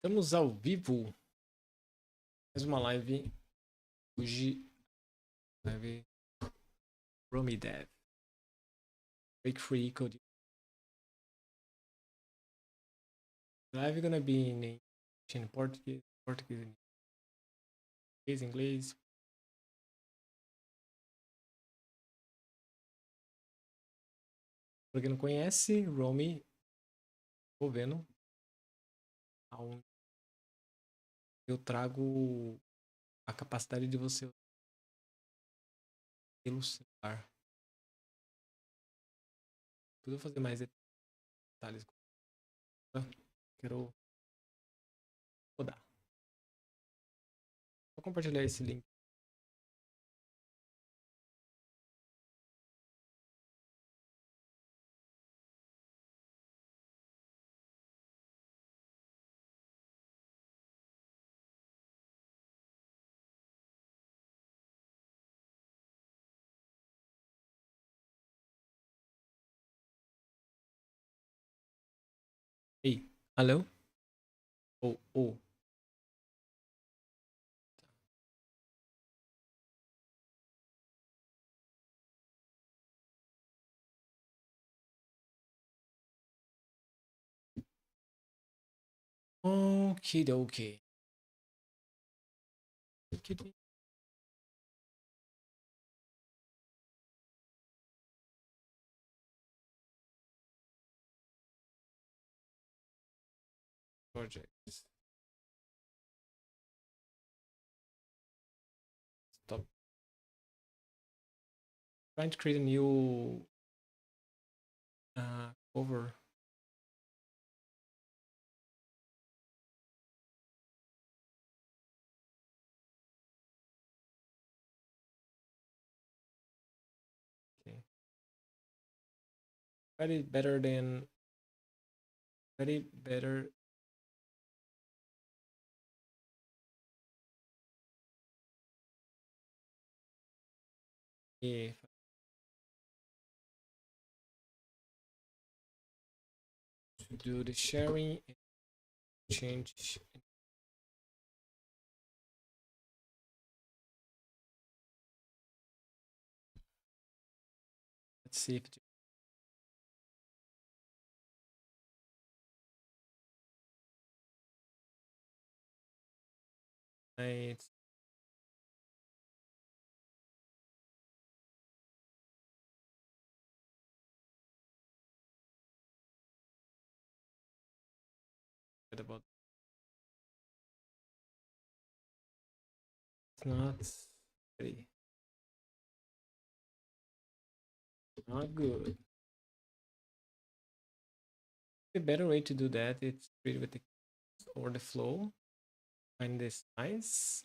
Estamos ao vivo. Mais uma live. Hoje, live Roamie.dev. Break free code. Live gonna be in Portuguese, inglês. Pra quem não conhece, Roamie, tô vendo. Aonde eu trago a capacidade de você pelo celular. Tudo fazer mais detalhes. Quero rodar. Vou compartilhar esse link. Ei, alô? Oh, oh. Ok, ok. Projects. Stop. Trying to create a new cover. Okay. Very better than very better. If to do the sharing and change. Let's see if it's good about. It's not very not good. The better way to do that is read with the or the flow. Find the size.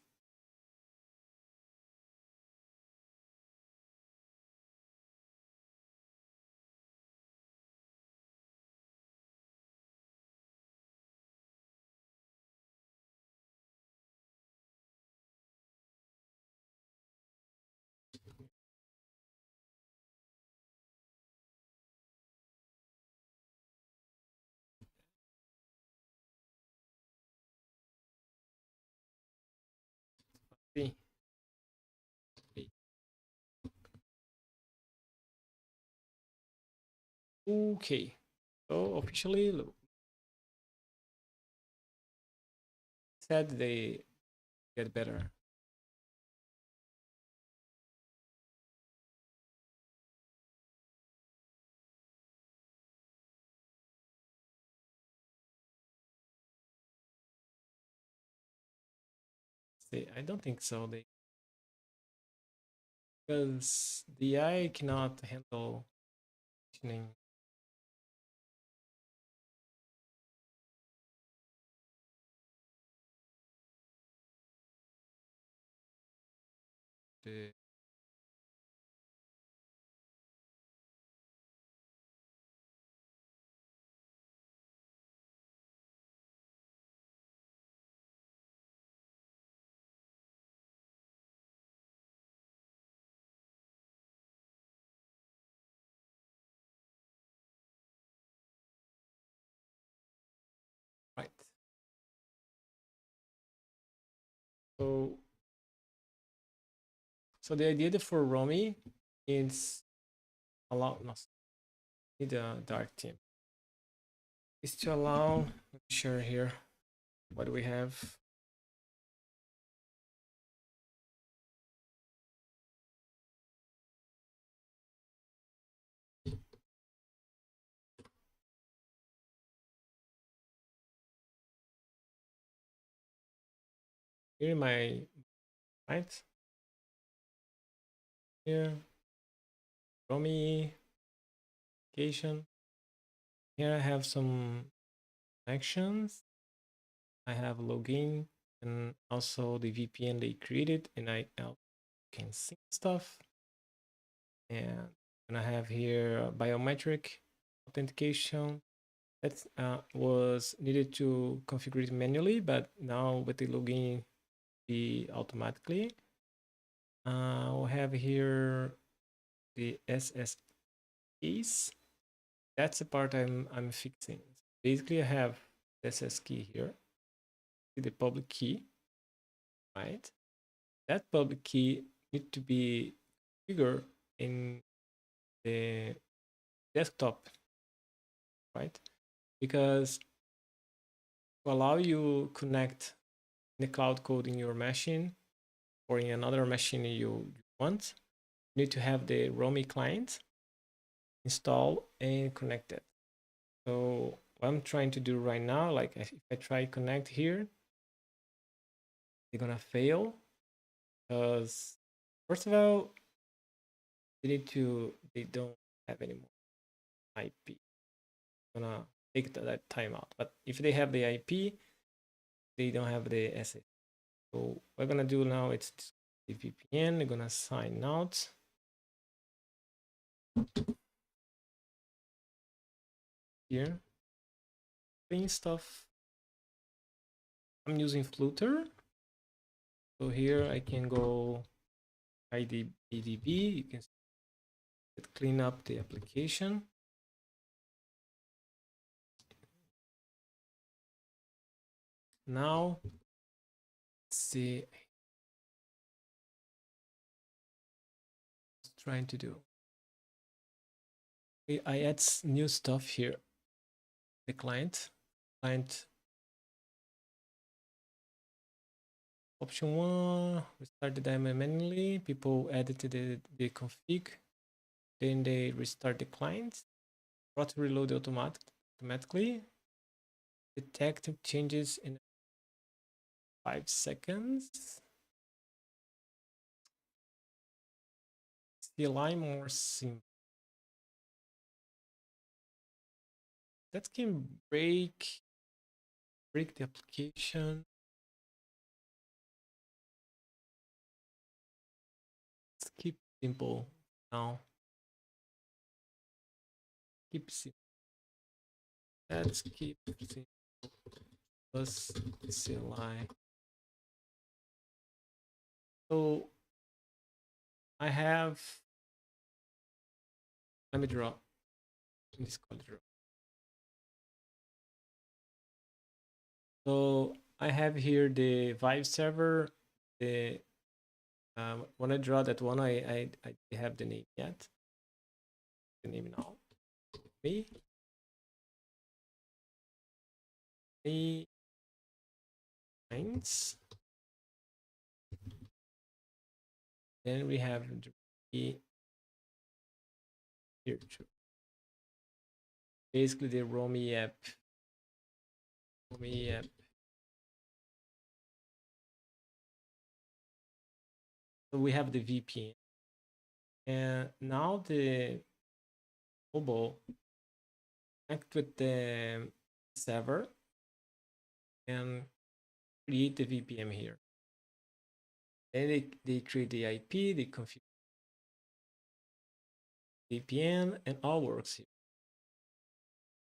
See. Okay. So officially said they get better. See, I don't think so. They because the AI cannot handle conditioning. The right. So the idea for Roamie is allow no, need a dark team is to allow. Let me share here. What do we have? Here in my right here, Roamie application. Here I have some actions. I have login and also the VPN they created, and I can see stuff. And I have here biometric authentication that was needed to configure it manually, but now with the login be automatically. We'll have here the SS keys. That's the part I'm fixing. Basically, I have the SS key here, the public key, right? That public key need to be bigger in the desktop, right? Because to allow you connect the cloud code in your machine or in another machine you want, you need to have the Roamie client installed and connected. So what I'm trying to do right now, like if I try connect here, they're gonna fail because first of all, they don't have any more IP. I'm gonna take that timeout. But if they have the IP, they don't have the asset. So what we're gonna do now, it's the VPN, they're gonna sign out. Here, clean stuff. I'm using Flutter. So here I can go ADB, you can clean up the application. Now, let's see what's trying to do. I add new stuff here. The client option 1, restart the daemon manually. People edited the config. Then they restart the client. Brought to reload automatically. Detect changes in 5 seconds. CLI more simple. That can break the application. Let's keep simple now. Keep simple. Let's keep simple plus CLI. So I have, let me draw in this color draw. So I have here the Vive server. The when I draw that one, I have the name yet. The name now. Me. Lines. Then we have the here too. Basically the Roamie app. Roamie app. So we have the VPN. And now the mobile connect with the server and create the VPN here. Then they create the IP, they configure VPN, and all works here.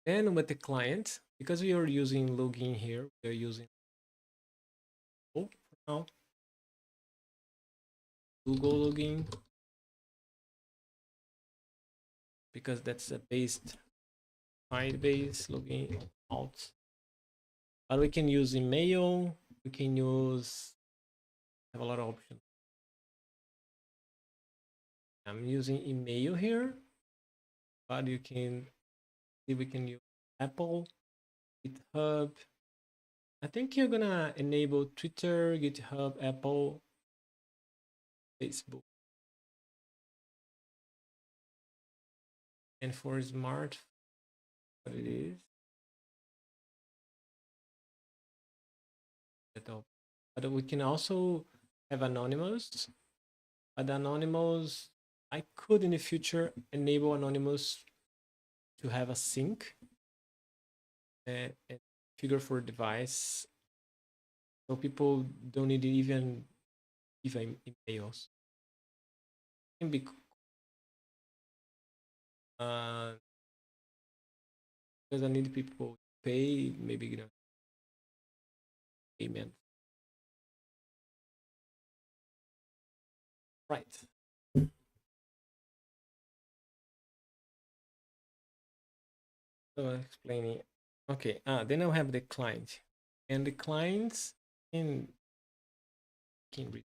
Then with the client, because we are using login here, we are using for now Google login because that's a based Firebase login out. But we can use email, we can use have a lot of options. I'm using email here, but you can see we can use Apple, GitHub. I think you're gonna enable Twitter, GitHub, Apple, Facebook. And for smart, what it is, but we can also have anonymous. But anonymous, I could in the future enable anonymous to have a sync and figure for device, so people don't need even emails. Can be uh, because I need people to pay, maybe payment. Right. So explaining. Okay. Then I'll have the client, and the clients can read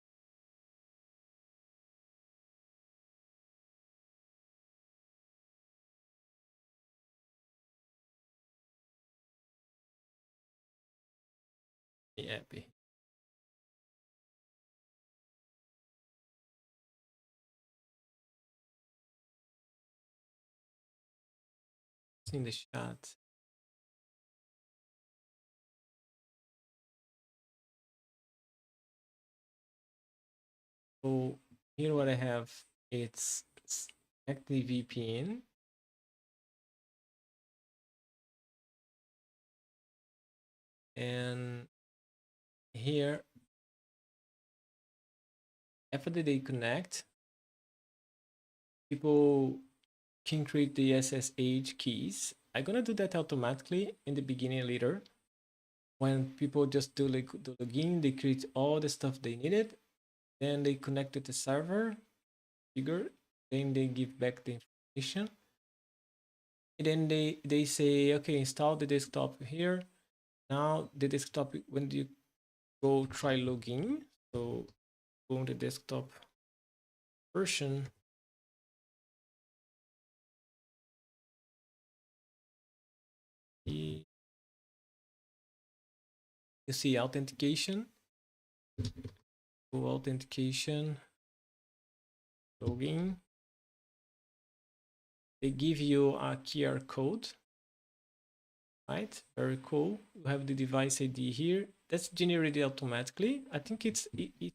the app. It's in the chat. So here what I have, it's active VPN. And here, after they connect, people can create the SSH keys. I'm gonna do that automatically in the beginning later. When people just do like the login, they create all the stuff they needed, then they connect to the server, figure, then they give back the information. And then they say, okay, install the desktop here. Now the desktop, when you go try login, so go on the desktop version. You see authentication, go authentication, login. They give you a QR code, right? Very cool. You have the device ID here. That's generated automatically. I think it's new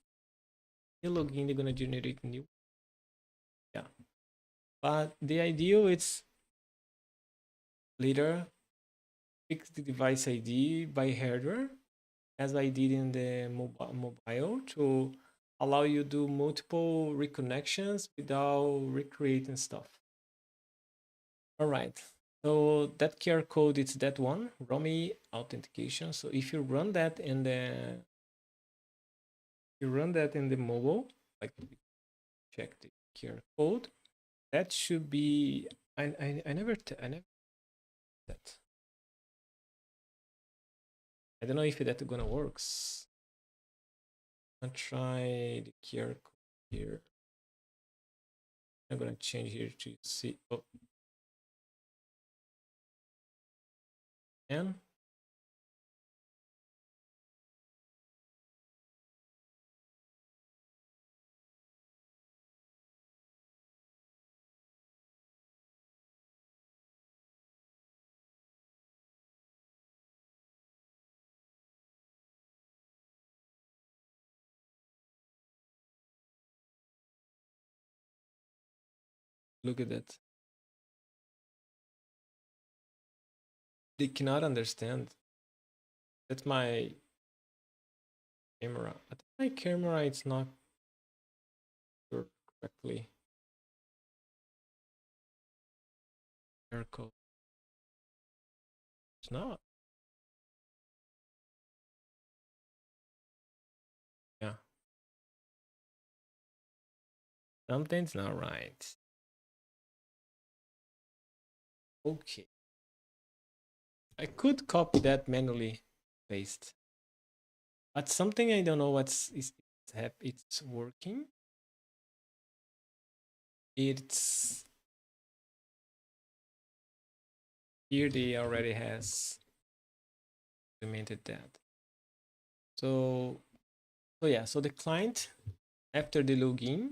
login. They're gonna generate new. Yeah, but the ideal it's later fix the device ID by hardware, as I did in the mobile to allow you to do multiple reconnections without recreating stuff. All right. So that QR code, it's that one, Roamie authentication. So if you run that in the mobile, like check the QR code, that should be. I never that. I don't know if that gonna works. I'm gonna try the QR code here. I'm gonna change here to see. Oh, and look at that. They cannot understand. That's my camera. I think my camera it's not correctly. QR code. It's not. Yeah. Something's not right. Okay. I could copy that manually, paste. But something I don't know it's working. it's here they already has implemented that. So yeah, so the client after the login,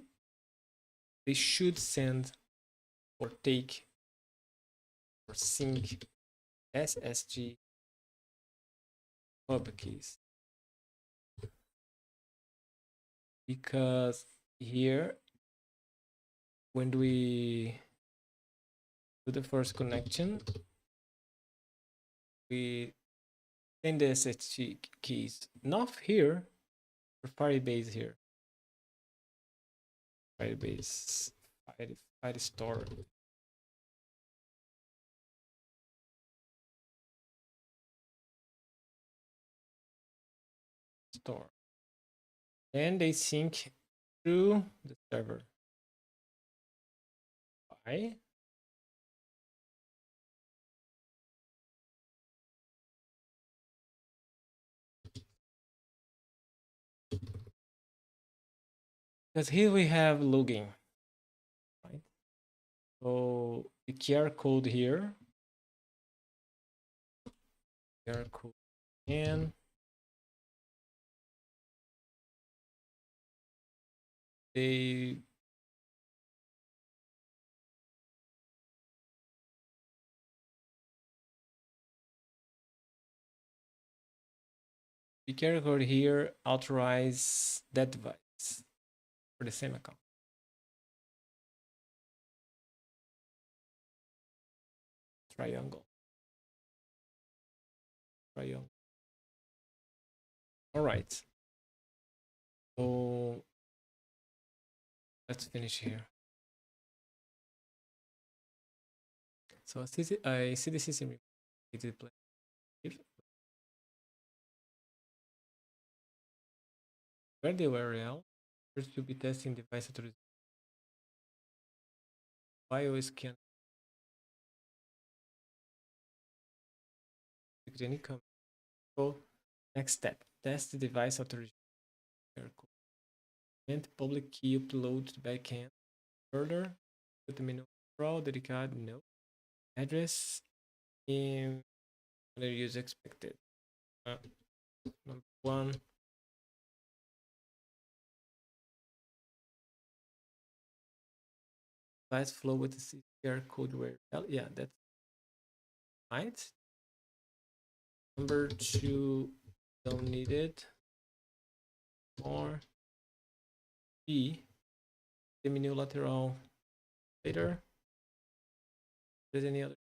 they should send or take or sync SSG pub keys, because here when we do the first connection, we send the SSG keys, not here, for Firebase here. Firebase, Firestore. Store. And they sync through the server. Why? Because here we have login, right? So the QR code here, QR code, and they the QR code here authorize that device for the same account. Triangle. Triangle. All right. So let's finish here. So I see the system where the URL first to be testing device authorization. BioScan. Any comment. So next step, test the device authorization. And public key upload to the backend. Further, put the menu control, dedicated no address in the user expected. Number one. Device flow with the CTR code where yeah, that's right. Number two, don't need it. Or B, the menu lateral later. There's any other?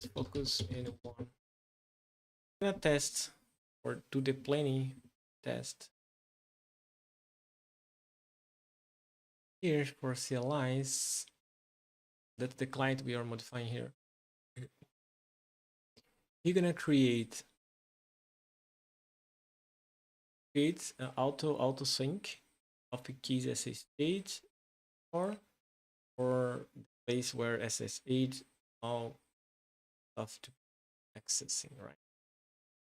Let's focus in one. I'm gonna test or do the planning test here for CLIs. That's the client we are modifying here. You're gonna create auto sync of the keys SSH or the place where SSH all stuff to accessing, right?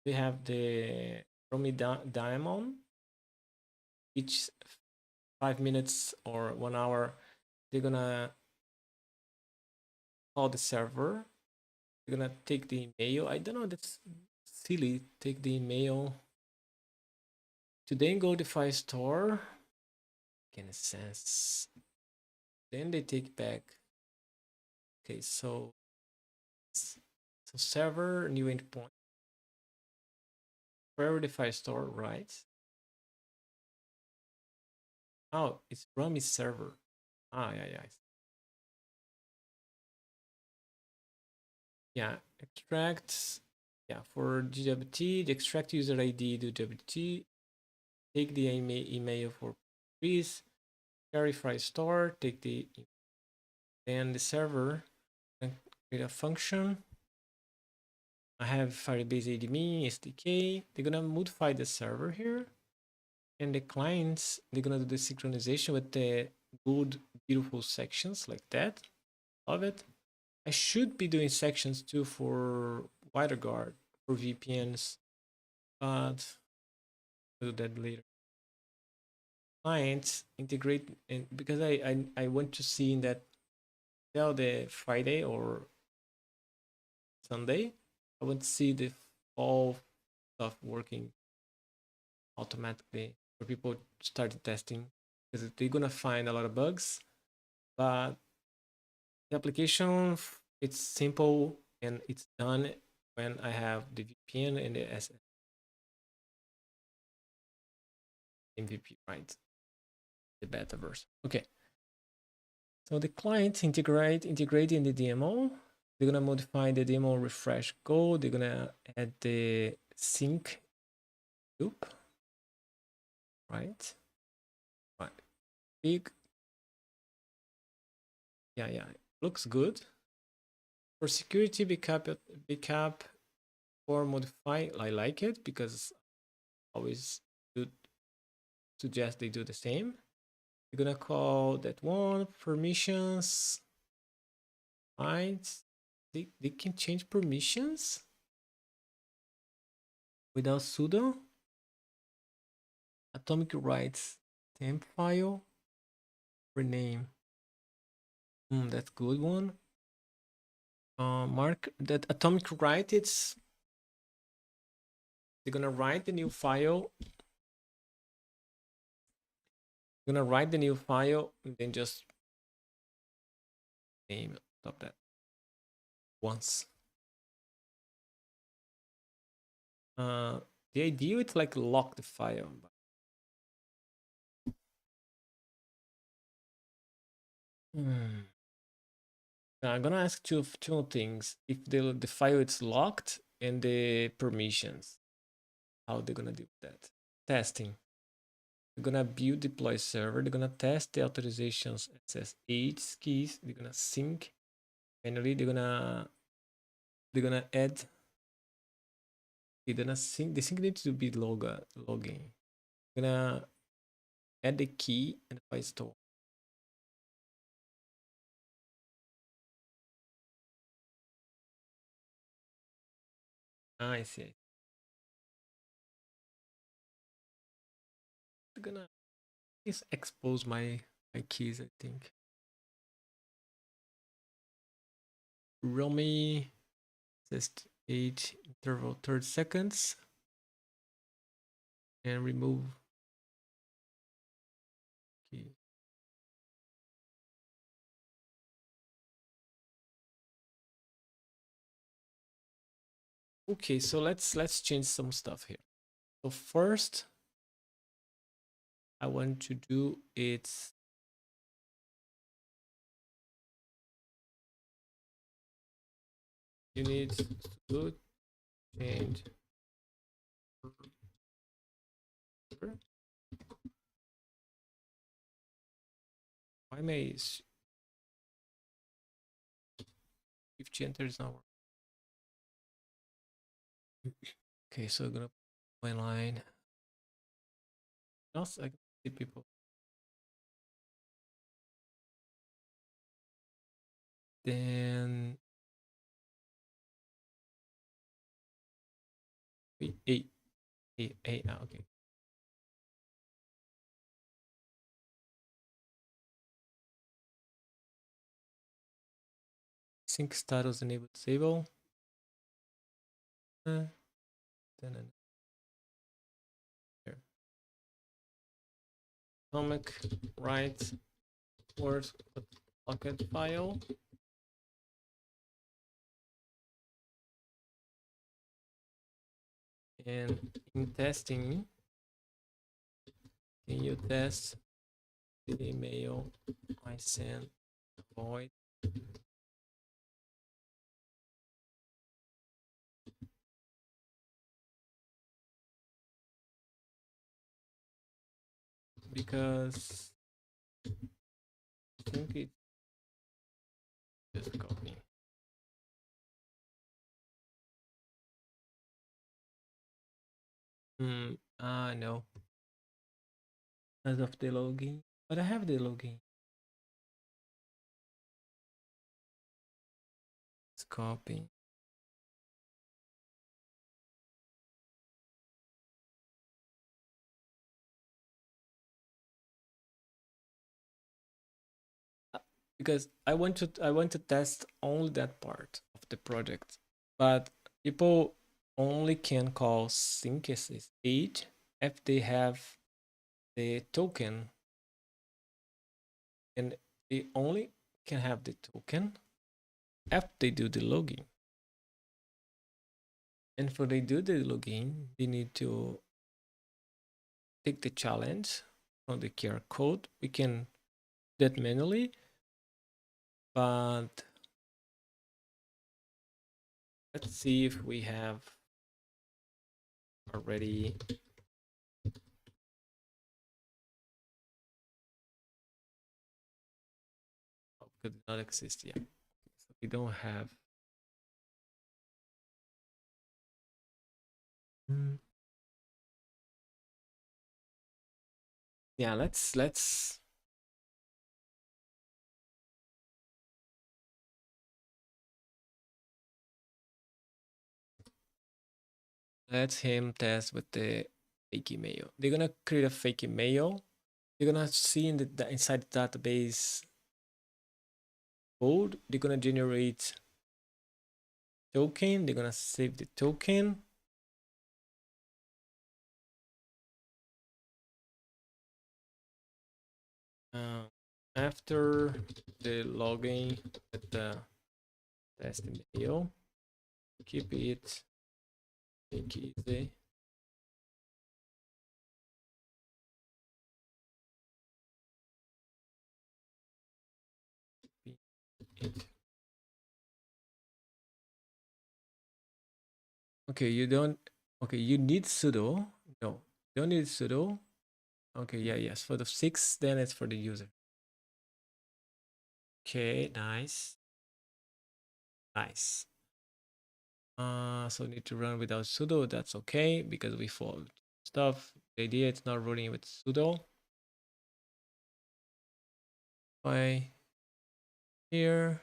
We have the Roamie Diamond. Each 5 minutes or 1 hour, they're gonna call the server. They're gonna take the email. I don't know, that's silly. Take the email to then go to Firestore. In a sense. Then they take back. Okay, so server, new endpoint. Where the Firestore, right? Oh, it's Roamie server. Ah, yeah. Yeah, extract. Yeah, for GWT, the extract user ID to GWT. Take the email for please. Carry Firestore. Take the then the server and create a function. I have Firebase admin SDK. They're gonna modify the server here, and the clients they're gonna do the synchronization with the good, beautiful sections like that. Love it. I should be doing sections too for WiderGuard for VPNs, but I'll do that later. clients integrate, and because I want to see in that tell the Friday or Sunday, I want to see the all stuff working automatically for people start testing, because they're gonna find a lot of bugs. But the application, it's simple and it's done when I have the VPN and the MVP, right? The beta version. Okay. So the client integrate in the demo. They're gonna modify the demo refresh code. They're gonna add the sync loop, right? Right. Big. Yeah. Looks good. For security backup or modify, I like it because always do suggest they do the same. You're gonna call that one permissions, right? They can change permissions without sudo. Atomic rights temp file rename. That's good one. Mark that atomic right. It's they're gonna write the new file. Gonna write the new file and then just name top that once. Uh, the idea is like lock the file. Now I'm gonna ask two things. If the file is locked and the permissions, how they're gonna do that? Testing. They're gonna build deploy server. They're gonna test the authorizations SSH keys. They're gonna sync manually. They're gonna add. They're gonna sync. The sync needs to be login. They're gonna add the key and the file store. I see. They're gonna just expose my keys. I think. Roamie test 8 interval 30 seconds and remove key. Okay, so let's change some stuff here. So first, I want to do it's you need to change. Why may 50 enters now? Okay, so I'm gonna put my line. Also, I can see people. Then wait, eight. Okay. Sync status enable disable. Then here. Atomic right word bucket file. And in testing, can you test the email I sent void? Because I think it just copy. No. As of the login. But I have the login. Let's copy. because I want to test only that part of the project. But people only can call synthesis age if they have the token, and they only can have the token after they do the login. And for they do the login, they need to take the challenge on the QR code. We can do that manually, but let's see if we have already. Oh, could not exist yet. So we don't have. Hmm. Yeah, let's let him test with the fake email. They're gonna create a fake email. You're gonna see in the inside the database code. They're gonna generate token. They're gonna save the token. Uh, After the login with the test email, keep it make easy. It. Okay, you don't. Okay, you need sudo. No, you don't need sudo. Okay, yeah, yes. For the 6, then it's for the user. Okay, nice. Nice. So need to run without sudo. That's okay because we followed stuff. The idea it's not running with sudo. By here.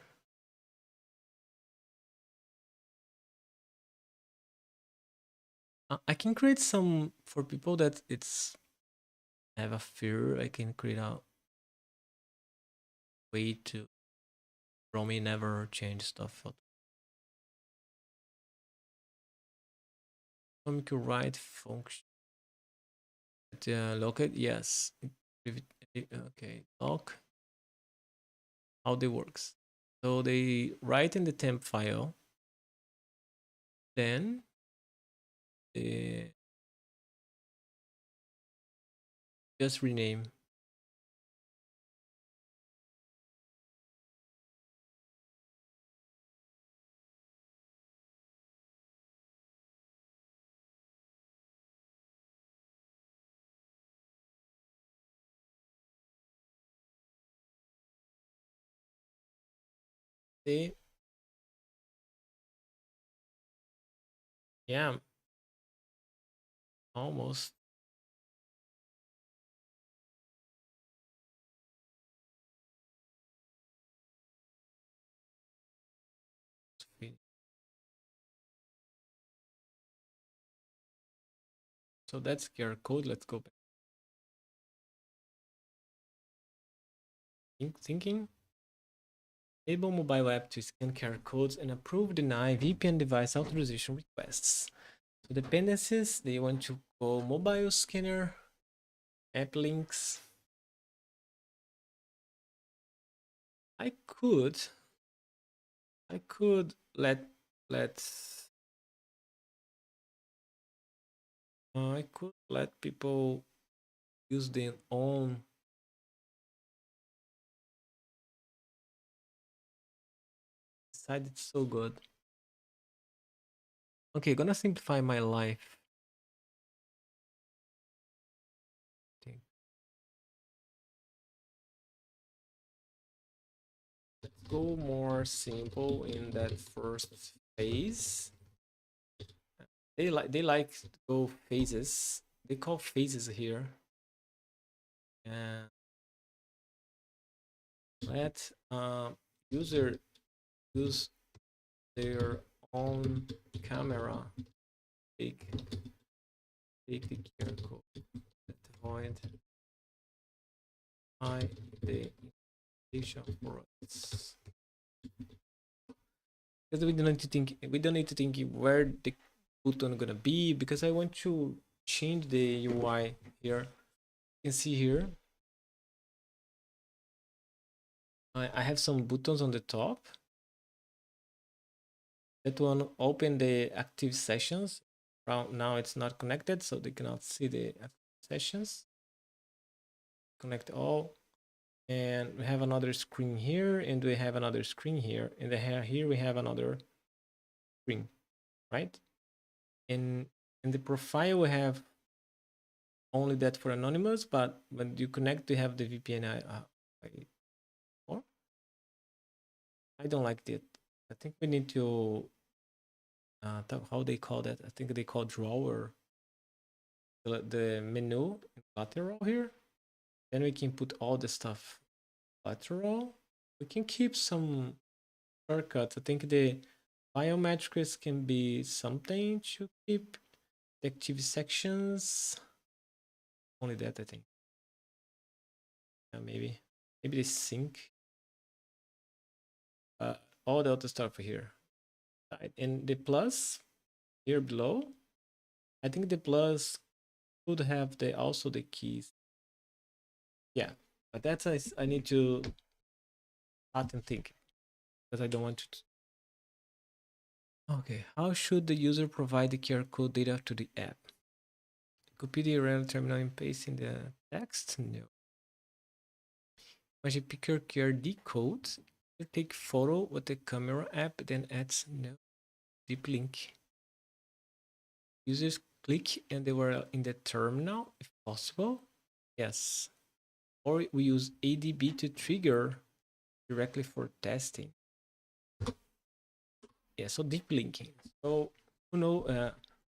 I can create some for people that it's have a fear. I can create a way to Roamie never change stuff. Comic write function. Lock it. Yes. Okay. Lock. How they works. So they write in the temp file. Then they just rename. They yeah, almost. So that's QR code. Let's go back. Thinking. Enable mobile app to scan QR codes and approve, deny VPN device authorization requests. So dependencies, they want to go mobile scanner, app links. I could, I could let I could let people use their own site. It's so good. Okay, gonna simplify my life. Let's go more simple in that first phase. They like to go phases. They call phases here. And let user use their own camera. Take take the QR code. Let void I the for us. Because we don't need to think where the button gonna be, because I want to change the UI here. You can see here I have some buttons on the top. That one open the active sessions. Now it's not connected, so they cannot see the active sessions. Connect all. And we have another screen here, and we have another screen here. And here we have another screen, right? In the profile, we have only that for anonymous, but when you connect, you have the VPN. I don't like that. I think we need to how they call that. I think they call drawer the menu lateral here. Then we can put all the stuff lateral. We can keep some shortcuts. I think the biometrics can be something to keep the active sections. Only that, I think. Yeah, maybe the sync. All the other stuff here. And the plus here below, I think the plus could have also the keys. Yeah, but that's I need to start and think, because I don't want to. Okay, how should the user provide the QR code data to the app? Copy the URL terminal and paste in the text? No. Once you pick your QRD code, you take photo with the camera app, then adds no deep link. Users click and they were in the terminal if possible. Yes. Or we use ADB to trigger directly for testing. Yeah, so deep linking. So who know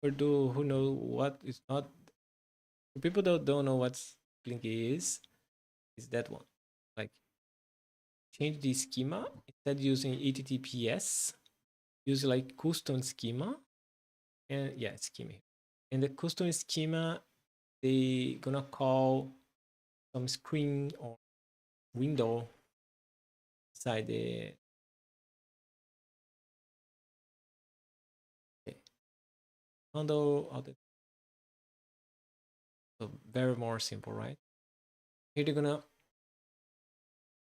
what is not, for people that don't know what linking is that one. Like, change the schema instead using HTTPS, use like custom schema. And yeah, schema. And the custom schema, they gonna call some screen or window inside the handle of the, so very more simple, right? Here they're gonna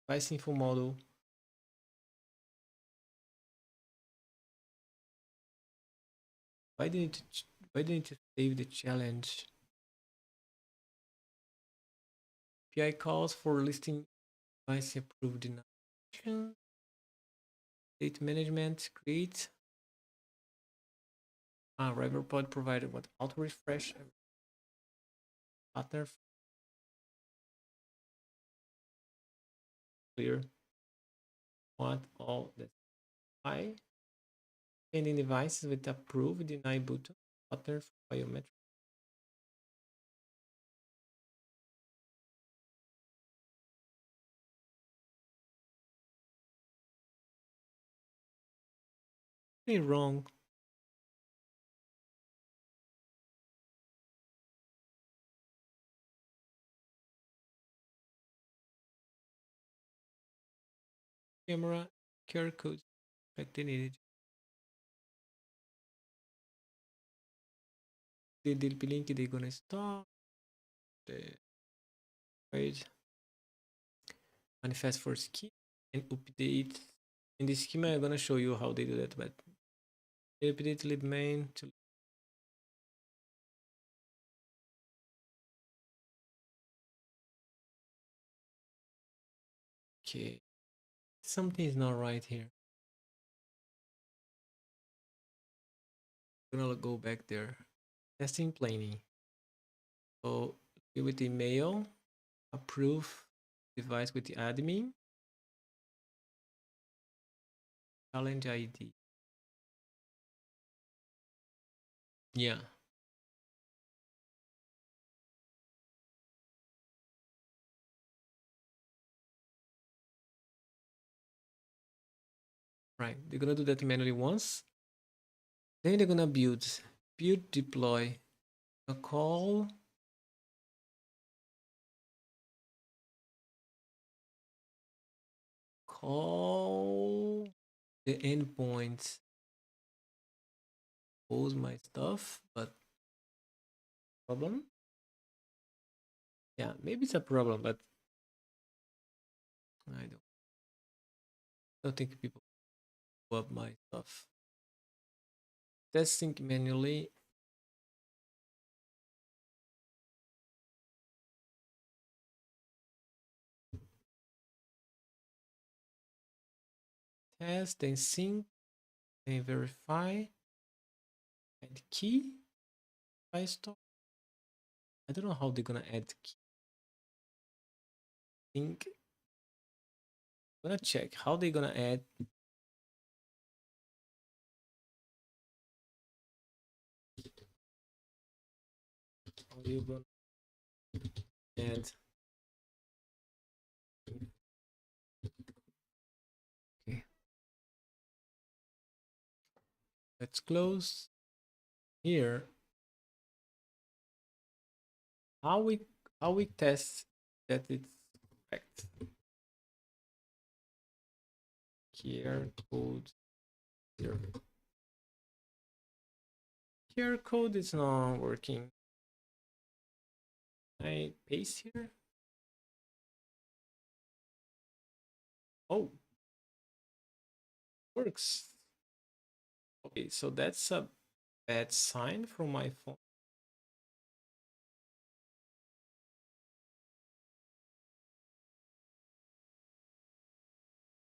device info model. Why do you need to save the challenge? API calls for listing device approved in action. Data management, create. River pod provided what auto refresh partner clear. Want all the I pending devices with approved deny button partner biometric. Wrong. Camera QR code activated. The link they're gonna stop. The right manifest for schema and update. In the schema, I'm gonna show you how they do that, but update lib main to okay. Something is not right here. I'm gonna go back there. Testing planning. So with the email, approve device with the admin, challenge ID. Yeah. Right. They're gonna do that manually once. Then they're gonna build deploy a call. call the endpoint pose my stuff, but problem? Yeah, maybe it's a problem, but I don't think people love my stuff. Testing manually. Test, then sync, then verify, add key, I store. I don't know how they're gonna add key. Think I'm gonna check how they're gonna add. How you gonna add? Okay, let's close here. How we test that it's correct? QR code here. QR code is not working. I paste here. Oh, works. Okay, so that's a bad sign from my phone.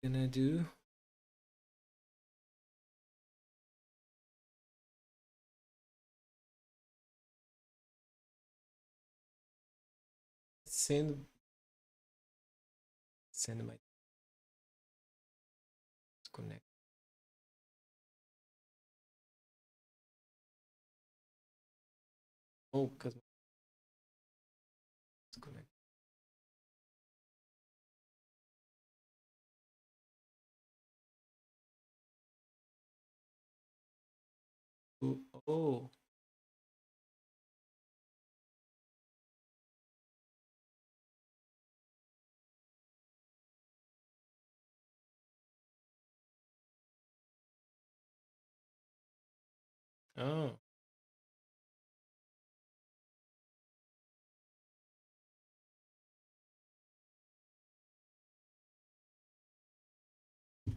Gonna do send my connect. Oh, because it's connect. Oh, oh.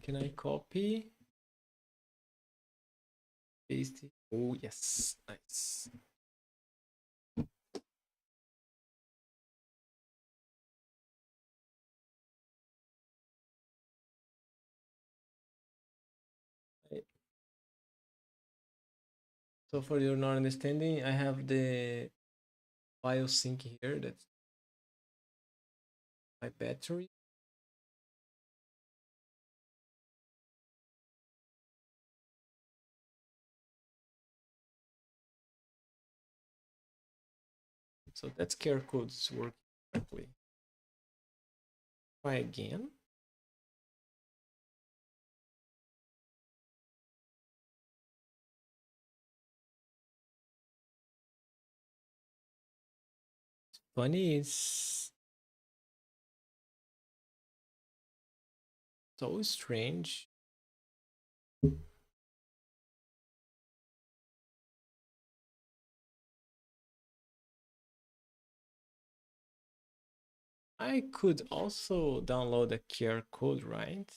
Can I copy? Paste it. Oh, yes. Nice. So for your not understanding, I have the file sync here. That's my battery. So that QR code is working correctly. Try again. Funny is so strange. I could also download a QR code, right?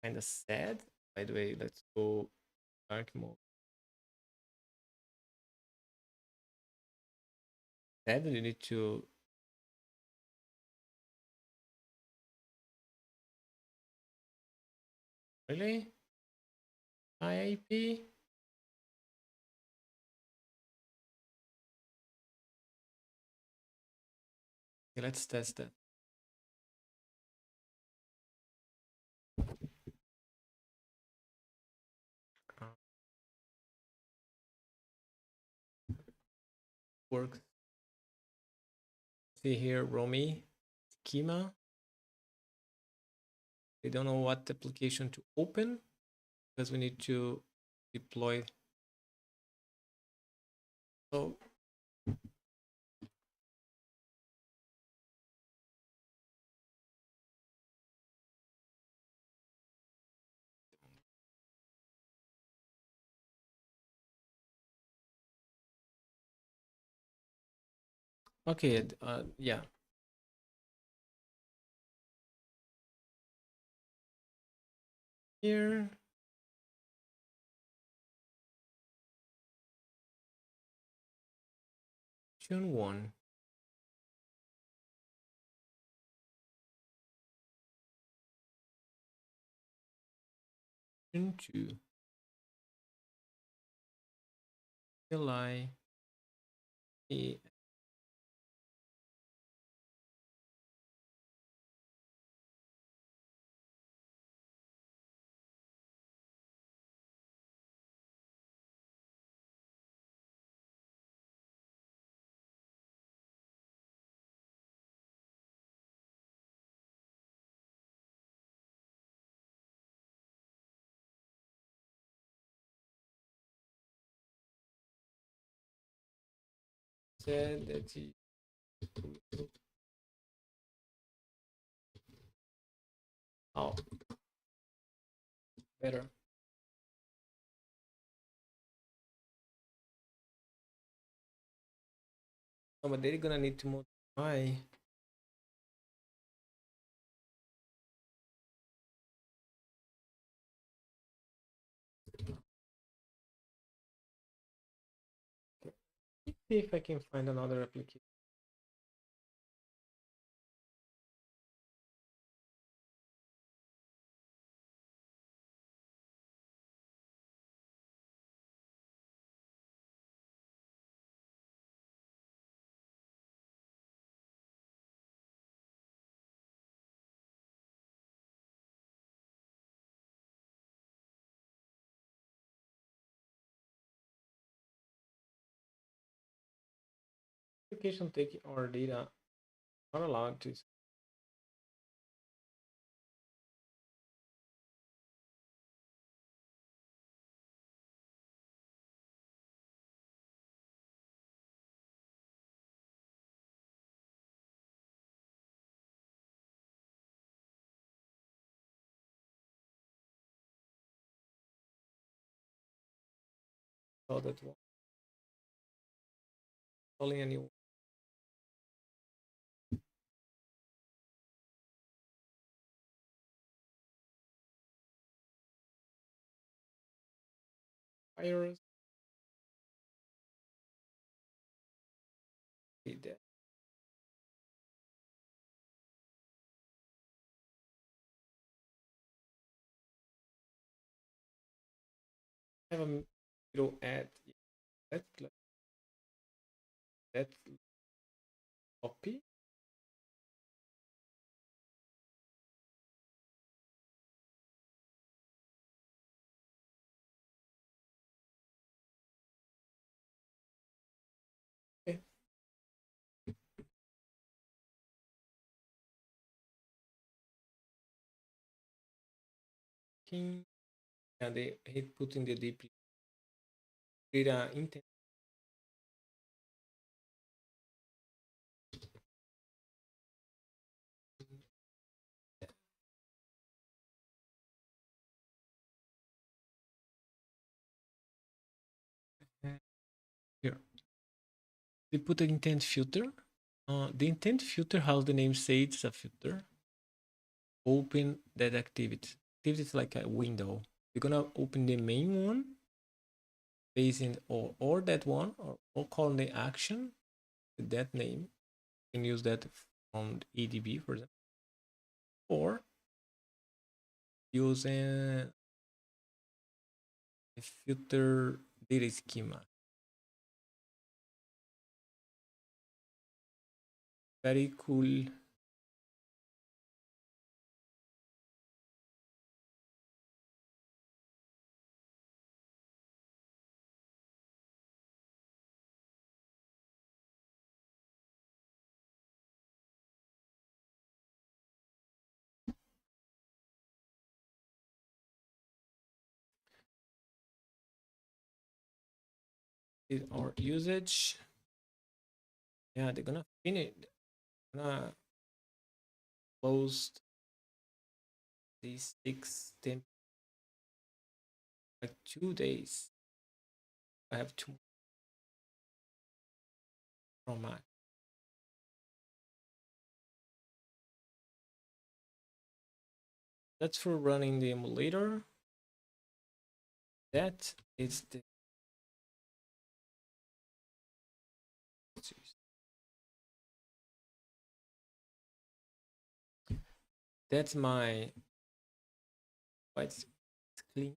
Kind of sad. By the way, let's go dark mode. Sad, you need to really IIP. Okay, let's test that. Uh, Works. See here, Roamie schema. they don't know what application to open because we need to deploy. So okay, yeah. Here, June 1, June 2, July, eh, said that he, oh, better. No, but they're gonna need to modify see if I can find another application. Application taking our data not allowed to. So that one calling anyone. Virus. That. Have a little ad. Let's let's copy. Okay. And they hit put in the deep data intent. Here. They put an intent filter. The intent filter, how the name says, it's a filter. Open that activity. Activity is like a window. You're gonna open the main one, based in or that one, or call the action with that name. You can use that from ADB, for example, or using a filter data schema. Very cool. is our usage. Yeah, they're gonna finish. Gonna close these 10, like 2 days. I have two from my. That's for running the emulator. That is the. That's my. What's clean?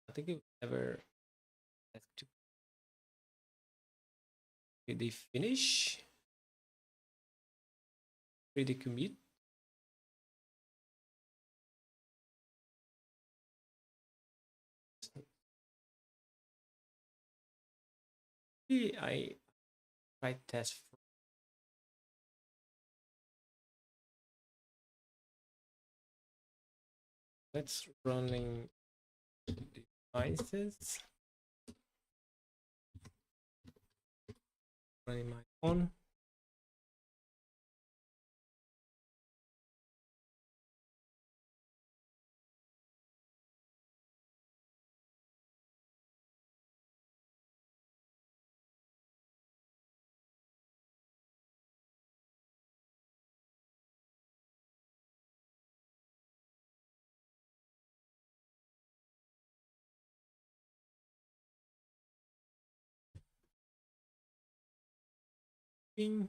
I think it ever. Did they finish? Did they commit? I might test. Let's running devices. Running my phone. Bing.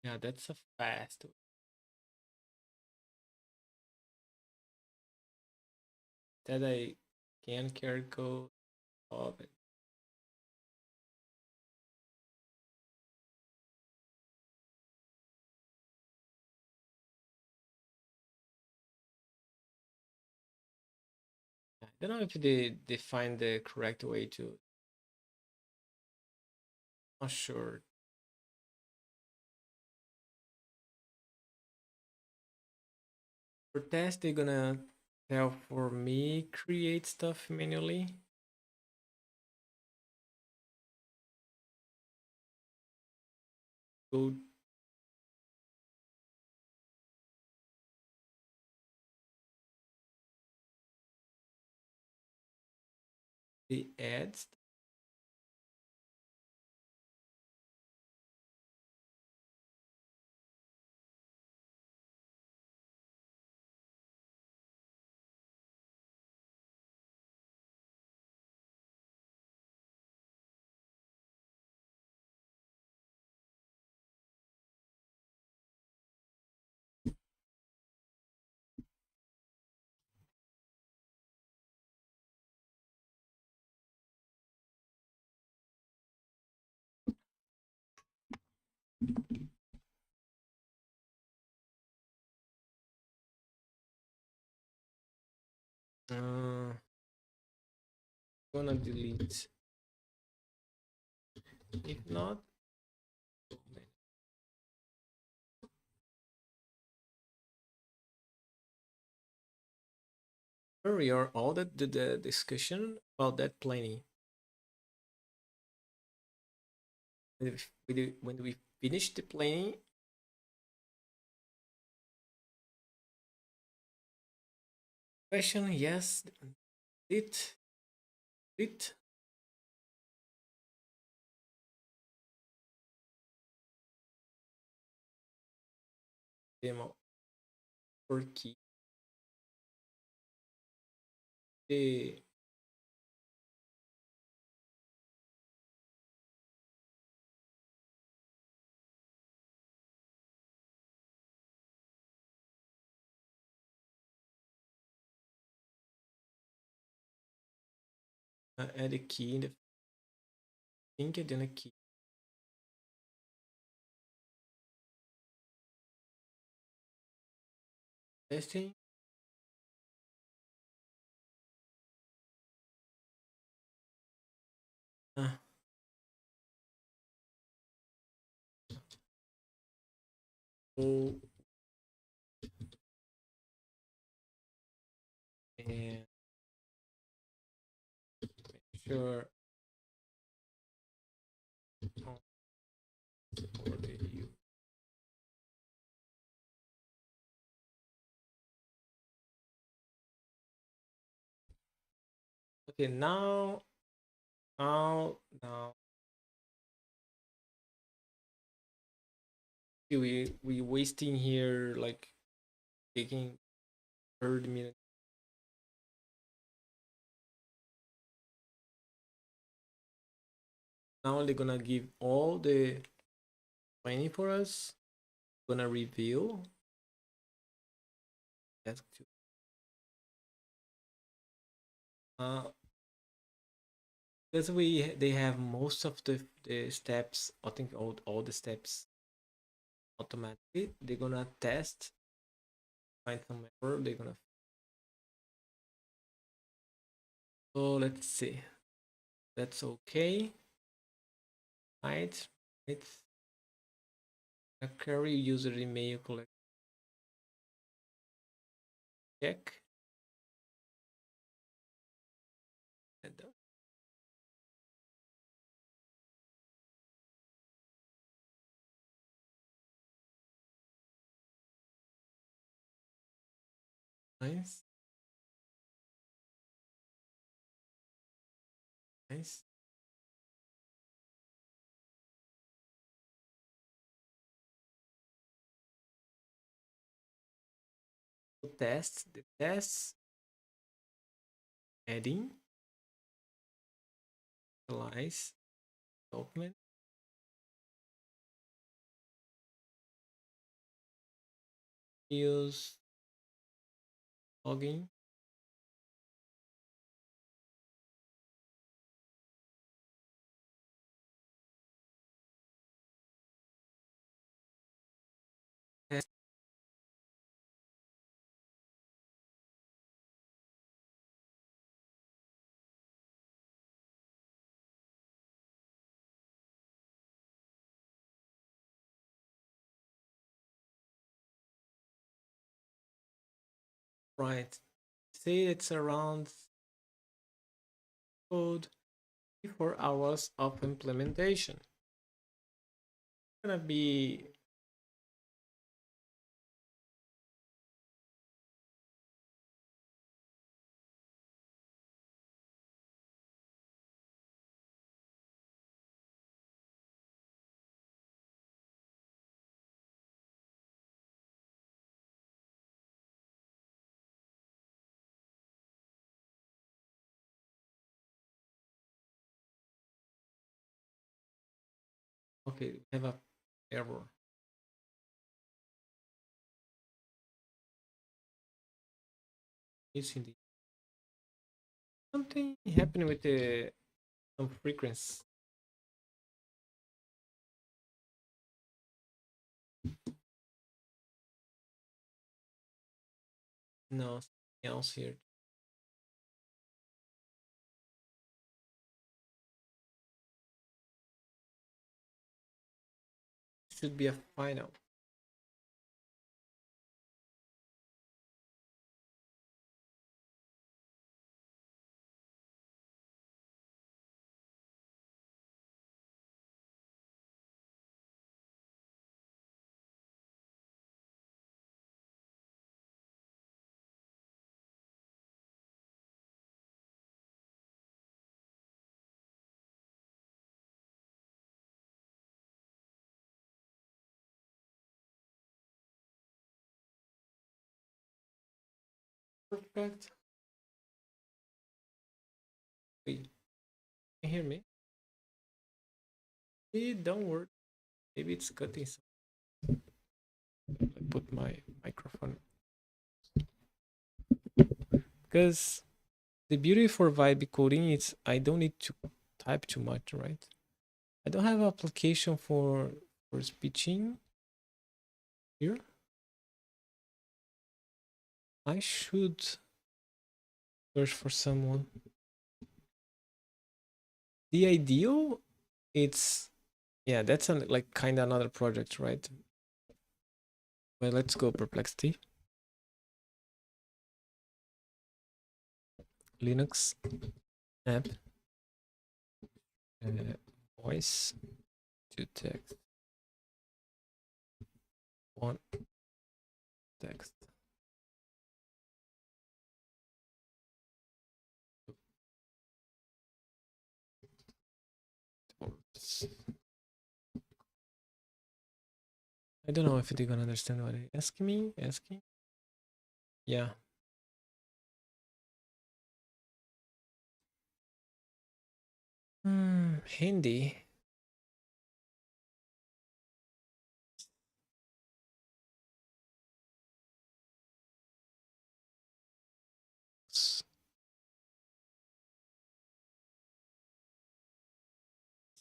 Yeah, that's a fast. That I can carry code of it. I don't know if they find the correct way to. Not sure. For test, they're gonna tell for me create stuff manually. Go the ads. Gonna delete. If not, we are all the discussion about that planning. When we finish the planning, question yes, it demo for key the add a key in the think and then a key. Testing. Uh, oh, and make sure on for the you. Okay, now, we wasting here like taking 30 minutes. Now they're gonna give all the training for us. Gonna reveal. That's uh because they have most of the steps. I think all the steps automatically. They're gonna test, find some error. They're gonna. So let's see. That's okay. Right. It's a query user email collect check. And nice, nice. So test the tests, adding, analyze, document, use, login, test, right. Say it's around code 4 hours of implementation. Gonna be okay. We have a error. Using the something happening with the some frequency. No, something else here. Should be a final. Perfect. Wait, can you hear me? Don't worry. Maybe it's cutting. I put my microphone because the beauty for vibe coding is I don't need to type too much, right? I don't have application for speeching here. I should search for someone. The ideal, it's yeah, that's like kind of another project, right? Well, let's go Perplexity, Linux app, uh, voice to text, one text. I don't know if they're gonna understand what they asking me. Asking, yeah. Hindi.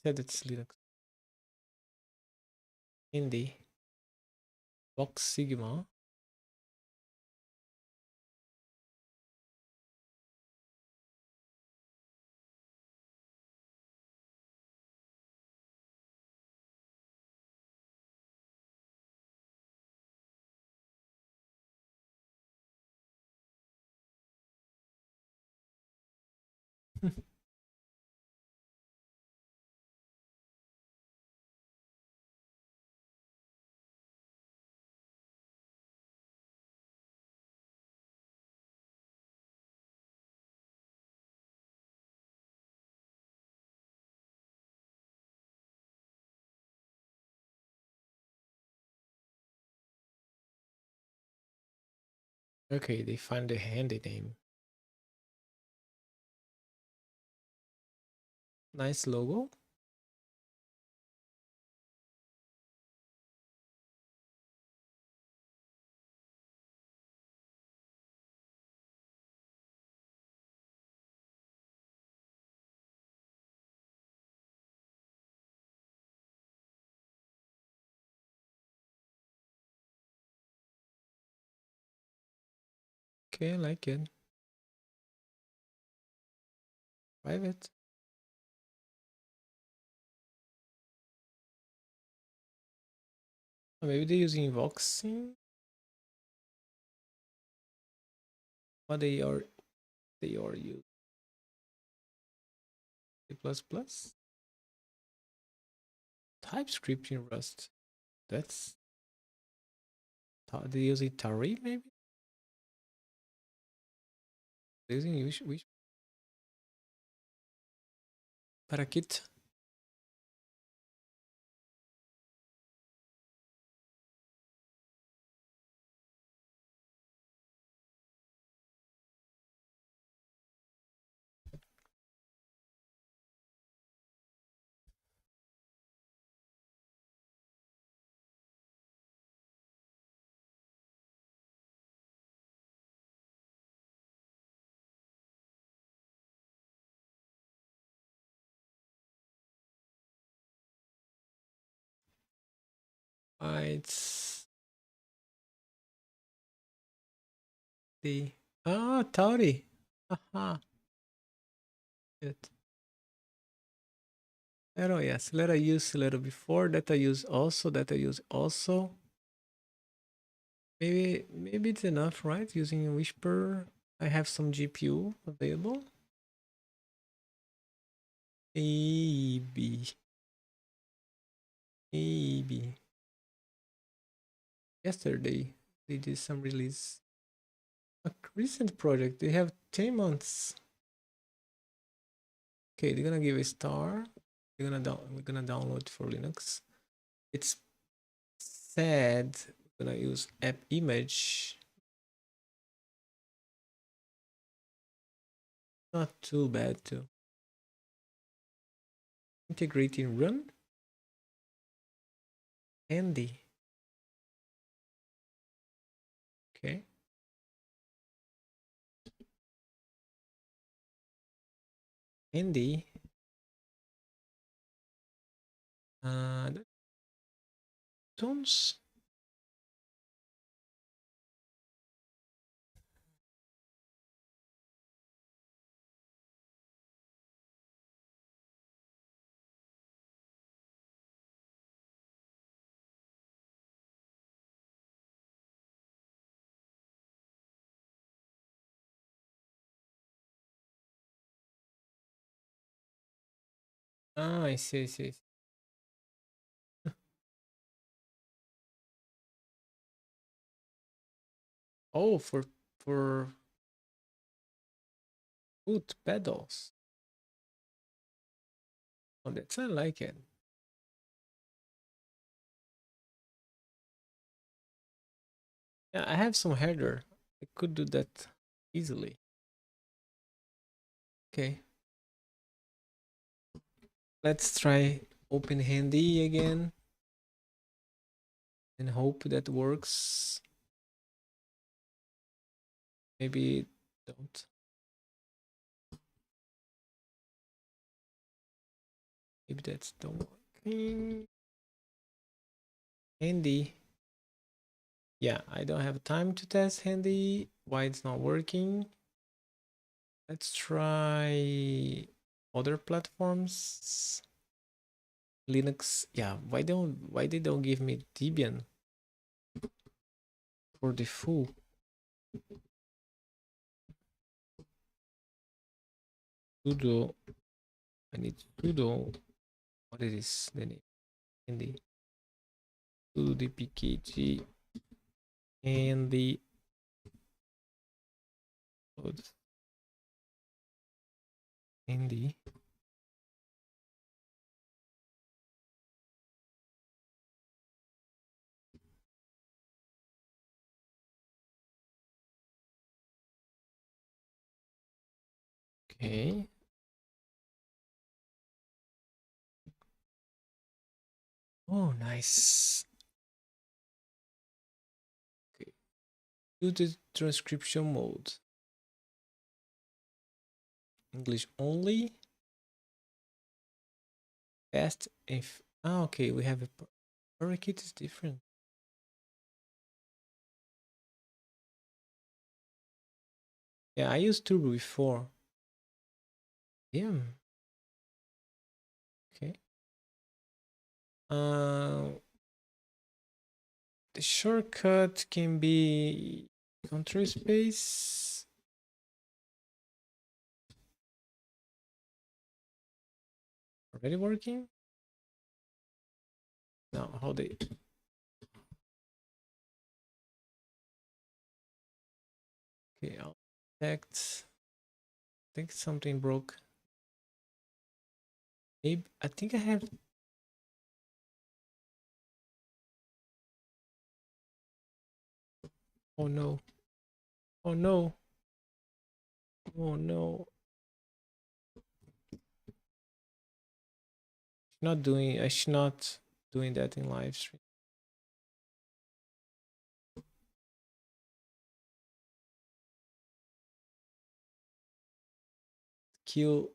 Said it's Linux. Hindi. Vox Sigma. Okay, they find the handy name. Nice logo. Okay, I like it. Private. Or maybe they're using Voxing. Or they are using C++. TypeScript in Rust. That's they're using Tari maybe. They're using which Parakit. It's the Tauri. Aha. Good. Lero, yes. Let I use Lero before. That I use also. That I use also. Maybe it's enough, right? Using Whisper. I have some GPU available. Maybe. Maybe. Yesterday they did some release. A recent project. They have 10 months. Okay, they're gonna give a star. We're gonna download for Linux. It's sad. We're gonna use app image. Not too bad too. Integrating run. Handy. Okay. Handy. The tones. Ah, I see, I see. I see. Oh, for foot pedals. Oh, that's I like it. Yeah, I have some header. I could do that easily. Okay, let's try open handy again and hope that works. Maybe don't. Maybe that's not working. Handy. Yeah, I don't have time to test handy. Why it's not working? Let's try other platforms. Linux. Yeah, why they don't give me Debian for the full? Sudo. I need sudo. What is the name? Handy. Sudo dpkg handy handy. Okay. Oh, nice. Okay. Do the transcription mode. English only. Fast if. Ah, okay. We have a parakeet is different. Yeah, I used Turbo before. Yeah. Okay. Uh, the shortcut can be control space. Already working? No, how they. Okay, I'll detect. I think something broke. Maybe I think I have. Oh no! Oh no! Oh no! Not doing. I should not doing that in live stream. Kill.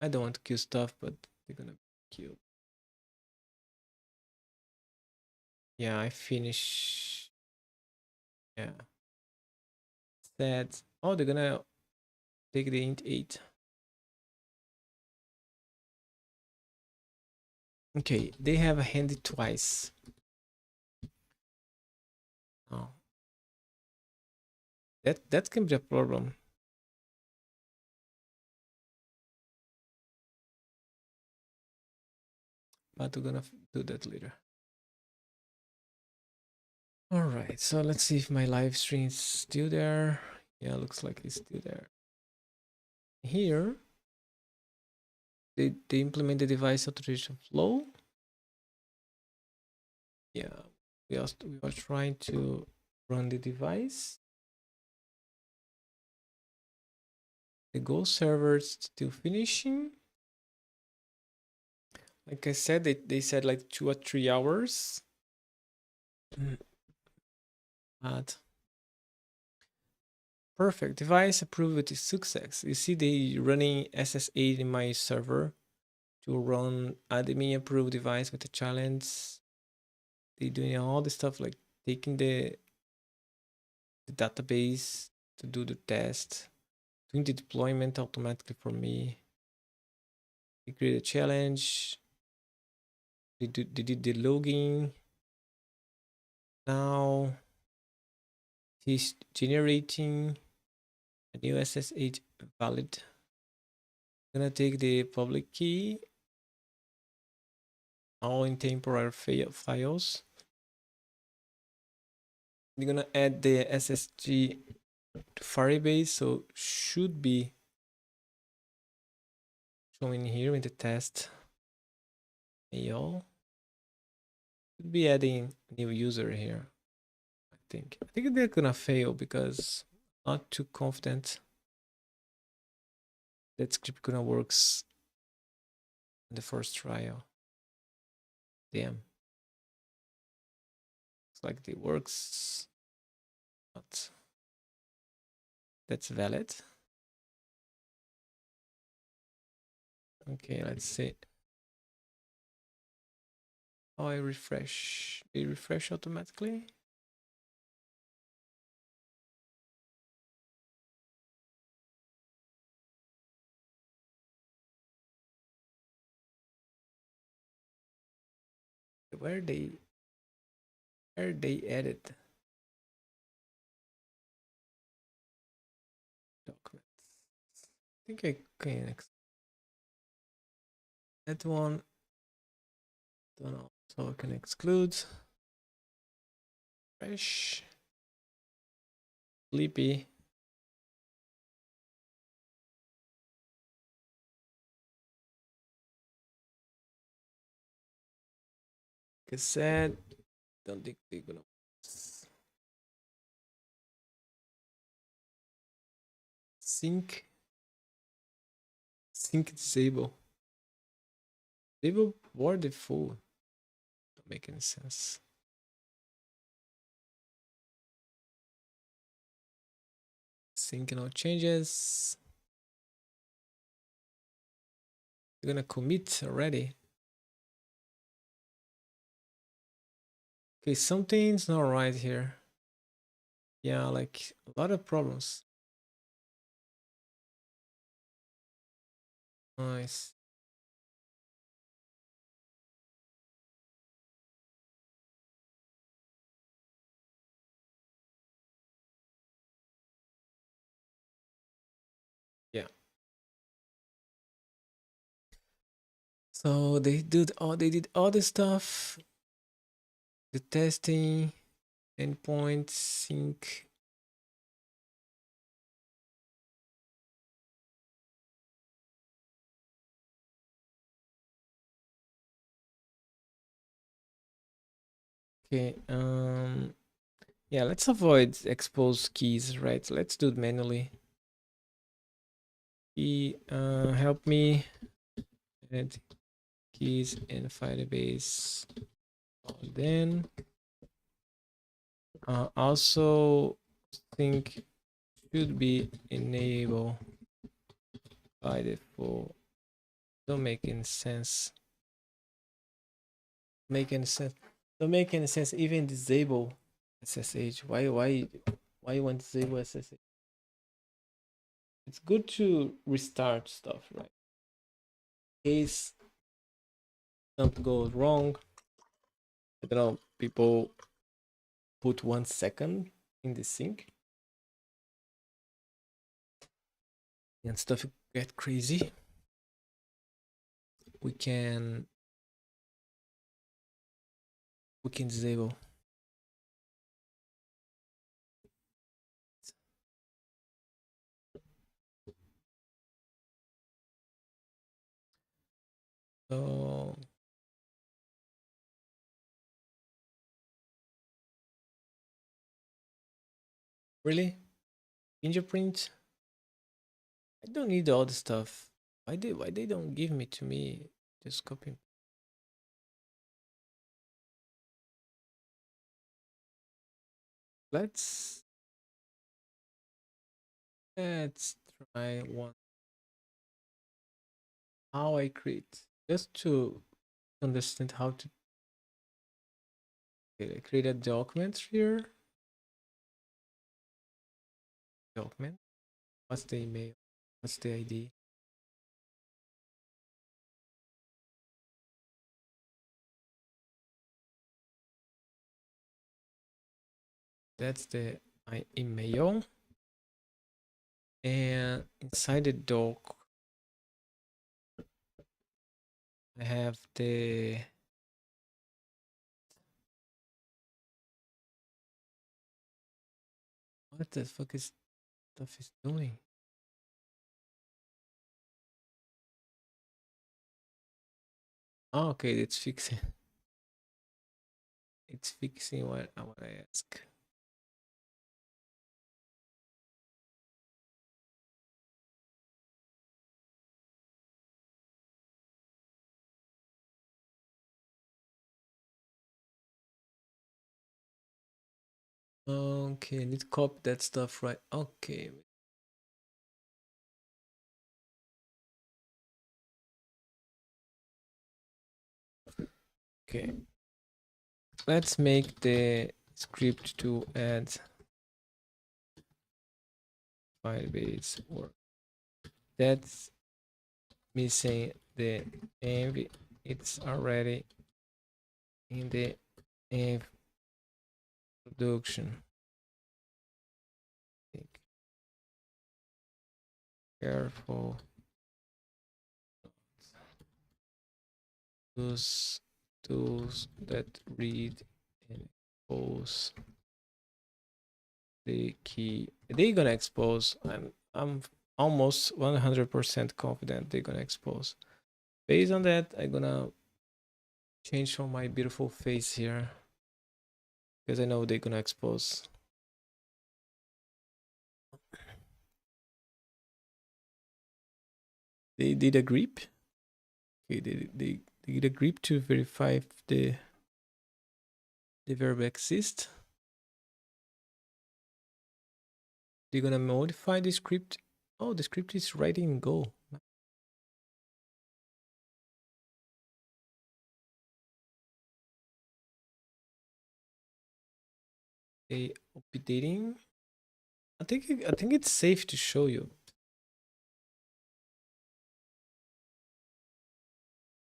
I don't want to kill stuff, but they're gonna kill. Yeah, I finish. Yeah. Sad. Oh, they're gonna take the int 8. Okay, they have a handy twice. Oh, that can be a problem. But we're gonna do that later. All right, so let's see if my live stream is still there. Yeah, looks like it's still there. Here, they implement the device authorization flow. Yeah, we are trying to run the device. The Go server is still finishing. Like I said, they said like 2 or 3 hours. But perfect. Device approved with success. You see they running SS8 in my server to run admin approved device with the challenge. They doing all the stuff like taking the database to do the test, doing the deployment automatically for me. They create a challenge. They did the logging. Now he's generating a new SSH valid. Gonna take the public key, all in temporary files. We're gonna add the SSG to Firebase, so should be showing here in the test mail. Should be adding new user here. I think they're gonna fail because I'm not too confident that script gonna works in the first trial. Damn. Looks like it works. But that's valid. Okay, let's see. Oh, I refresh. They refresh automatically. Where they added documents? I think I can that one. Don't know. So I can exclude fresh sleepy. Cassette. Don't think they're gonna sync disable. Disable or default. Don't make any sense. Sync no changes. You're gonna commit already. Okay, something's not right here. Yeah, like a lot of problems. Nice. Yeah. So they did all the stuff, the testing, endpoint, sync. Okay, yeah, let's avoid expose keys, right? Let's do it manually. Help me add keys in Firebase. Then also think should be enabled by default. Don't make any sense. Make any sense. Don't make any sense. Even disable SSH. Why you want to disable SSH? It's good to restart stuff, right? In case something goes wrong. I don't know. People put 1 second in the sync, and stuff get crazy. We can disable. So really, fingerprint. I don't need all the stuff. Why they don't give me to me? Just copy. Let's let's try one. How I create, just to understand how to create a document here. Document. What's the email? What's the ID? That's the email. And inside the doc, I have the what the fuck is stuff is doing? Oh, okay, it's fixing. It's fixing what I ask. Okay, I need to copy that stuff, right? Okay. Okay. Let's make the script to add Firebase work. That's missing the env. It's already in the env production. Careful. Use tools that read and expose the key. They're gonna expose. I'm almost 100% confident they're gonna expose. Based on that, I'm gonna change from my beautiful face here because I know they're gonna expose. They did a grip. Okay, they did a grip to verify if the verb exists. They're gonna modify the script. Oh, the script is writing in Go. They updating. I think it's safe to show you.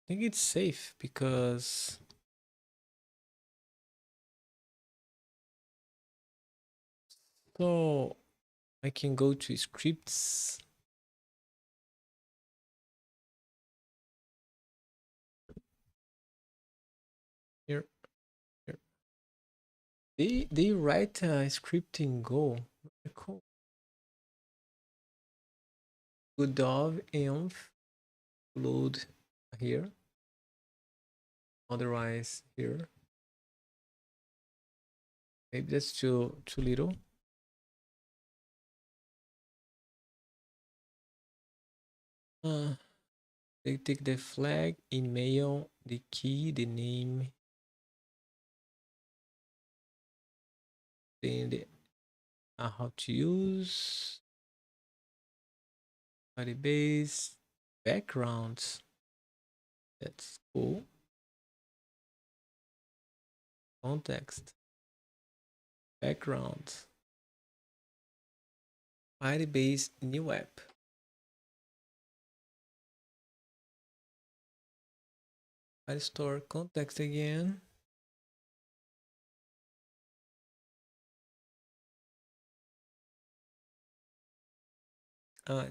I think it's safe because so I can go to scripts. Here, here. They write a script in Go. Very cool. Good env load here. Otherwise here. Maybe that's too little. They take the flag, email, the key, the name, then the how to use, body base, backgrounds. That's cool. Context, background, body base, new app. File store context again.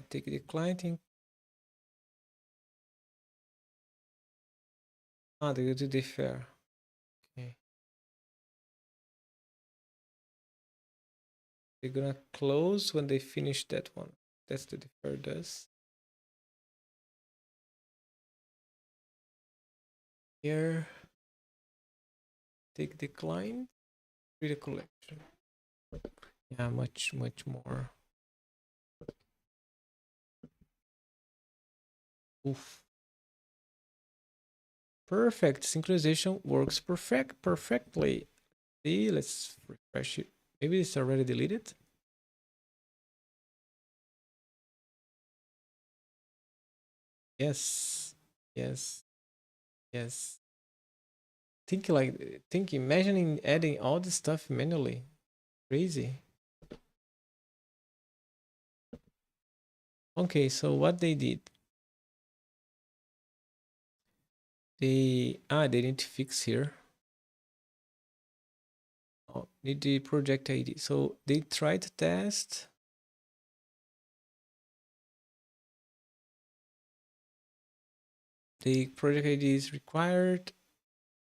Take the client in. They go to defer. Okay. They're gonna close when they finish that one. That's the defer does. Here, take the client, read a collection. Yeah, much more. Oof. Perfect. Synchronization works perfectly. See, let's refresh it. Maybe it's already deleted. Yes. Yes. Yes. Imagining adding all this stuff manually. Crazy. Okay, so what they did, they need to fix here. Oh, need the project ID. So they tried to test. the project ID is required.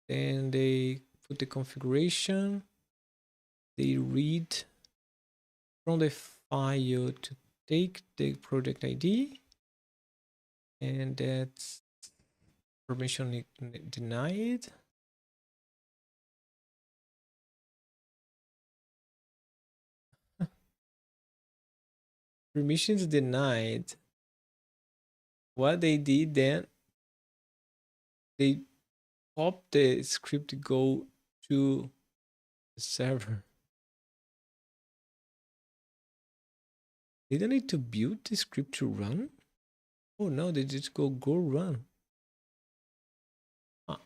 Then they put the configuration. They read from the file to take the project ID, and that's permission denied. Permissions denied. What they did then, they pop the script to go to the server. They don't need to build the script to run. Oh no, they just go run. Ah,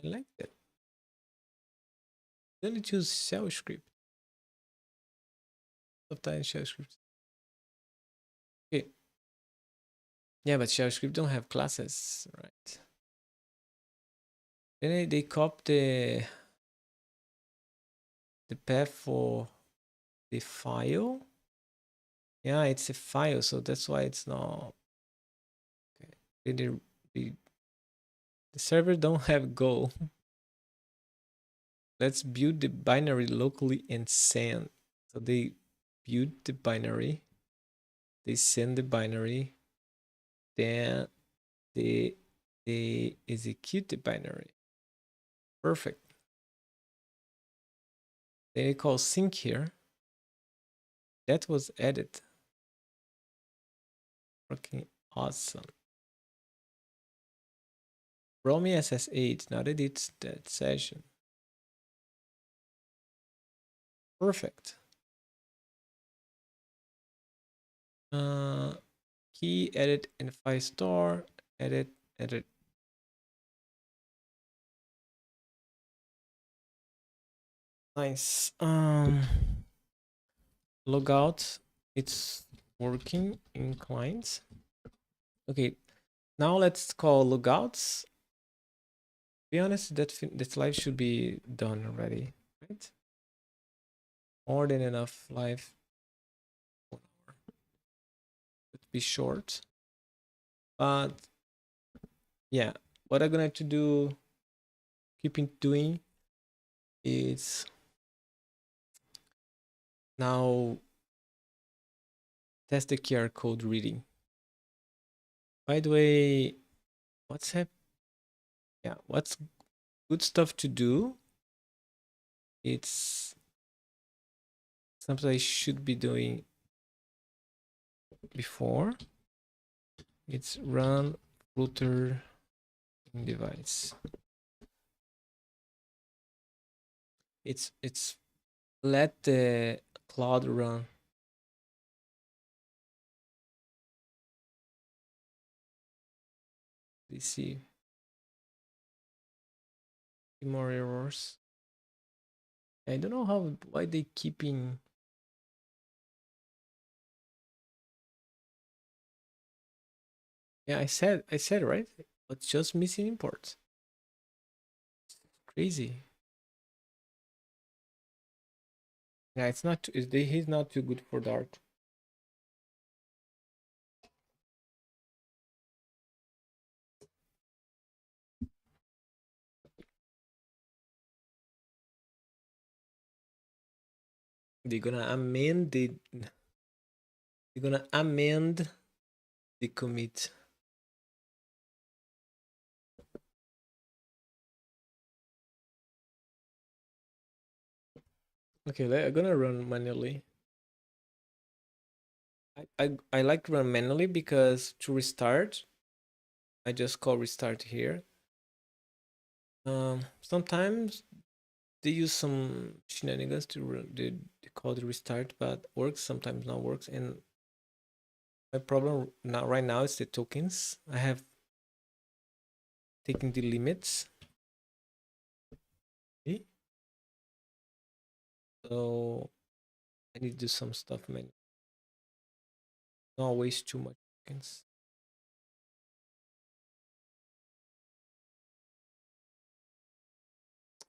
I like that. They don't need to use shell script. Sometimes shell scripts. Okay. Yeah, but shell script don't have classes, right? Then they copy the path for the file. Yeah, it's a file, so that's why it's not. Okay. The server don't have Go. Let's build the binary locally and send. So they build the binary, they send the binary, then they execute the binary. Perfect. Then they call sync here. That was added. Working awesome. Roamie SS8. Now that it's that session. Perfect. Key edit in file store. Edit. Nice. Logout. It's working in clients. Okay. Now let's call logouts. To be honest, that live should be done already, right? More than enough live. Could be short, but yeah, what I'm gonna to do, keeping doing, is now test the QR code reading. By the way, what's good stuff to do? It's something I should be doing before. It's run router device. It's let the cloud run. Let's see. More errors. I don't know why they keeping. Yeah, I said right. But just missing imports. Crazy. Yeah, it's not. He's not too good for Dart. They're gonna amend the. They're gonna amend the commit. Okay, I'm gonna run manually. I like to run manually because to restart, I just call restart here. Sometimes they use some shenanigans to run the call the restart, but works sometimes not works. And my problem now right now is the tokens. I have taken the limits. Okay. So I need to do some stuff, man. Not waste too much tokens.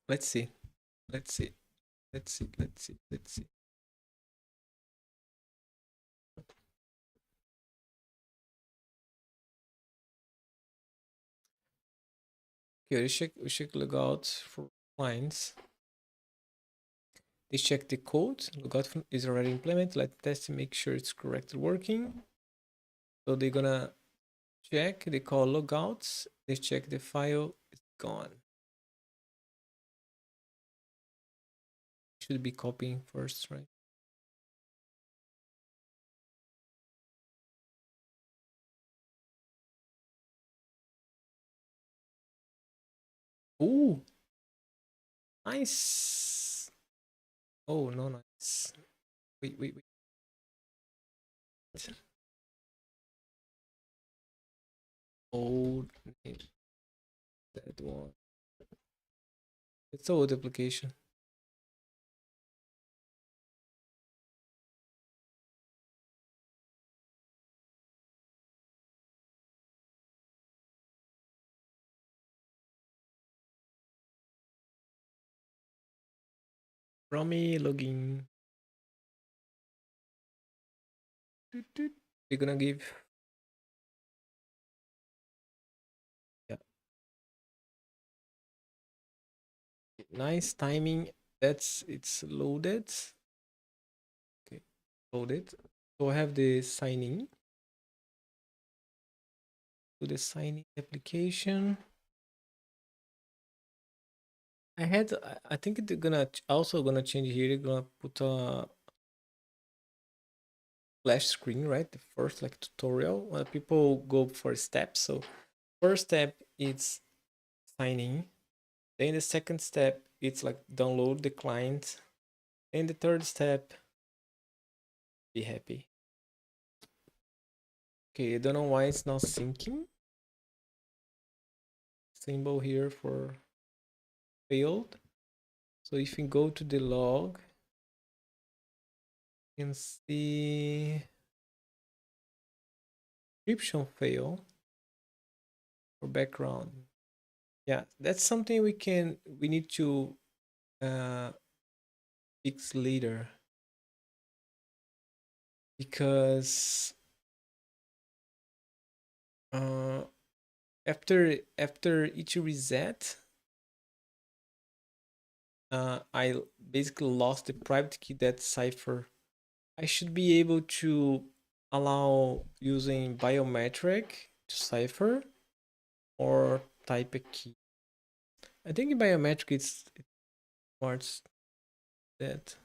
Let's see. Let's see. Let's see. Let's see. Let's see. Okay, we check logout for clients. They check the code. Logout is already implemented. Let's test and make sure it's correctly working. So they're gonna check. They call logouts. They check the file. It's gone. Should be copying first, right? Ooh, nice. Oh, no, nice. Wait. Old name. That one. It's old application. Roamie login. We're gonna give, yeah, nice timing. It's loaded. Okay, loaded. So I have the signing to the signing application. I think they're gonna also gonna change here. They're gonna put a flash screen, right? The first like tutorial. People go for steps. So first step is signing. Then the second step it's like download the client. And the third step, be happy. Okay, I don't know why it's not syncing. Symbol here for failed. So if you go to the log, you can see encryption fail for background. Yeah, that's something we need to uh, fix later, because uh, after each reset, I basically lost the private key that cipher. I should be able to allow using biometric to cipher or type a key. I think in biometric it parts that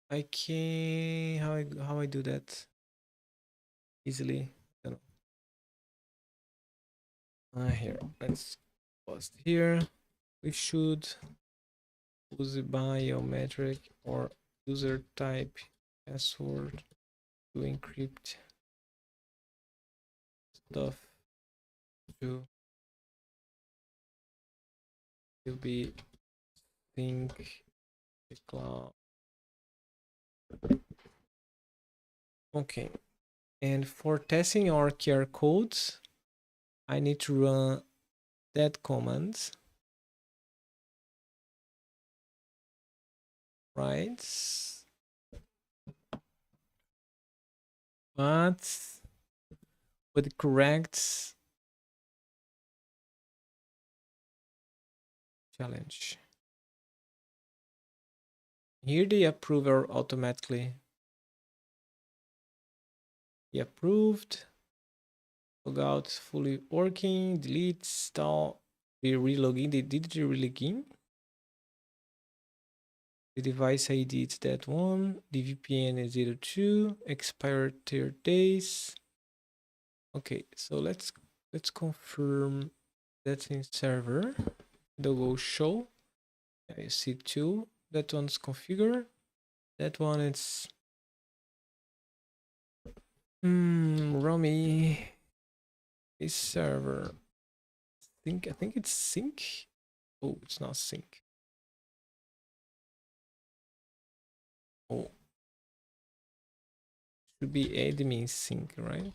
I can how I do that easily. I don't know. Here, let's pause here. We should use a biometric or user type password to encrypt stuff to will be sync the cloud. Okay, and for testing our QR codes, I need to run that command, right? But with the correct challenge. Here they approve automatically. He approved. Logout fully working. Delete, install. We relogin. They did the relogin. The device ID is that one. The VPN is 02. Expired 30 days. Okay, so let's confirm that's in server. Go show. Yeah, you see two. That one's configured. That one is Roamie is server. I think it's sync. Oh, it's not sync. Oh, should be admin sync, right?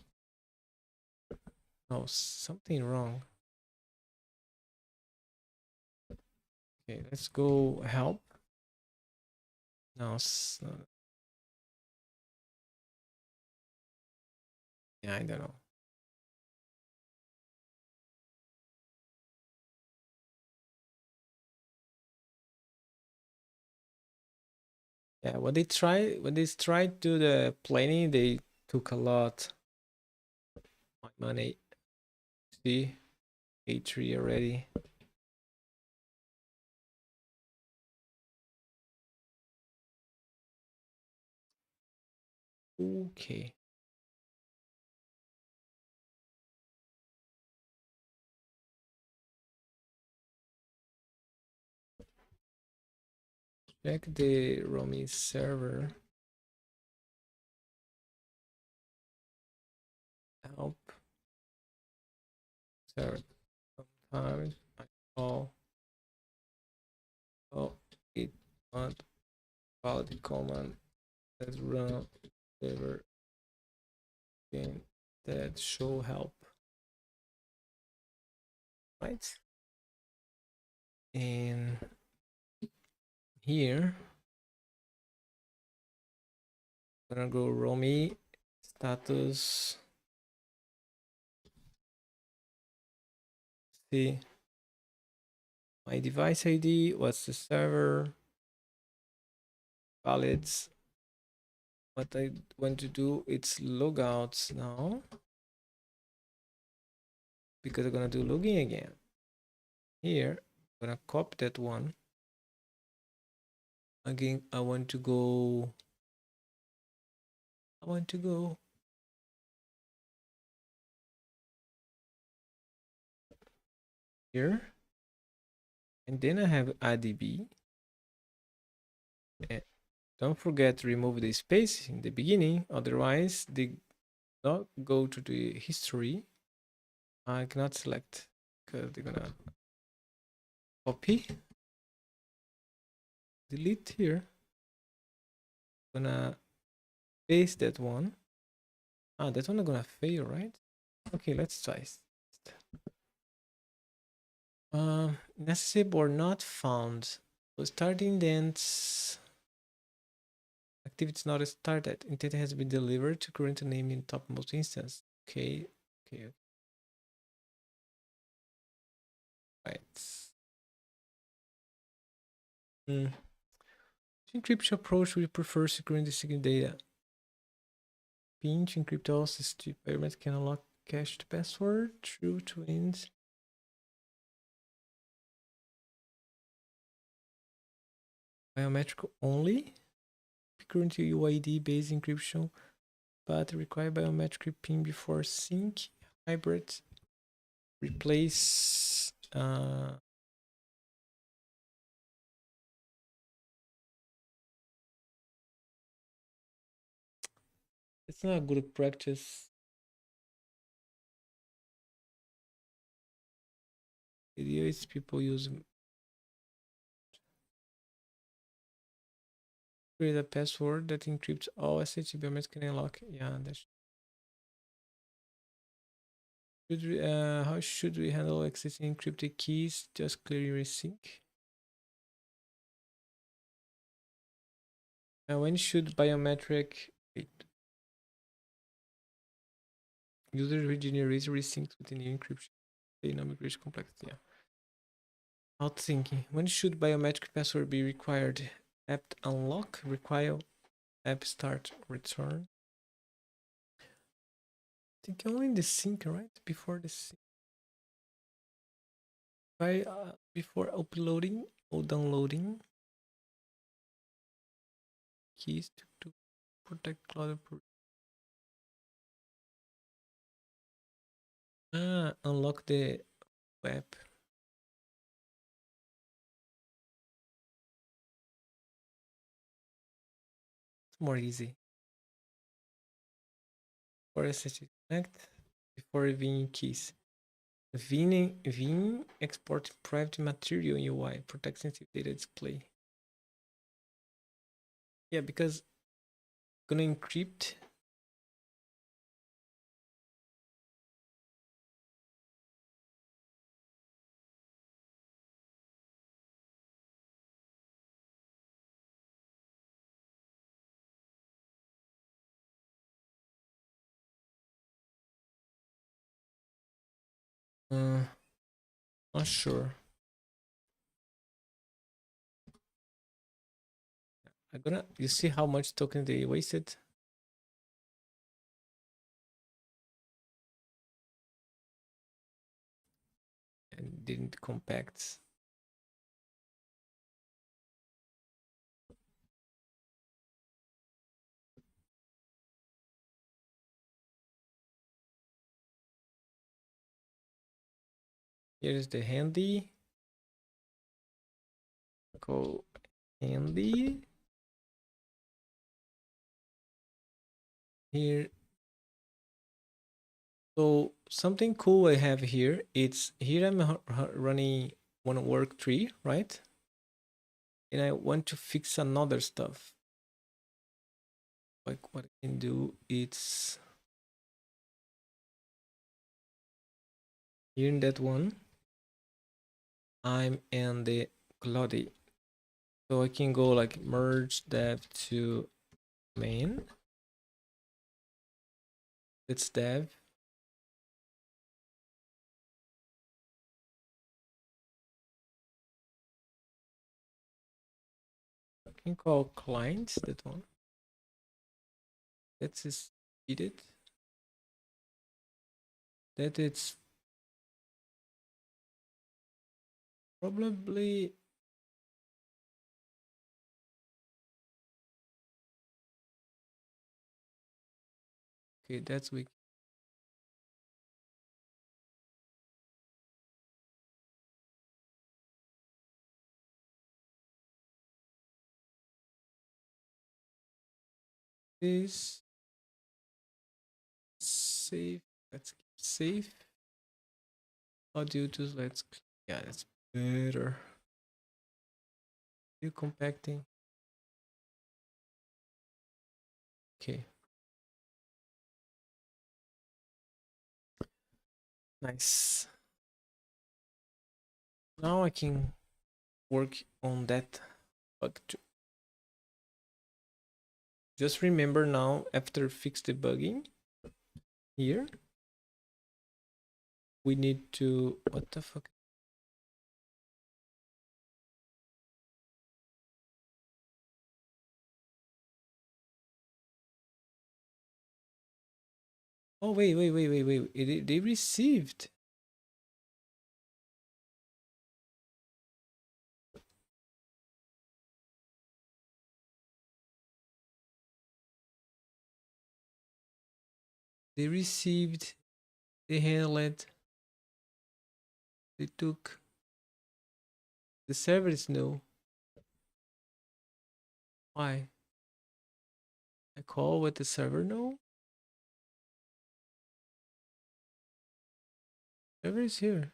No, something wrong. Okay, let's go help. No, yeah, I don't know. Yeah, when they tried to do the planning, they took a lot of money. See, A3 already. Okay. Check the Roamie server. Help server. Sometimes I call. Oh, it not valid command. Let's run server again. That show help. Right? And here, I'm gonna go Roamie status. See my device ID. What's the server? Valids. What I want to do, it's logouts now because I'm gonna do login again. Here, I'm gonna copy that one. Again, I want to go here, and then I have ADB. And don't forget to remove the space in the beginning, otherwise they not go to the history. I cannot select because they're gonna copy, delete here. Gonna paste that one. Ah, that one is gonna fail, right? Okay, let's try. Necessary or not found. So starting dance activity is not started. Intent has been delivered to current name in topmost instance. Okay, okay, right. Mm. Encryption approach we prefer securing the secret data. PIN to encrypt all system environments can unlock cached password. True twins. Biometric only. Current UID based encryption, but require biometric PIN before sync. Hybrid. Replace. It's not a good practice. The idea is people use create a password that encrypts all SHA biometric and unlock. Yeah, that's should we, how should we handle existing encrypted keys? Just clear resync. When should biometric user regenerate resync with the new encryption? Dynamic rich complexity. Yeah. Outthinking. When should biometric password be required? App unlock, require app start, return. I think only in the sync, right? Before the sync. Before uploading or downloading keys to protect cloud. Unlock the web. It's more easy. For SSH connect before revealing keys. Vin export private material UI protect sensitive data display. Yeah, because gonna encrypt. Not sure. I'm gonna. You see how much token they wasted and didn't compact. Here is the handy. Go handy. Here. So something cool I have here. It's here I'm running one work tree, right? And I want to fix another stuff. Like what I can do, it's here in that one. I'm in the Cloudy. So I can go like merge dev to main. It's dev. I can call client that one. That's is it. That it's probably okay. That's weak. This save. Let's keep safe. Audio to let's yeah, that's better. You compacting. Okay. Nice. Now I can work on that bug too. Just remember now after fix debugging here, we need to what the fuck? Oh wait. They received. They received. They handled. They took. The server is no. Why? I call with the server no. Server is here.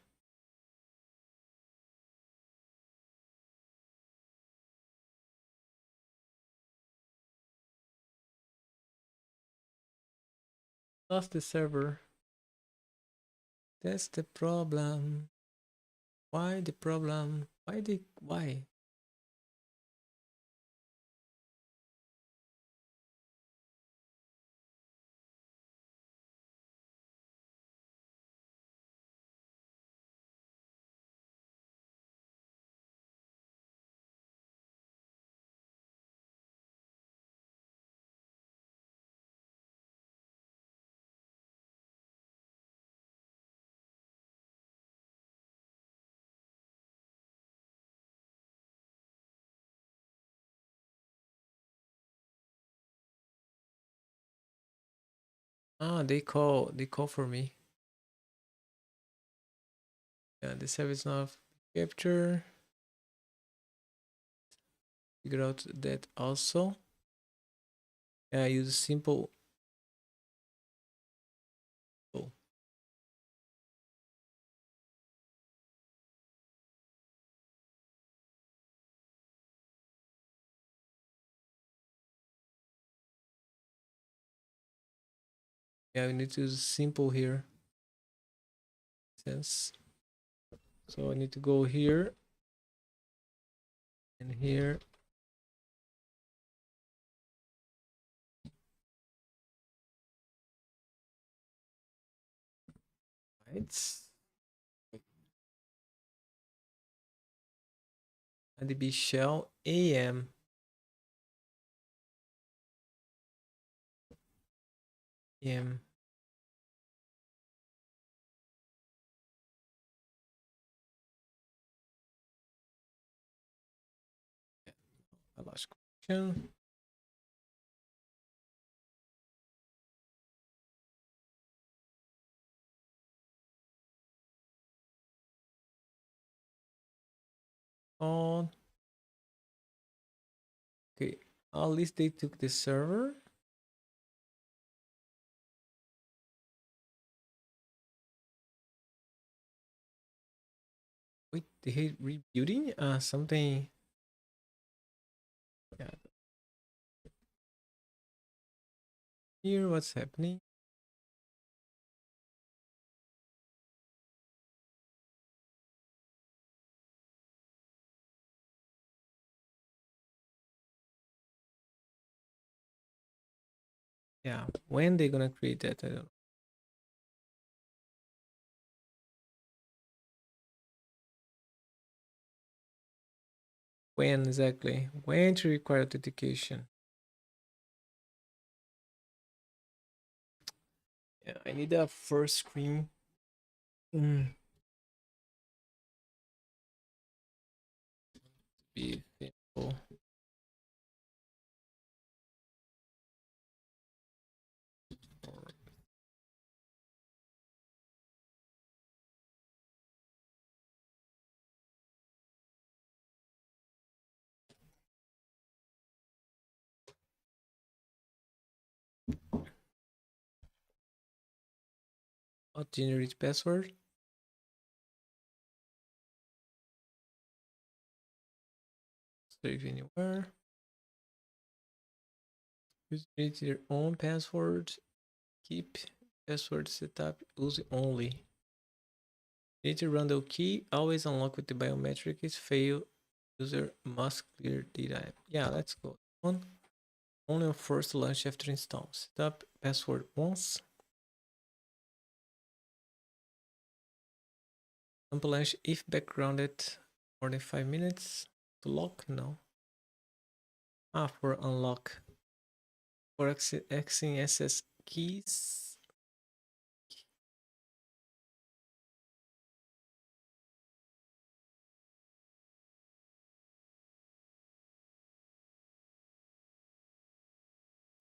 Lost the server. That's the problem. Why the problem? Why? Ah, they call for me. Yeah, the service now capture. Figure out that also. Yeah, use simple. Oh, yeah, we need to use simple here. Sense. So I need to go here and here. Right. ADB shell AM. PM. A last question. On. Okay. At least they took the server. Wait, they hate rebuilding? Something. Yeah. Here, what's happening? Yeah. When they gonna create that? I don't know. When exactly? When to require authentication? Yeah, I need a first screen. Mm. Be simple. Not generate password. Save anywhere. Use your own password. Keep password setup. Use only. Need to run the key. Always unlock with the biometric. Is fail. User must clear data. Yeah, let's go. One. Only on first launch after install. Setup password once. Sample launch if backgrounded more than 5 minutes. To lock? No. For unlock. For accessing SS keys.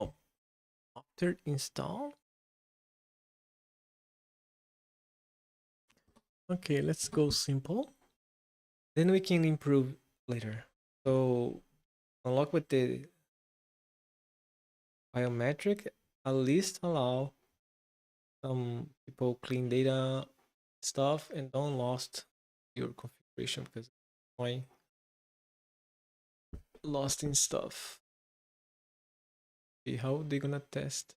Oh, after install. Okay, let's go simple. Then we can improve later. So unlock with the biometric, at least allow some people clean data stuff and don't lost your configuration because I lost in stuff. Okay, how they gonna test?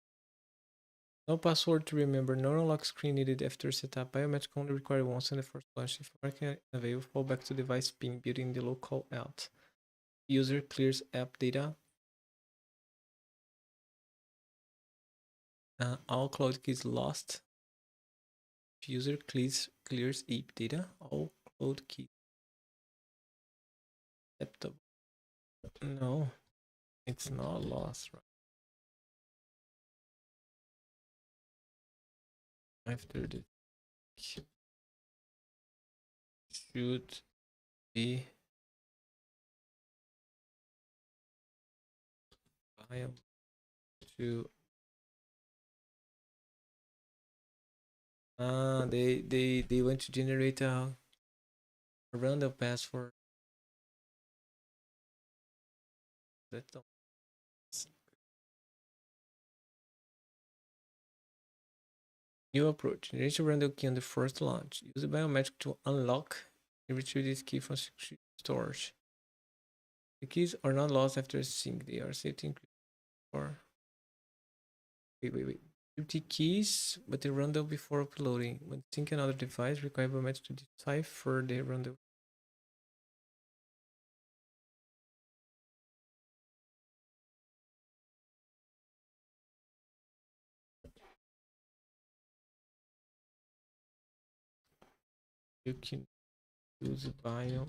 No password to remember, no unlock screen needed after setup. Biometric only required once in the first launch. If working available, fall back to device pin building the local out. User clears app data. All cloud keys lost. If user clears app data, all cloud keys acceptable. No, it's not lost, right? After the should be viable to they want to generate a random password. That's the new approach. Generate a random key on the first launch. Use the biometric to unlock and retrieve this key from storage. The keys are not lost after sync. They are safety encrypted for wait. Empty keys, but they random before uploading. When syncing another device, require biometric to decipher the random. You can use bio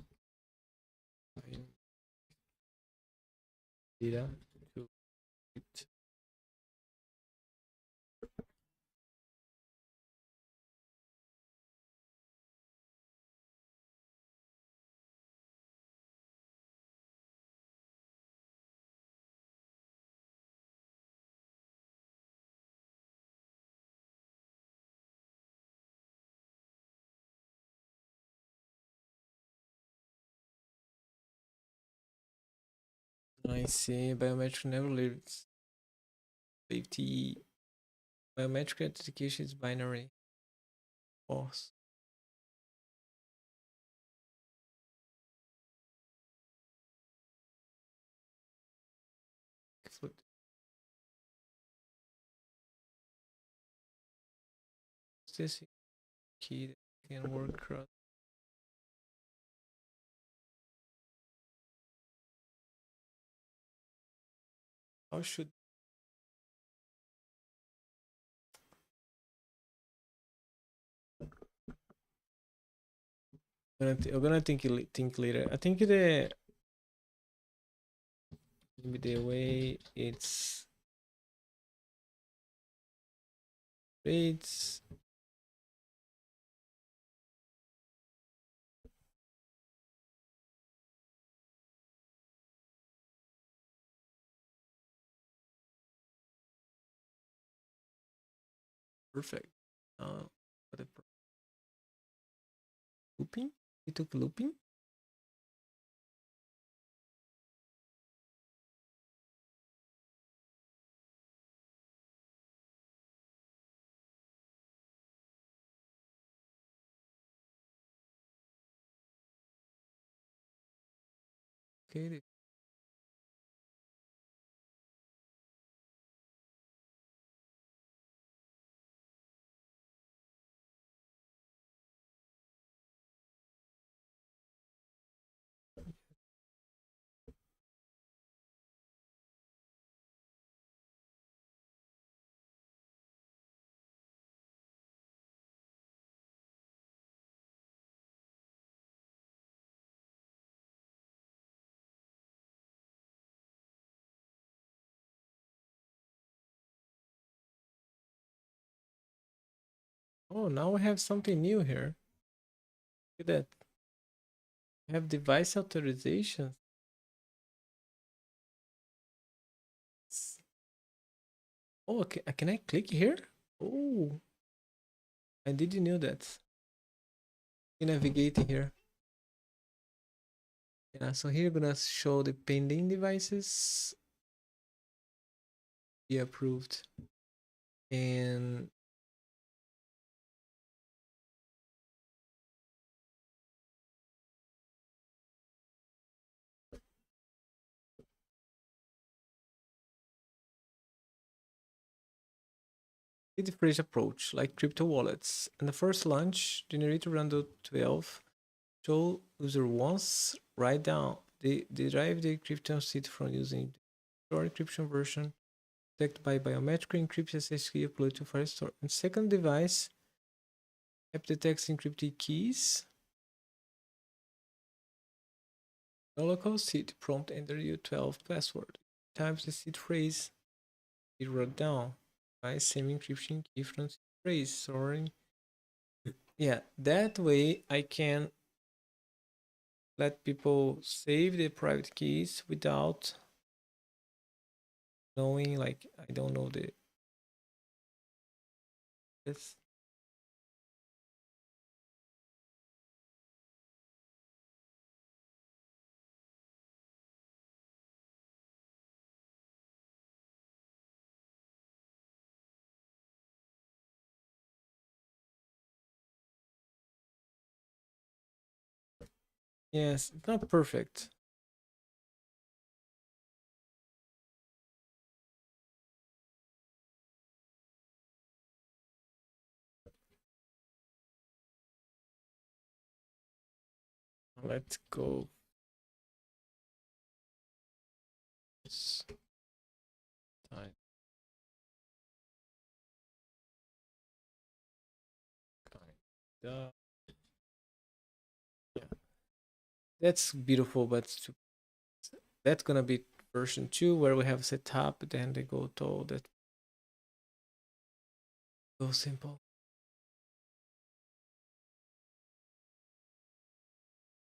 data to it. I see. Biometric never leaves safety. Biometric authentication is binary. False. Flip this key that can work across. How should I'm gonna think later. I think the way it's perfect. Whatever. Looping? We took looping? Okay. Oh, now we have something new here. Look at that. We have device authorizations. Oh, okay. Can I click here? Oh, I didn't know that. You navigate here. Yeah, so here we're gonna show the pending devices. Be approved. And a different approach, like crypto wallets. In the first launch, generator random 12 show user once write down. They derive the encryption seed from using the store encryption version protected by biometric encryption SSH upload to Firestore. And second device, app detects encrypted keys. No local seed prompt enter your 12 password. Types the seed phrase it wrote down by same encryption key from seed phrase storing. Yeah, that way I can let people save the private keys without knowing, like, I don't know this. Yes, it's not perfect. Let's go. This time. Kinda. Yeah, that's beautiful, but that's gonna be version 2 where we have set up, then they go to that go simple.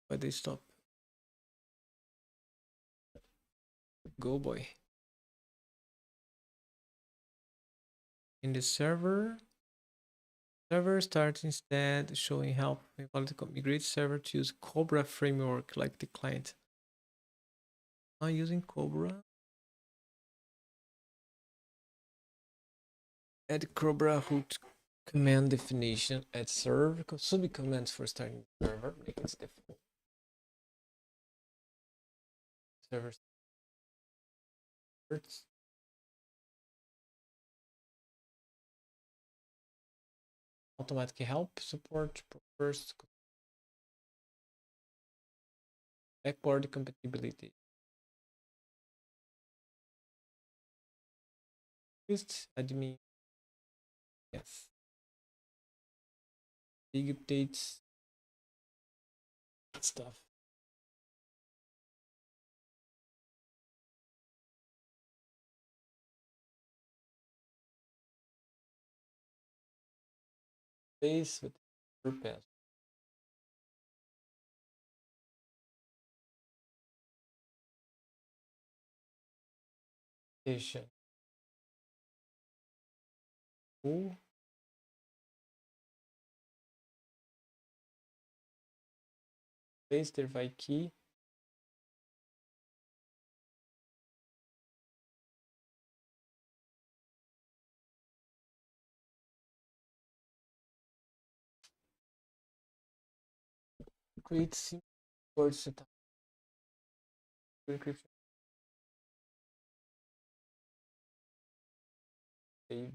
But they stop. Go boy. In the server starts instead showing help migrate server to use Cobra framework like the client. I'm using Cobra. Add Cobra root command definition. Add serve. Sub commands for starting the server. Make it default. Server starts. Automatic help support first. Backward compatibility. Just admin. Yes. Big updates. Stuff. Base with purpose. Station. Who? Base verify key. Create simple word setup. Encryption. Save.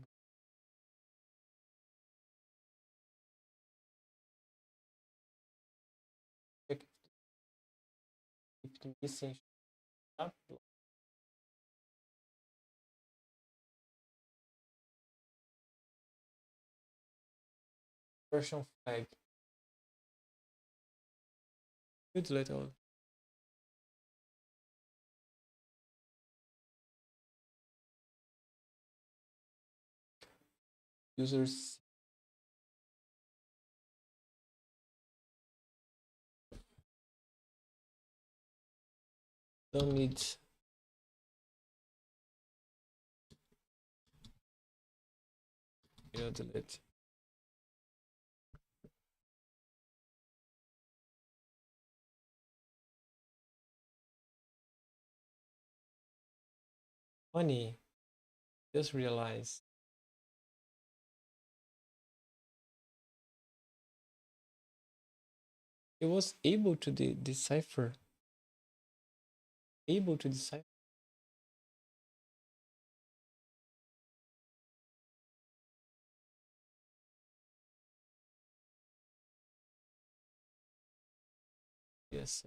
Check if the missing up. Version flag. Good little. Users don't need delete. Funny. Just realize it was able to decipher. Able to decipher. Yes.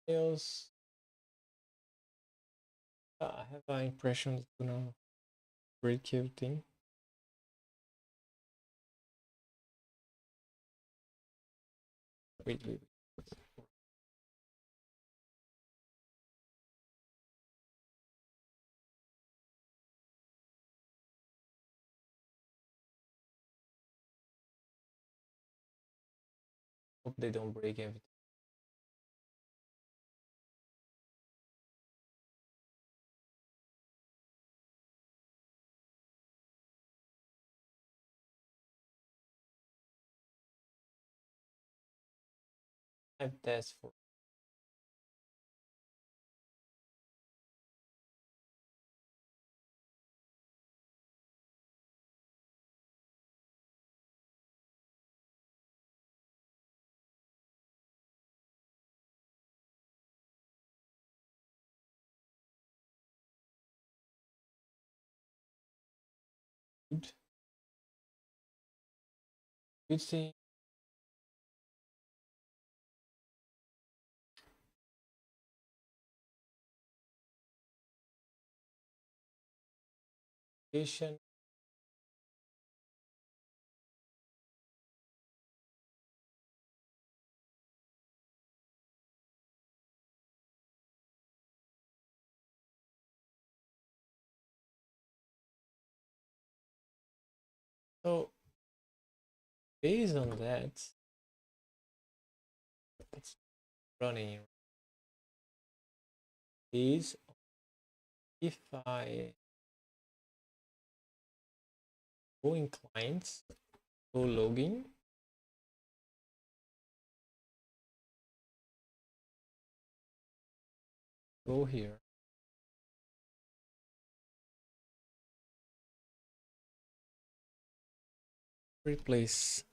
Else, I have an impression it's gonna break everything. Wait. Hope they don't break everything. I have tests for good. Good thing. application. So based on that, it's running is if I go in clients, go login, go here, replace.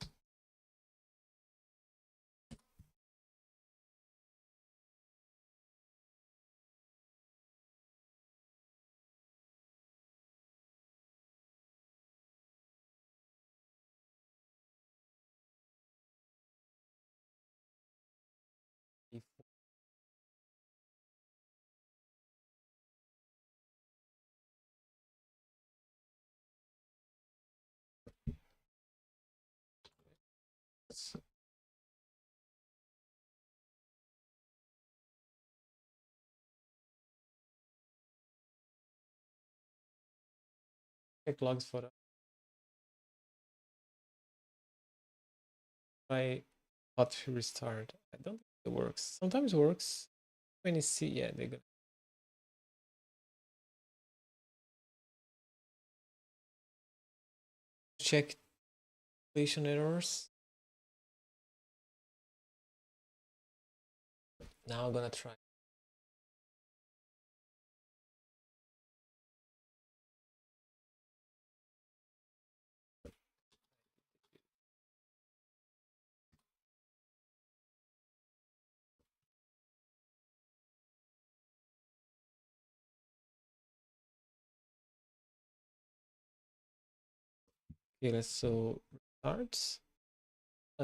Check logs for try hot restart. I don't think it works. Sometimes works when you see, yeah, they're gonna check completion errors. Now I'm gonna try. Okay, let's so restart.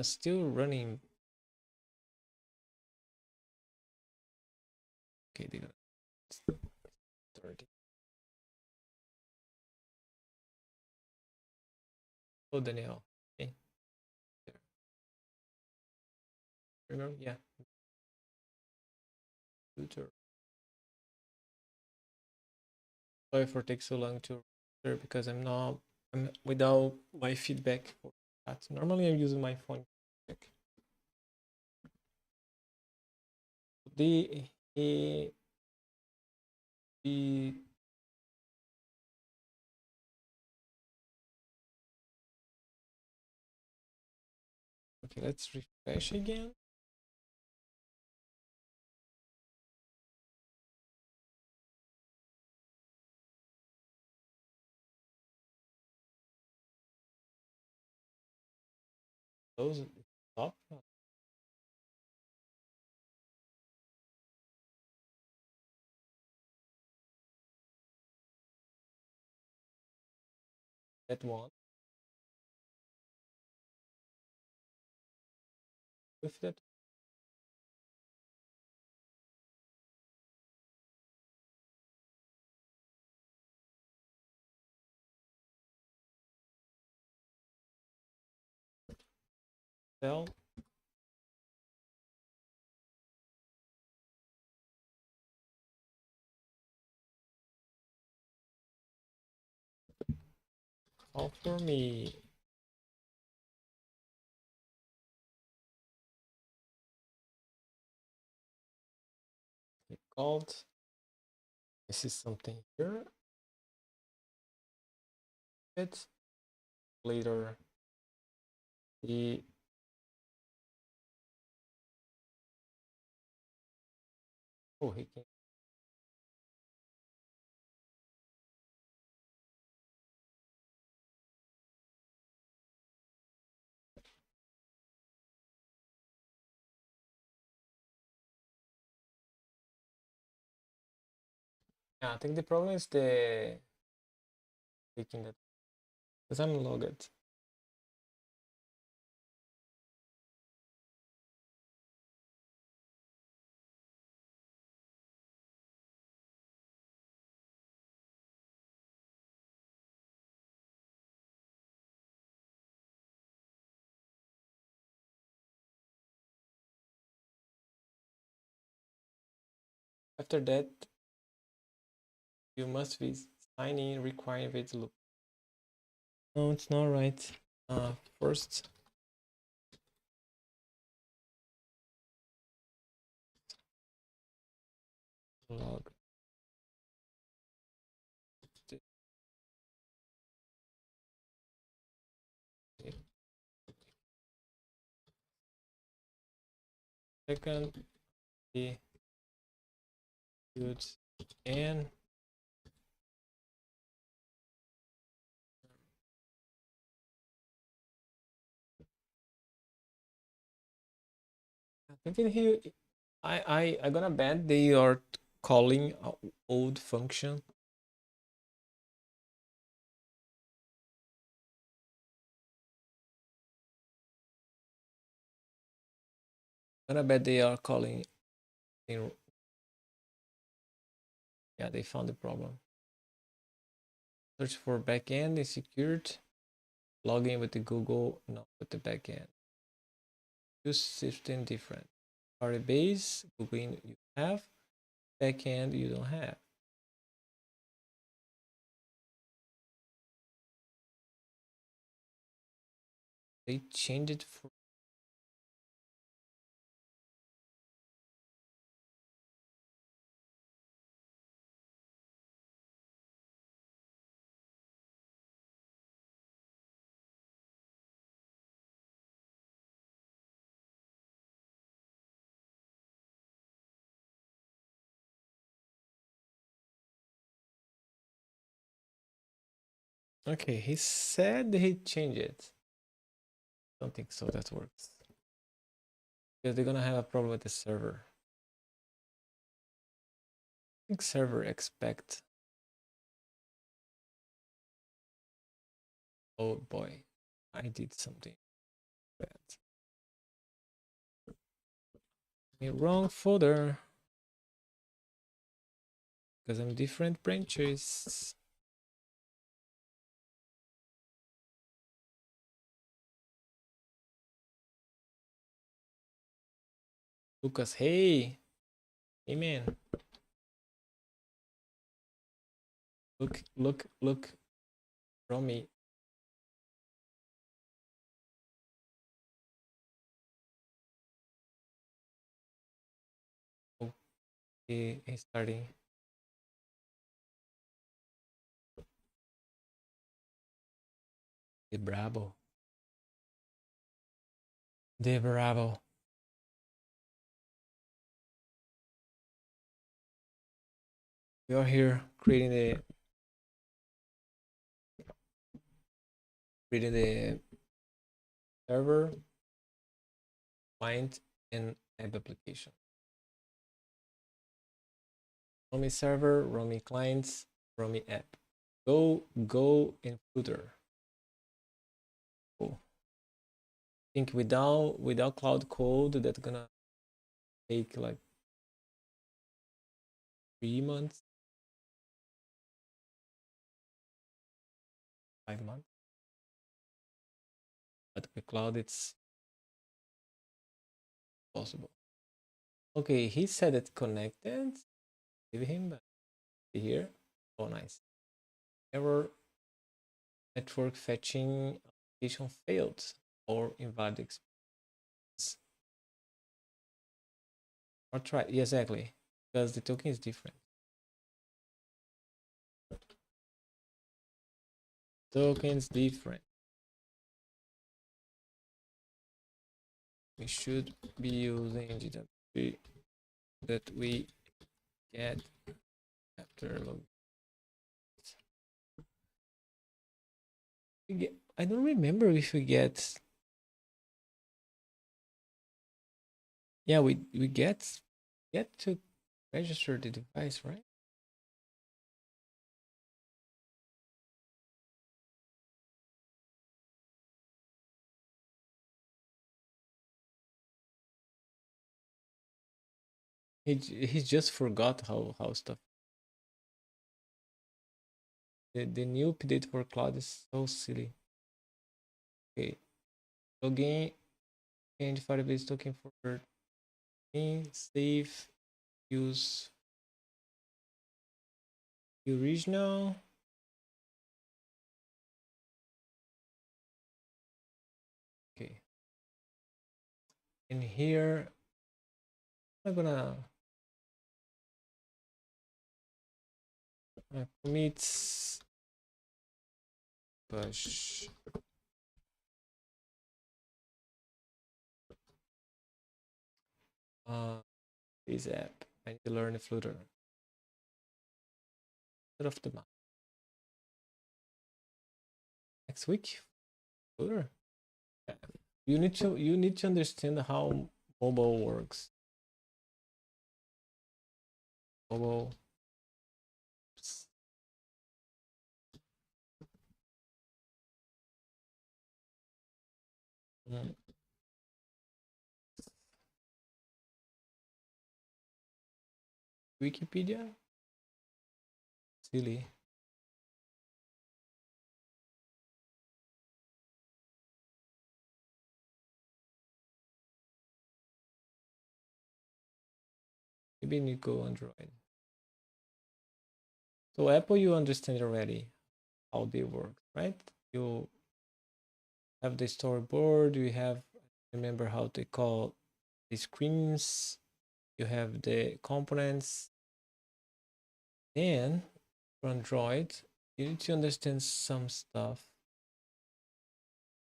Still running. Okay, they got 30. Oh, Daniel. Okay, there. Remember? Yeah. Tutor. Sorry for taking so long to register because I'm without my feedback for that. Normally I'm using my phone. The the the okay, let's refresh again. Close it. Stop. That one. With that. Cell. Call for me. It called. This is something here. It later the oh he can yeah, I think the problem is the taking that because I'm logged. After that, you must be signing requiring with loop. No, it's not right. First log. Second, the goods and I think he, I gonna bet they are calling a old function. Gonna bet they are calling. Yeah, they found the problem. Search for backend is secured. Log in with the Google, not with the backend. Use system different. Firebase, Google you have, backend you don't have. They changed it for. Okay, he said he changed it. Don't think so. That works. Because they're gonna have a problem with the server. I think server expect. Oh boy, I did something bad. Wrong folder. Because I'm different branches. Lucas, hey. Hey man. Look. Roamie. Oh, he's starting. De Bravo. De Bravo. We are here creating the server, client, and app application. Roamie server, Roamie clients, Roamie app. Go in footer. Cool. I think without cloud code, that's gonna take like 3 months, 5 months. But with cloud, it's possible. Okay, he said it connected. Give him here. Oh, nice. Error network fetching application failed or invalid experience. Or try, yeah, exactly, because the token is different. Tokens different. We should be using GWP that we get after log. I don't remember if we get. Yeah, we get to register the device, right? He just forgot how stuff. The new update for cloud is so silly. Okay, login change Firebase token for me, save, use the original. Okay. And here I'm gonna commits push this app. I need to learn the Flutter. Of the month. Next week, Flutter. Yeah. You need to understand how mobile works. Mobile. Mm. Wikipedia. Silly. Maybe you need to go Android. So Apple, you understand already how they work, right? You have the storyboard. You have remember how they call the screens. You have the components. And for Android, you need to understand some stuff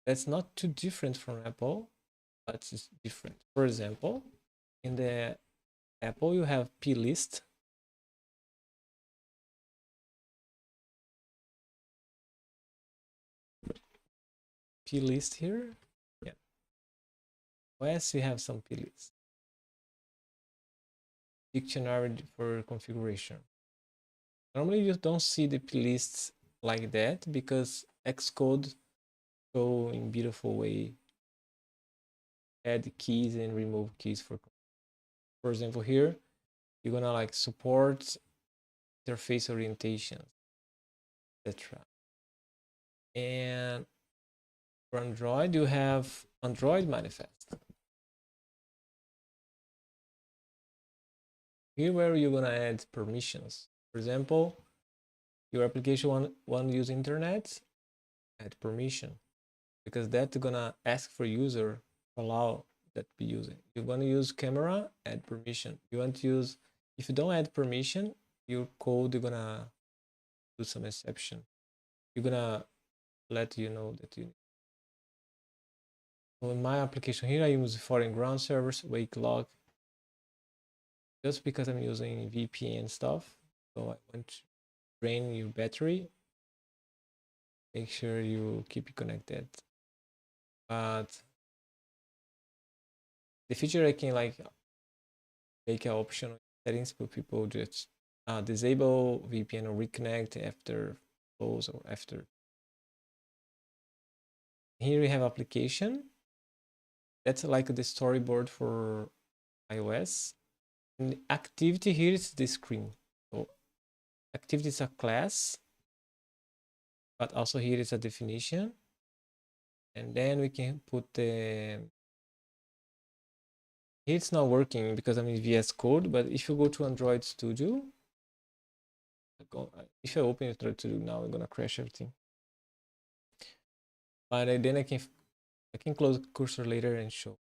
that's not too different from Apple, but it's different. For example, in the Apple, you have plist. Plist here. Yeah. OS, you have some plist. Dictionary for configuration. Normally, you don't see the plists like that because Xcode show in beautiful way add keys and remove keys for example here you're gonna like support interface orientation, etc. And for Android you have Android manifest. Here where you're gonna add permissions. For example, your application want to use internet, add permission because that's gonna ask for user allow that be using. You're gonna use camera, add permission. You want to use, if you don't add permission, your code you're gonna do some exception. You're gonna let you know that you. So in my application here, I use foreign ground servers, wake log, just because I'm using VPN stuff. So I want to drain your battery. Make sure you keep it connected. But the feature I can like make an option settings for people just disable VPN or reconnect after close or after. Here we have application. That's like the storyboard for iOS. And the activity here is the screen. So activity is a class, but also here is a definition. And then we can put the, here it's not working because I'm in VS Code, but if you go to Android Studio, if I open Android Studio now, I'm gonna crash everything. But then I can close the cursor later and show.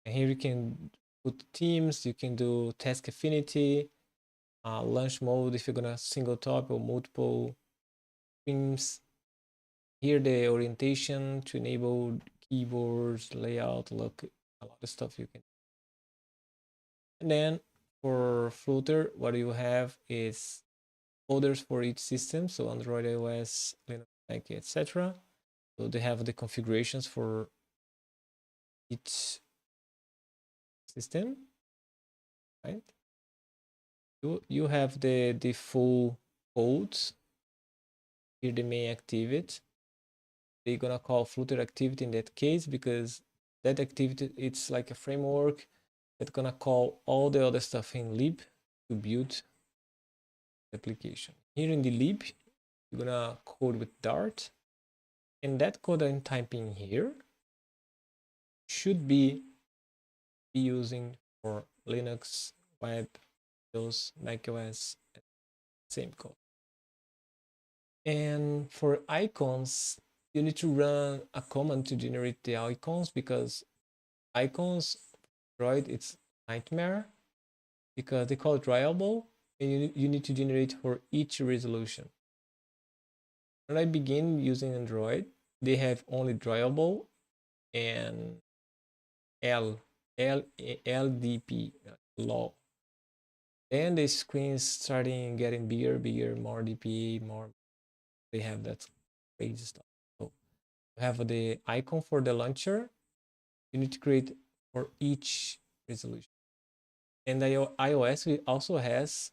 And here you can put themes, you can do task affinity, launch mode if you're gonna single top or multiple themes. Here the orientation to enable keyboards, layout, look, a lot of stuff you can. And then for Flutter, what you have is folders for each system, so Android, iOS, Linux, Mac, etc. So they have the configurations for each system, right? You have the full codes. Here the main activity. They're gonna call Flutter activity in that case because that activity it's like a framework that's gonna call all the other stuff in lib to build the application. Here in the lib, you're gonna code with Dart, and that code I'm typing here should be using for Linux, web, Windows, macOS, same code. And for icons, you need to run a command to generate the icons, because icons, Android, it's nightmare because they call it drawable, and you need to generate for each resolution. When I begin using Android, they have only drawable and L, LDP, low. Then the screens starting getting bigger, more DPI, more. They have that crazy stuff. So you have the icon for the launcher. You need to create for each resolution. And the iOS also has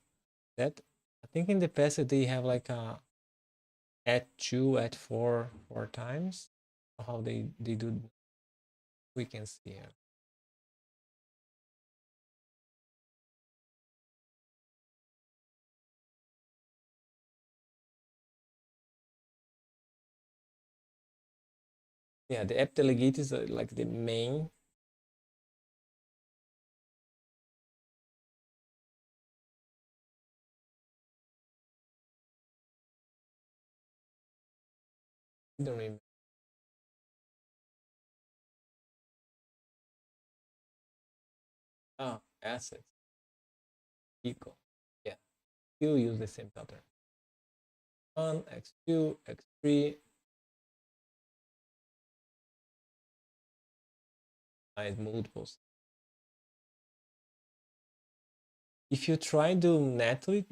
that. I think in the past they have like a at two, at four times. How they do, we can see here. Yeah, the app delegate is like the main. I don't remember. Ah, assets, equal. Yeah, still use the same pattern. One, X2, X3, and multiples. If you try to native,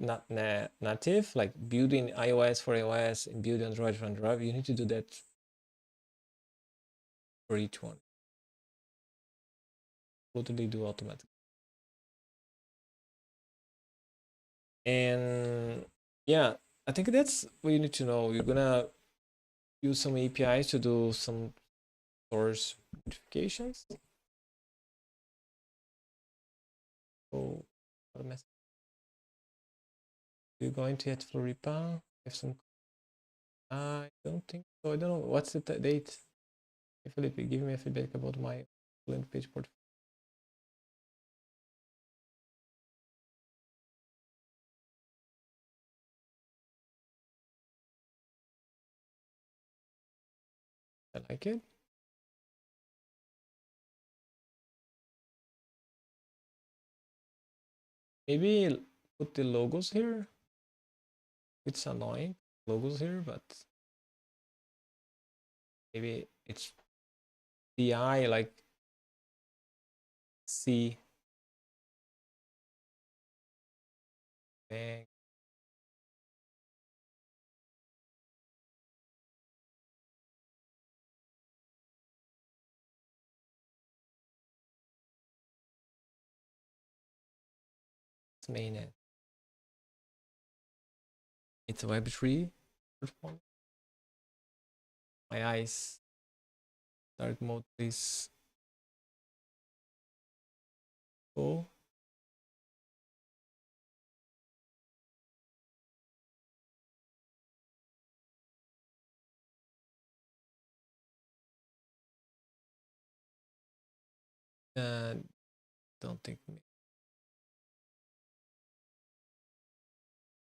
like building iOS for iOS and building Android for Android, you need to do that for each one. Totally do automatic. And yeah, I think that's what you need to know. You're gonna use some APIs to do some source modifications. So, you're going to get Floripa. Have some. I don't think so. I don't know. What's the date? Hey, Felipe, give me a feedback about my landing page portfolio. I like it. Maybe put the logos here. It's annoying, logos here, but maybe it's the eye, like C bank mainnet. It's a Web3 platform. My eyes, dark mode, please go. Uh, don't think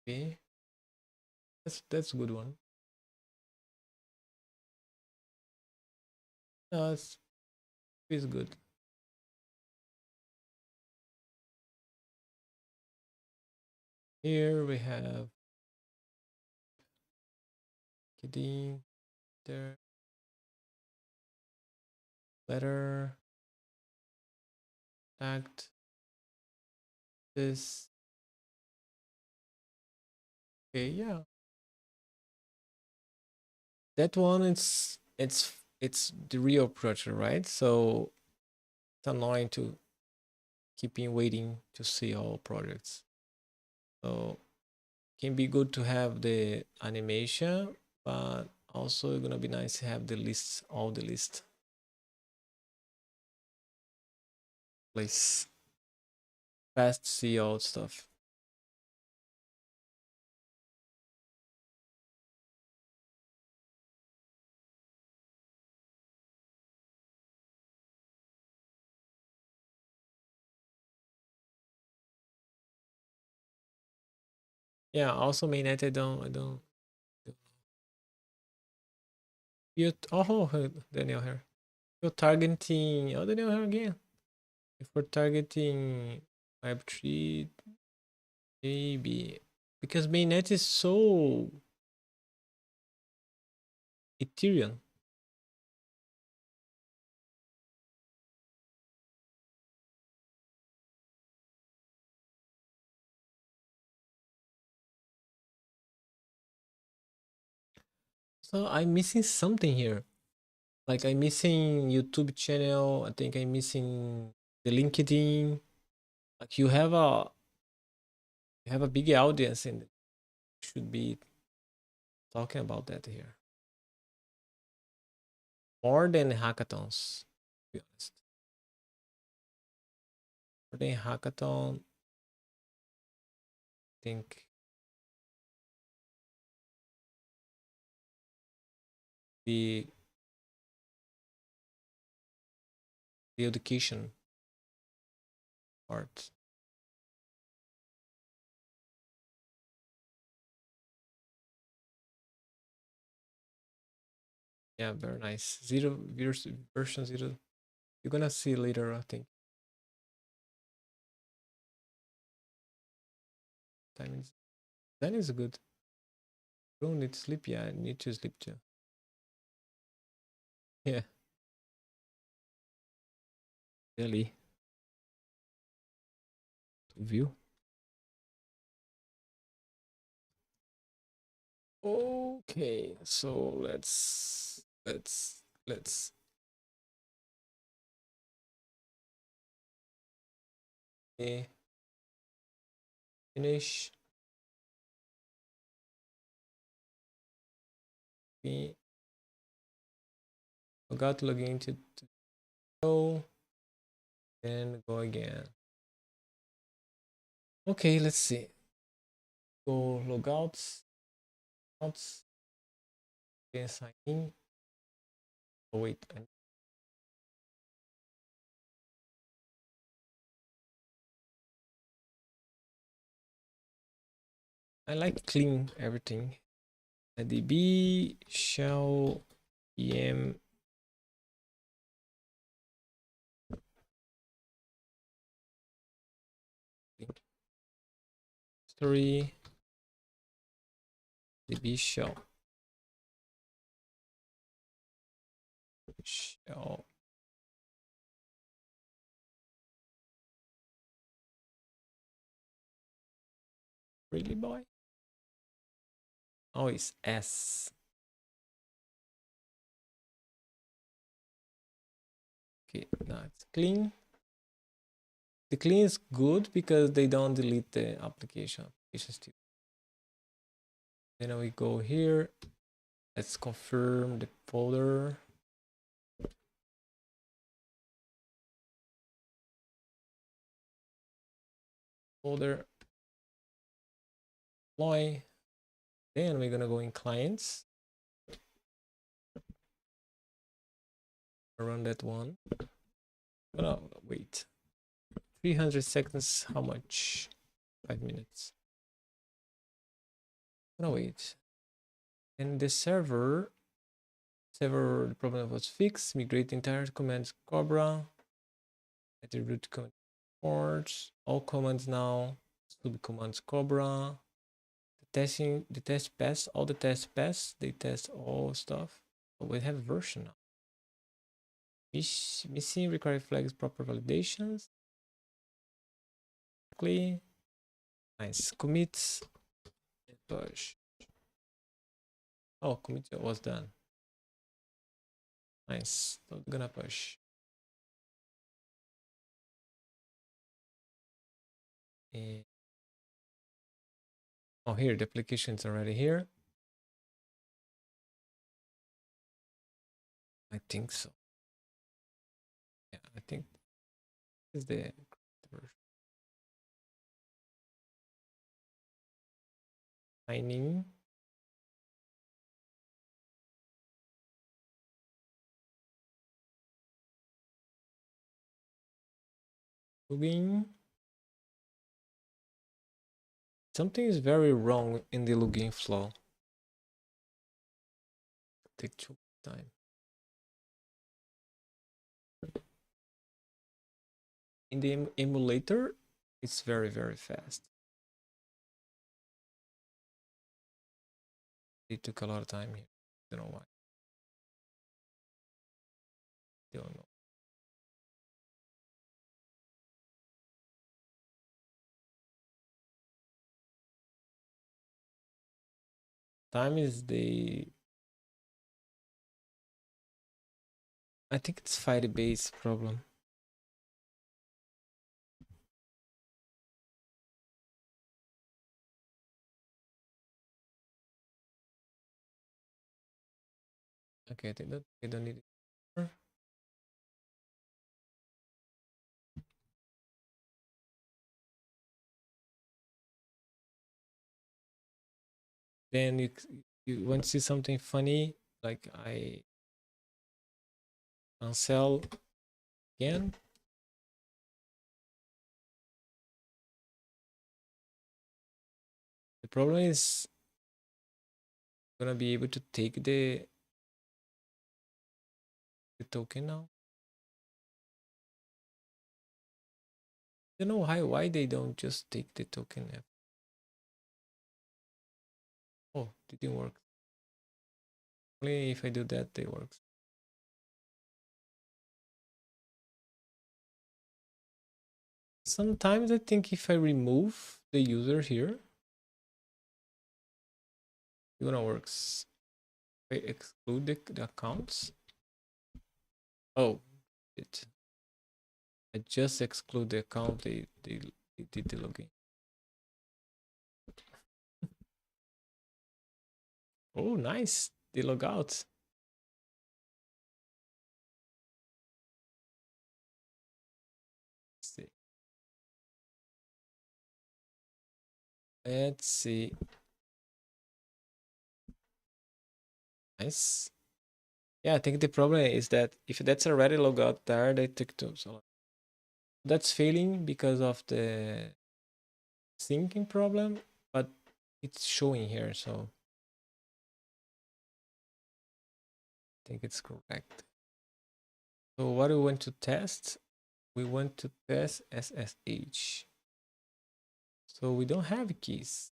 maybe. That's a good one. No, it's good. Here we have kidding there, letter, act, this. Okay, yeah. That one, it's the real project, right? So it's annoying to keep in waiting to see all projects. So can be good to have the animation, but also gonna be nice to have the list, all the list. Please fast see all stuff. Yeah, also mainnet I don't. Oh, Daniel here. You're targeting. Oh, Daniel here again. If we're targeting Web3, maybe because mainnet is so Ethereum. So I'm missing something here. Like I'm missing YouTube channel. I think I'm missing the LinkedIn. Like you have a big audience and should be talking about that here. More than hackathons, to be honest. More than hackathon, I think the the education part. Yeah, very nice. Version zero. You're gonna see later, I think. Time is That is good. Don't need sleep. Yeah, I need to sleep too. Yeah, really. View. Okay, so let's eh, finish. We forgot to log into go, then go again. Okay, let's see. Go logouts, outs, then sign in. Oh wait, I like clean everything. DB shell em history db shell really boy. Oh, it's S. Okay, now it's clean. The clean is good because they don't delete the application still. Then we go here. Let's confirm the folder. Folder deploy. Then we're gonna go in clients. Run that one. Oh, wait. 300 seconds. How much? 5 minutes. No, wait. And the server, the problem was fixed. Migrate entire commands Cobra. At the root command ports. All commands now. Sub commands Cobra. The test pass. All the tests pass. They test all stuff. But we have a version now. Missing required flags proper validations. Nice. Commits. Push. Oh, commit was done. Nice. Not gonna push. Oh, here the application is already here. I think so. Yeah, I think this is the version. Signing. Login. Something is very wrong in the login flow. Take time. In the emulator, it's very, very fast. It took a lot of time here. Don't know why. Don't know. Time is the. I think it's Firebase problem. Okay, I think that I don't need it. Then you want to see something funny, like I cancel again. The problem is gonna be able to take the token now. I don't know why they don't just take the token. Oh, didn't work. Only if I do that, they works. Sometimes I think if I remove the user here, it's gonna works. If I exclude the accounts. Oh, it. I just exclude the account. They did the login. Oh, nice. They log out. Let's see. Let's see. Nice. Yeah, I think the problem is that if that's already logged out there, they took two. So that's failing because of the syncing problem, but it's showing here, so I think it's correct. So what we want to test? We want to test SSH. So we don't have keys.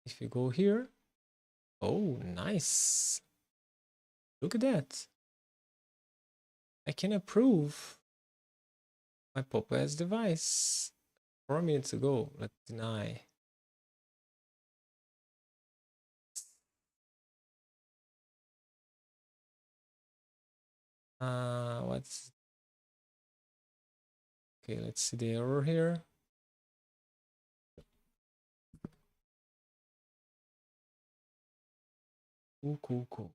If you go here, oh, nice. Look at that. I can approve my Pop!S device 4 minutes ago. Let's deny. What's okay? Let's see the error here. Cool.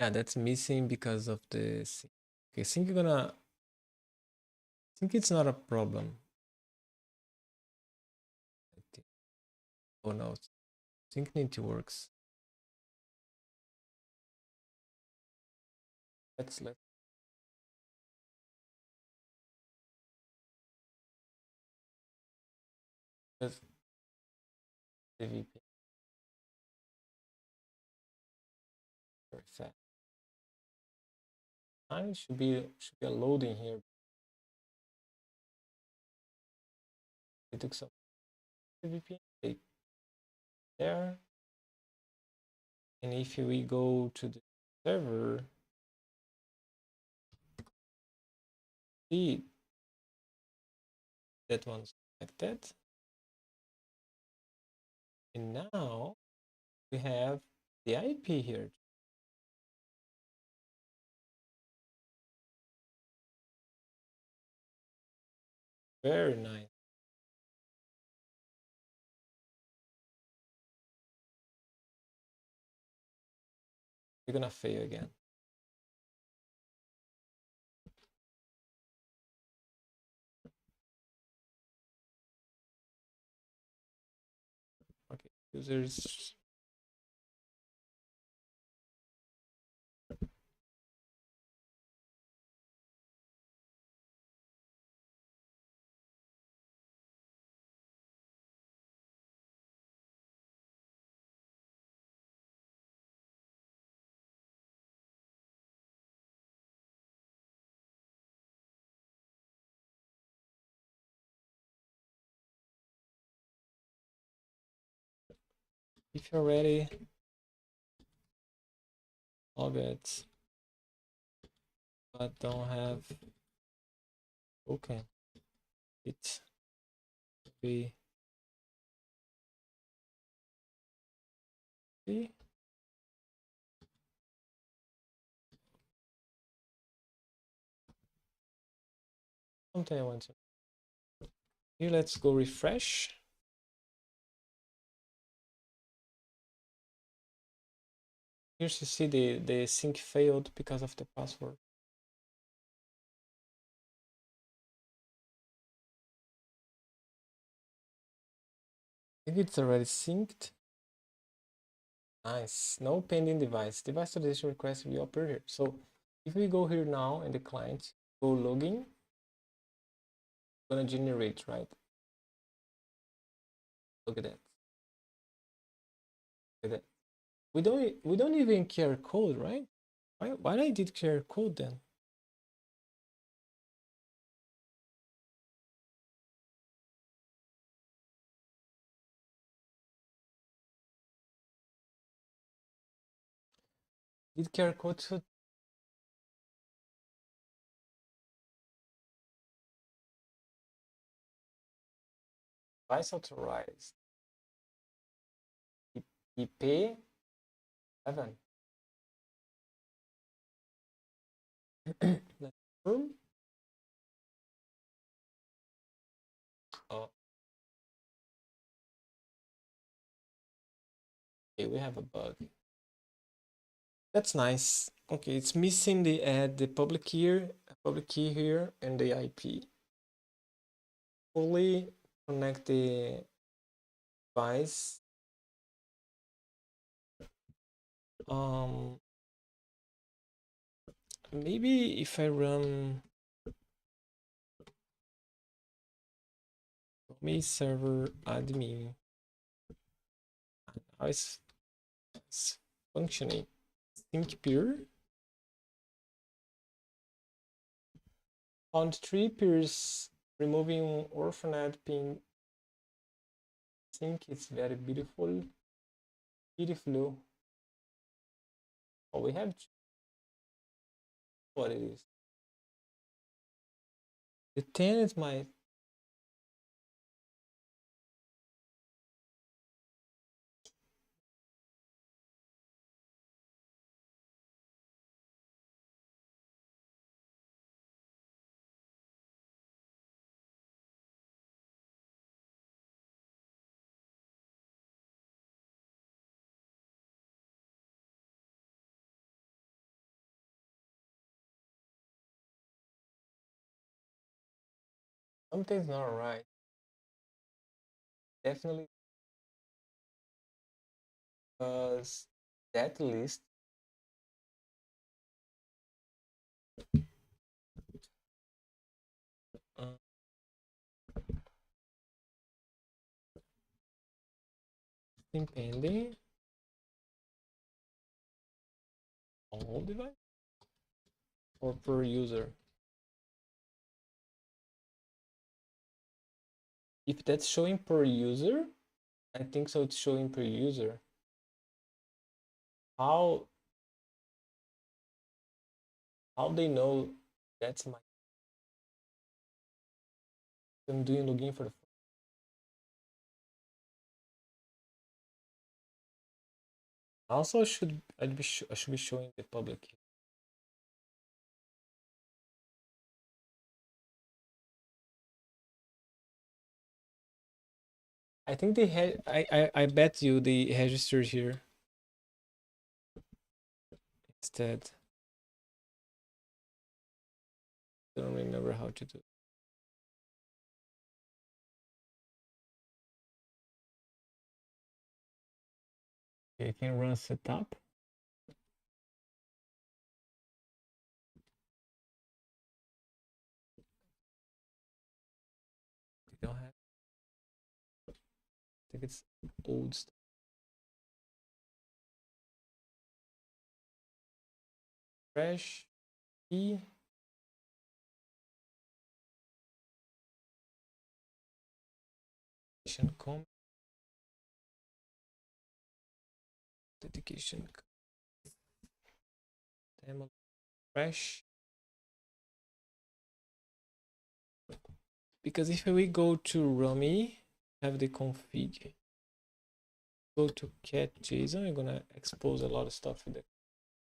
Yeah, that's missing because of the sync. Okay, think it's not a problem. Oh no, sync need to works. Let the VPN very fast. Time should be a loading here. It took some VPN there, and if we go to the server, see that one's connected, and now we have the IP here. Very nice. We're gonna fail again. Okay, users. If you're ready, log it, but don't have token. It be something I want to. Here, let's go refresh. Here you see the sync failed because of the password. Maybe it's already synced. Nice. No pending device. Device authorization request will appear here. So if we go here now in the client, go login, gonna generate, right? Look at that. Look at that. We don't even care code, right? Why I did care code then? Did care code should device authorized. IP 7. Let's confirm. Oh, okay, we have a bug. That's nice. Okay, it's missing the public key here, and the IP. Fully connect the device. Maybe if I run Roamie server admin, now it's functioning. Sync peer. Found 3 peers, removing orphaned pin. Sync is very beautiful. Beautiful. Oh, we have what it is. The 10 is my something's not right. Definitely because that list uh, thing pending on all device or per user. If that's showing per user, I think so it's showing per user. How they know that's my I'm doing login for the also I should be showing the public key. I think they had I bet you they registered here instead. I don't remember how to do it. Okay, you can run setup. You don't have. I think it's old stuff. Fresh key. Com. Dedication. Demo fresh. Because if we go to Roamie, have the config, go to cat JSON, I'm gonna expose a lot of stuff with the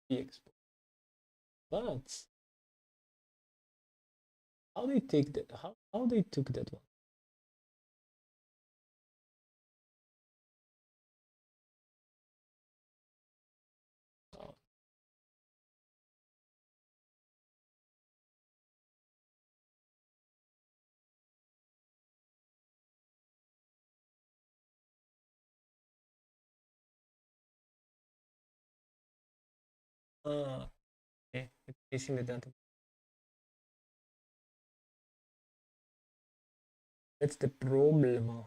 key expose. But how they take that? How they took that one? Oh. Okay, it's missing the data. That's the problem.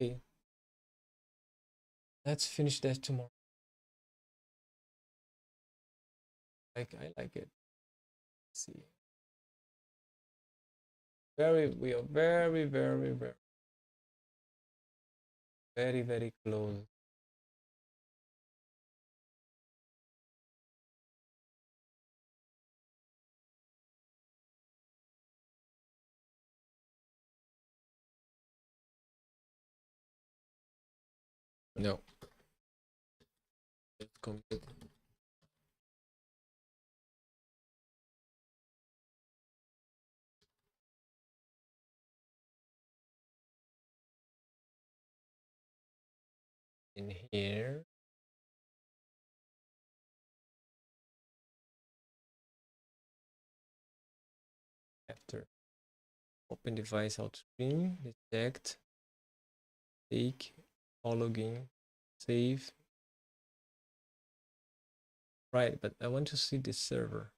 Okay, let's finish that tomorrow. Like I like it. Let's see, we are very close. No, let's commit in here. After open device outscreen, detect, take, all login, save. Right, but I want to see the server.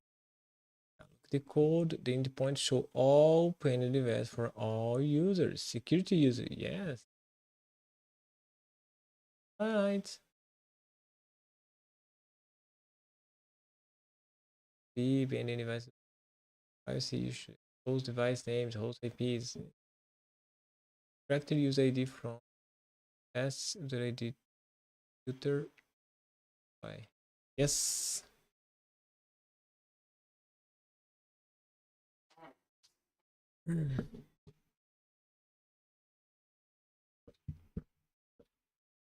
The code, the endpoint show all painted events for all users. Security user, yes. All right. Be painted device. Privacy issue. Host device names, host IPs. Character user ID from S user ID tutor. Bye. Yes.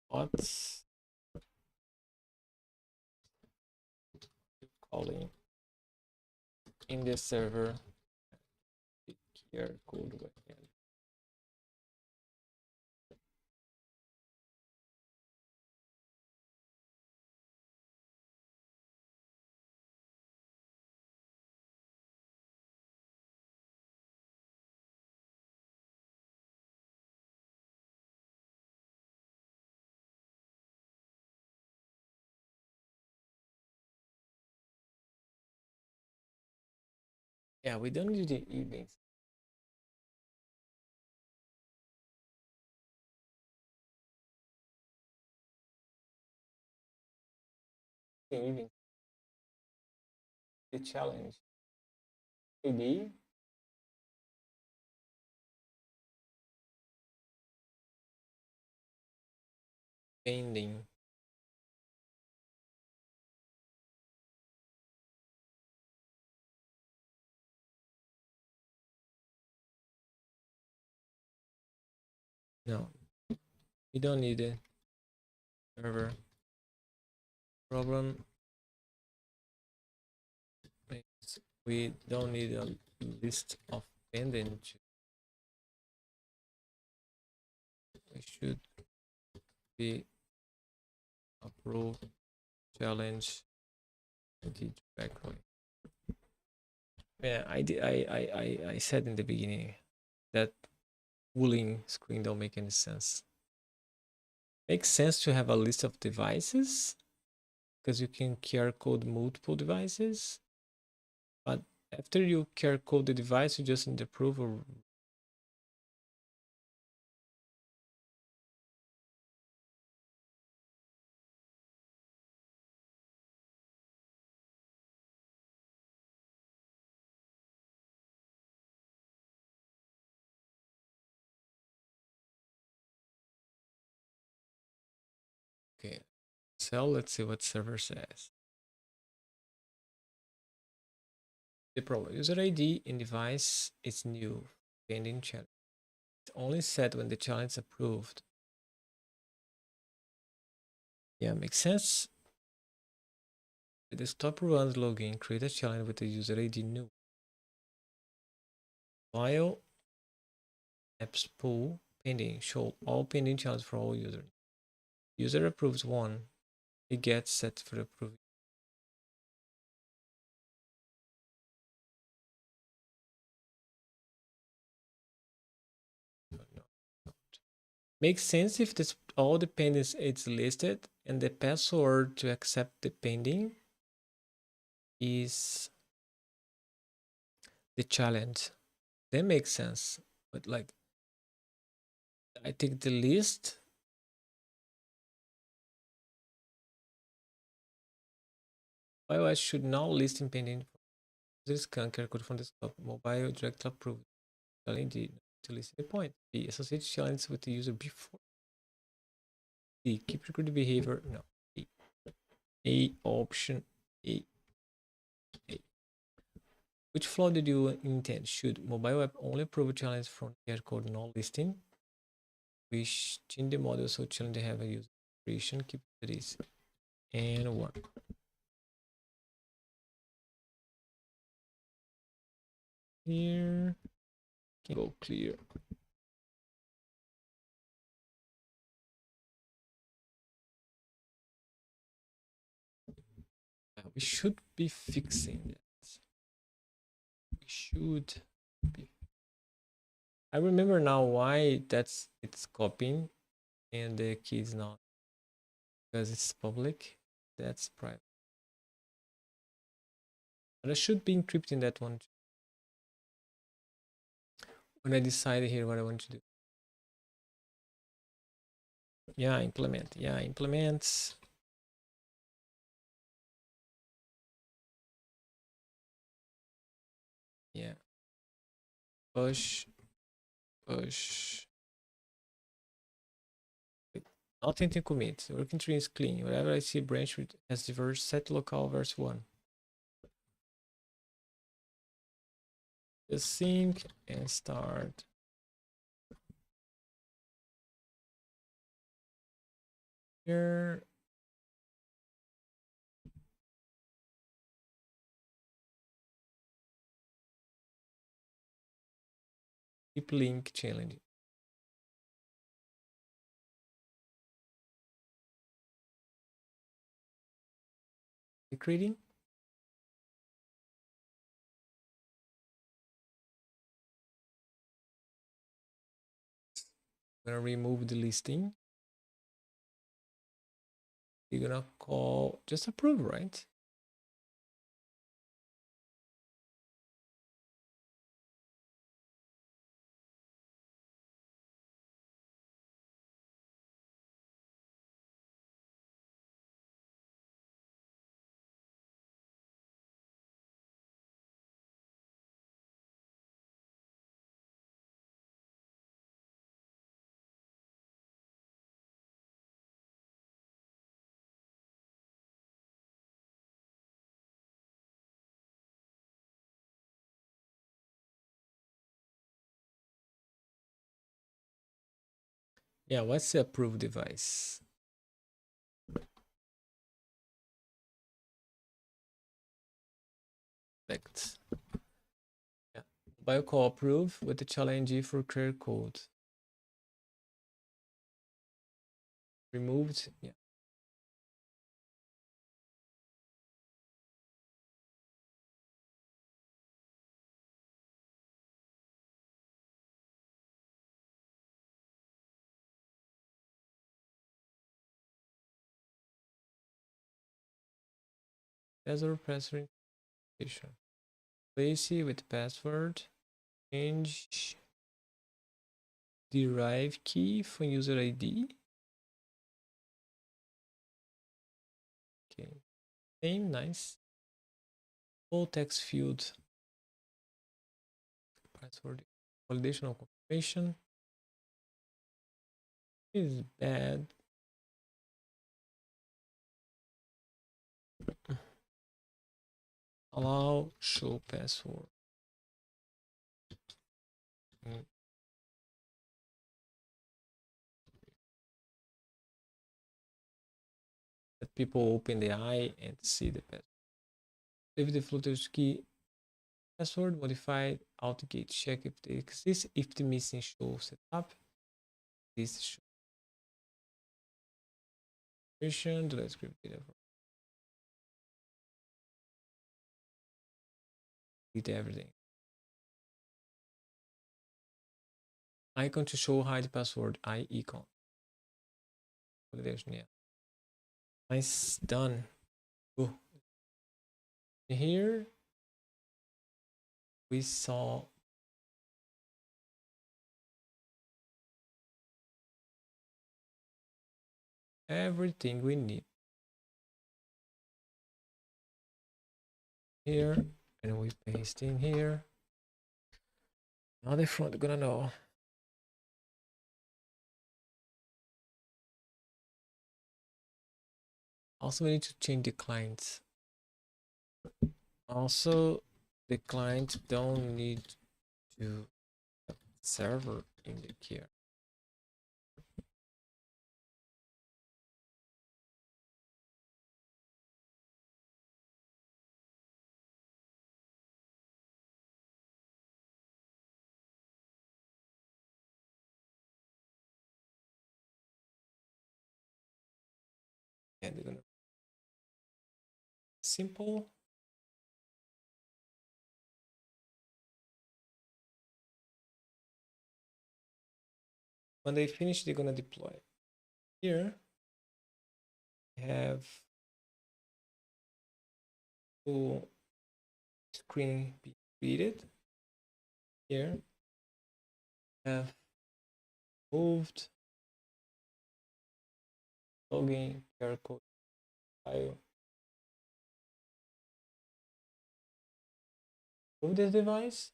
What's calling in the server? QR code again. Yeah, we don't need the evenings. The evening. The challenge. ID. Pending. No, we don't need it. Server. Problem is we don't need a list of pending. We should be approved challenge directly. Yeah, I did. I said in the beginning. that cooling screen don't make any sense. Makes sense to have a list of devices because you can QR code multiple devices. But after you QR code the device, you just need approval. Okay, so let's see what server says. The problem, user ID in device is new, pending challenge. It's only set when the challenge is approved. Yeah, makes sense. The desktop runs login, create a challenge with the user ID new. While apps pool pending, show all pending challenges for all users. User approves one, it gets set for approval. No. Makes sense if this all the pendings it's listed and the password to accept the pending is the challenge. That makes sense. But like I take the list. iOS should now list in pending this scan QR code from the desktop mobile direct approved. Challenge to list the point. B associate challenge with the user before. D keep recorded behavior. No. A option A. A. Which flaw did you intend? Should mobile app only approve a challenge from QR code not listing? We change the model so challenge have a user creation, keep it is and one. Here can go clear. We should be fixing that. We should be. I remember now why it's copying and the key is not, because it's public. That's private. But I should be encrypting that one when I decide here what I want to do. Yeah, implement. Yeah, implements. Yeah. Push, push. Authentic commit. Working tree is clean. Wherever I see branch has diverse set local verse one. Just sync and start. Here. Keep link challenge. Creating. I'm gonna remove the listing. You're gonna call just approve, right? Yeah, what's the approved device? Select. Yeah. Mobile call approve with the challenge for clear code. Removed. Yeah. password information. Replace it with password. Change derive key from user ID. Okay. Name, nice. Full text field. Password validation or confirmation is bad. Allow show password. Let people open the eye and see the password. Leave the floaters key password modified authenticate check if they exist. If the missing show setup, this show version, delete script data for delete everything. Icon to show hide password, icon. Validation, yeah. Nice, done. Ooh. Here we saw everything we need. Here, and we paste in here. Now the front gonna know. Also, we need to change the clients. Also, the client don't need to have server in the here. And they're gonna simple. When they finish, they're gonna deploy. Here, we have full screen be created. Here, have moved login QR code file. Move this device.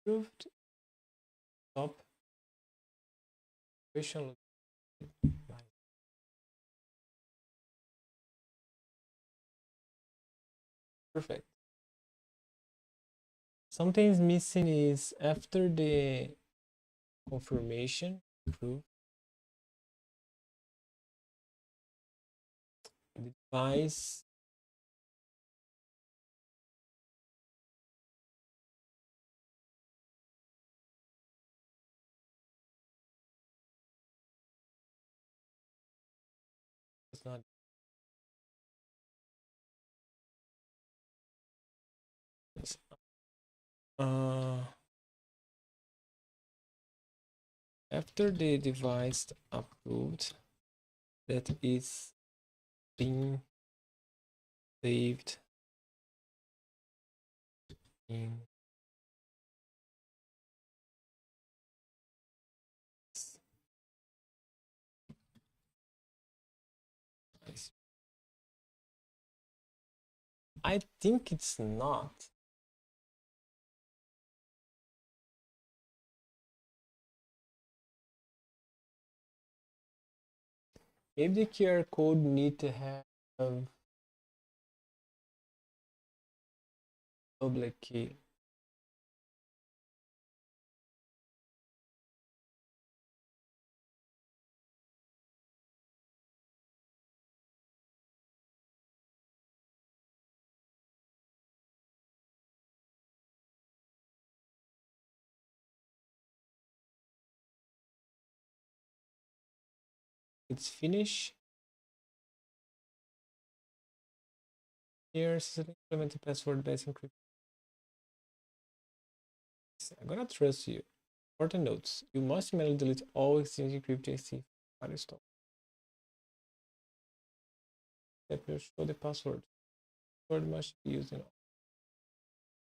Approved. Stop. Question. Perfect. Something's missing is after the confirmation approved, the device is not. Uh, After the device approved, that is being saved in I think it's not. Maybe the QR code need to have public key. It's finished. Here, implement the password-based encryption. I'm gonna trust you. Important notes: you must manually delete all existing encrypted file store. Step here, show the password. password must be used in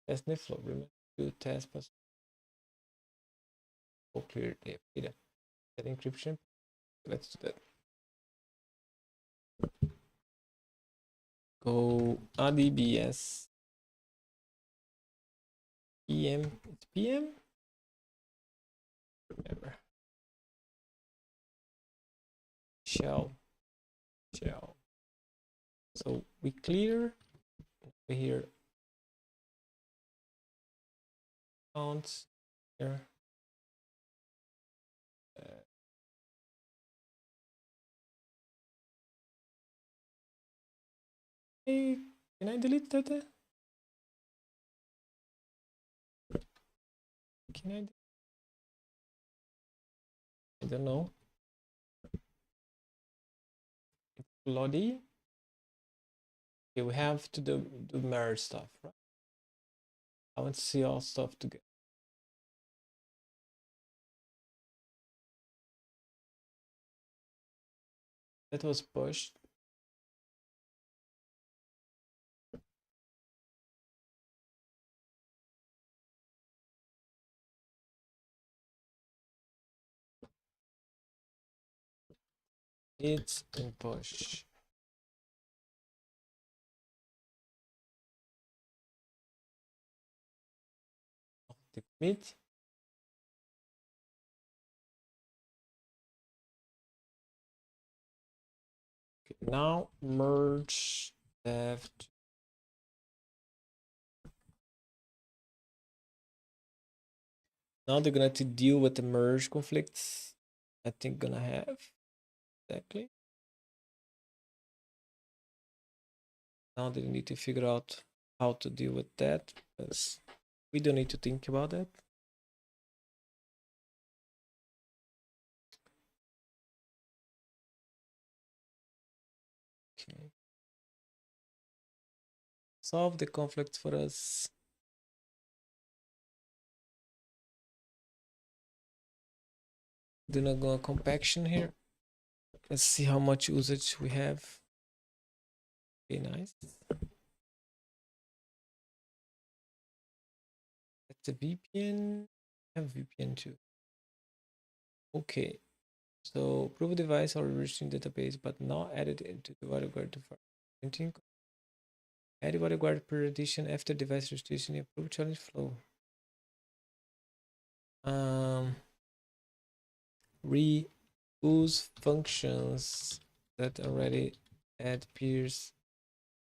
test the flow. Remember to test password. Oh, clear data. That encryption. Let's do that. Go ADBS PM. It's PM. Remember. Shell. So we clear here counts here. Hey, can I delete that? Can I? I don't know. It's bloody. Okay, we have to do merge stuff, right? I want to see all stuff together. That was pushed. It's in push. The commit. Okay, now merge dev. Now they're gonna have to deal with the merge conflicts. I think gonna have exactly. Now they need to figure out how to deal with that because we don't need to think about that. Okay. Solve the conflict for us. Do not go compaction here. Let's see how much usage we have. Okay, nice. That's a VPN. I have VPN too. Okay. So prove device or registering database, but not added into the WireGuard printing. Add WireGuard per edition after device registration. Approve challenge flow. Reuse functions that already add peers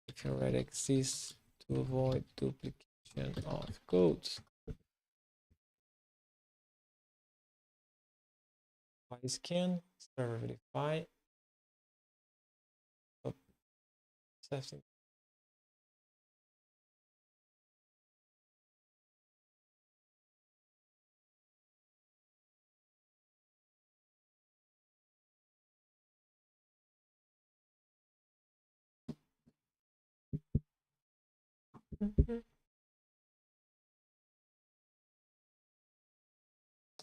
if it already exists to avoid duplication of codes. Scan, server verify. Oh, setting.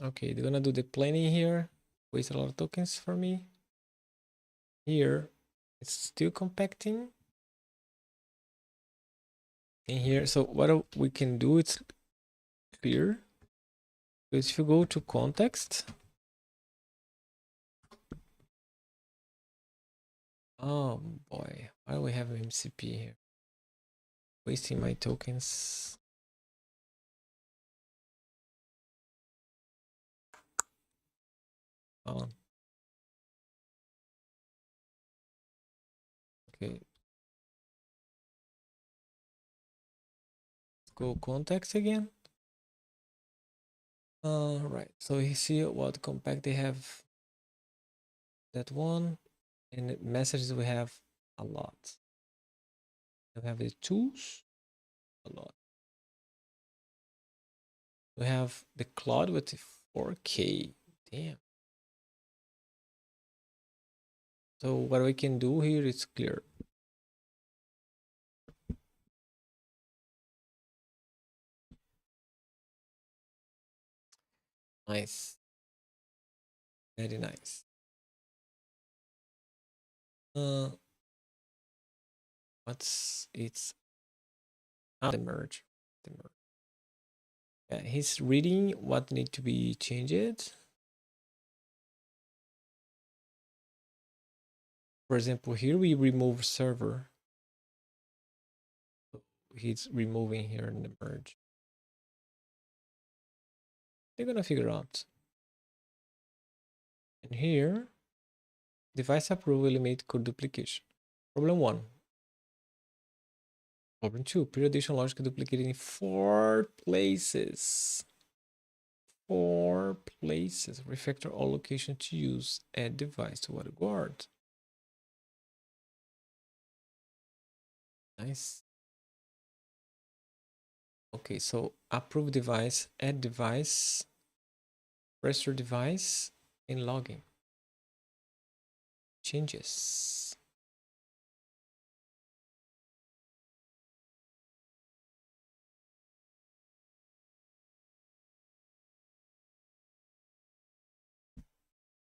Okay, they're gonna do the planning here. Waste a lot of tokens for me. Here, it's still compacting. In here, so what we can do, it's clear. Because if you go to context, oh boy, why do we have MCP here? Wasting my tokens. Oh. Okay. Let's go context again. Right. So you see what compact they have. That one, and messages we have a lot. We have the tools, a lot. We have the cloud with the 4K. Damn. So what we can do here is clear. Nice. Very nice. What's it's the merge. The merge. Yeah, he's reading what need to be changed. For example, here we remove server. He's removing here in the merge. They're gonna figure out. And here, device approval limit code duplication. Problem 1. Problem 2. Periodization logic duplicated in 4 places. 4 places. Refactor all location to use. Add device to what guard. Nice. Okay, so approve device, add device, register device, and logging. Changes.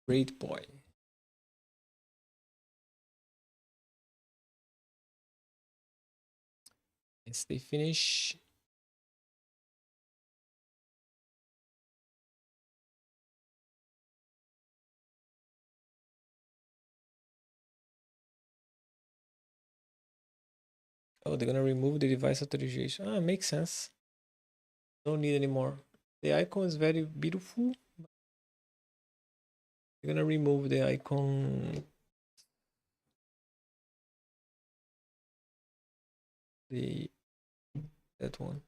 Great boy. As they finish, oh, they're gonna remove the device authorization. Ah, makes sense. Don't need anymore. The icon is very beautiful. They're gonna remove the icon. That one.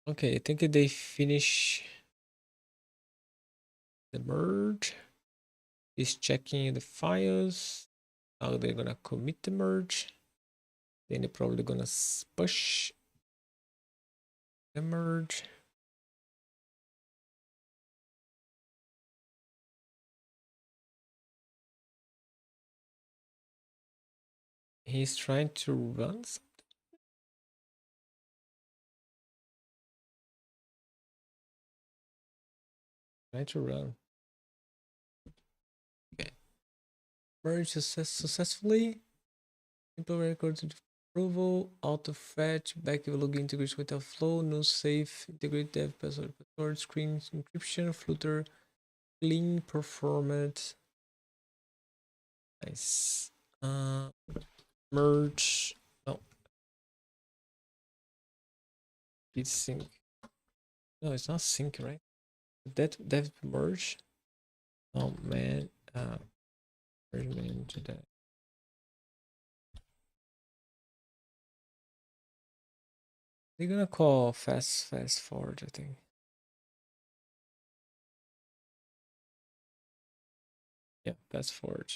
Okay, I think they finish the merge. Is checking the files. Now they're gonna commit the merge. Then they're probably gonna push the merge. He's trying to run something. Trying to run. Okay. Merge successfully. Simple records approval. Auto fetch. Back login integration with a flow. No safe. Integrate dev password screen encryption. Flutter. Clean performance. Nice. Merge. No. It's sync. No, it's not sync, right? That merge. Oh man. Merge man to that. They're gonna call fast forward, I think. Yeah, fast forward.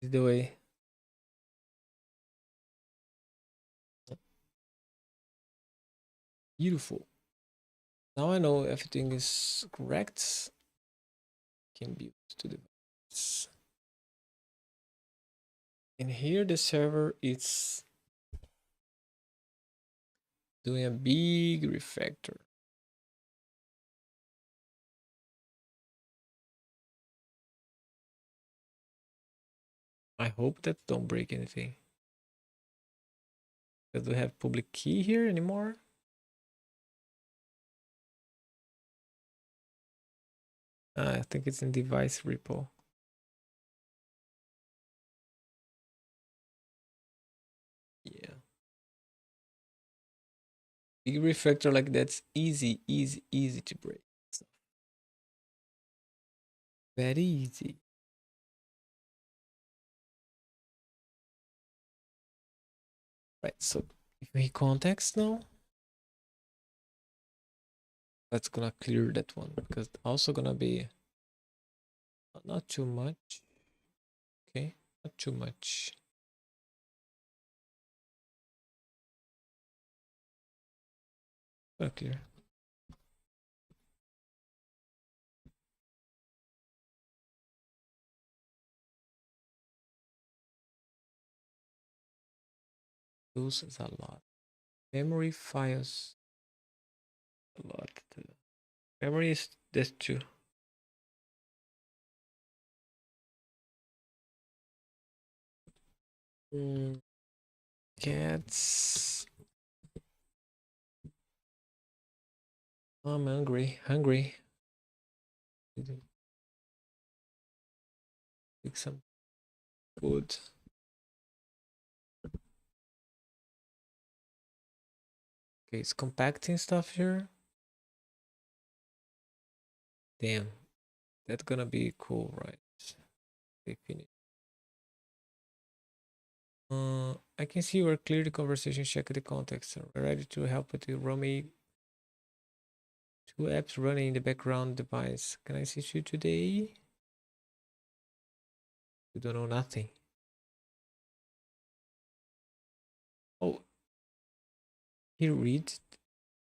Is the way. Beautiful. Now I know everything is correct. Can be used to device. And here the server is doing a big refactor. I hope that don't break anything. Because we have public key here anymore. I think it's in device repo. Yeah. Big refactor like that's easy to break. So, very easy. Right, so if we context now, that's gonna clear that one because also gonna be not too much. Okay, not too much. Clear. Those is a lot. Memory files, a lot. Memory is this too. Mm, cats. Oh, I'm hungry. Hungry. Take some food. Okay, it's compacting stuff here. Damn, that's gonna be cool, right? Okay, finish. I can see we're clear the conversation. Check the context. We're ready to help with the Roamie. Two apps running in the background device. Can I see you today? You don't know nothing. Oh, he read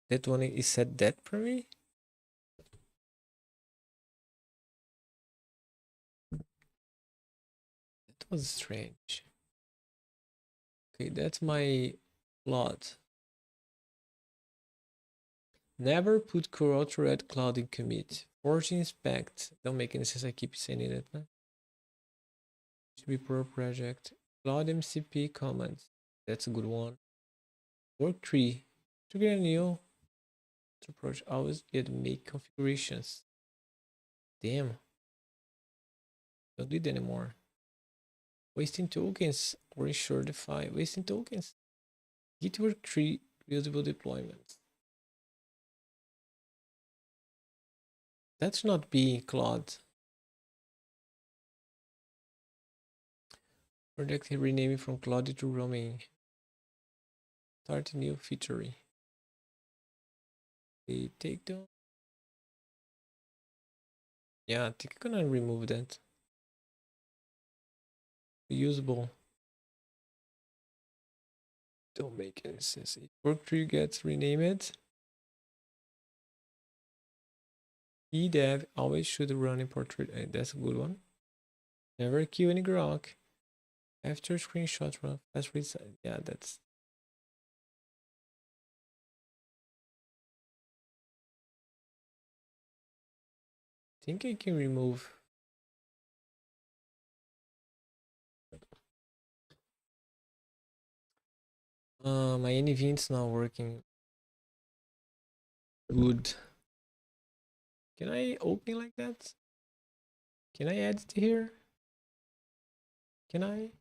that one. Is said that for me. That was strange. Okay, that's my plot. Never put curl to red cloud in commit. Forge inspect. Don't make any sense. I keep saying it. Man. Should be per project. Cloud MCP comments. That's a good one. Work tree. To get a new to approach always get make configurations. Damn. Don't do it anymore. Wasting tokens or ensure defy. Wasting tokens. Git work tree reusable deployments. That's not being Claude. Project renaming from Claude to Roaming. Start a new feature. A takedown. Yeah, I think I'm gonna remove that. Usable. Don't make any sense. If work tree gets renamed, Dev always should run in portrait. That's a good one. Never kill any grok. After screenshot run fast reset. Yeah, that's. I think I can remove. My NVIDIA's not working. Good. Can I open like that? Can I add it here? Can I?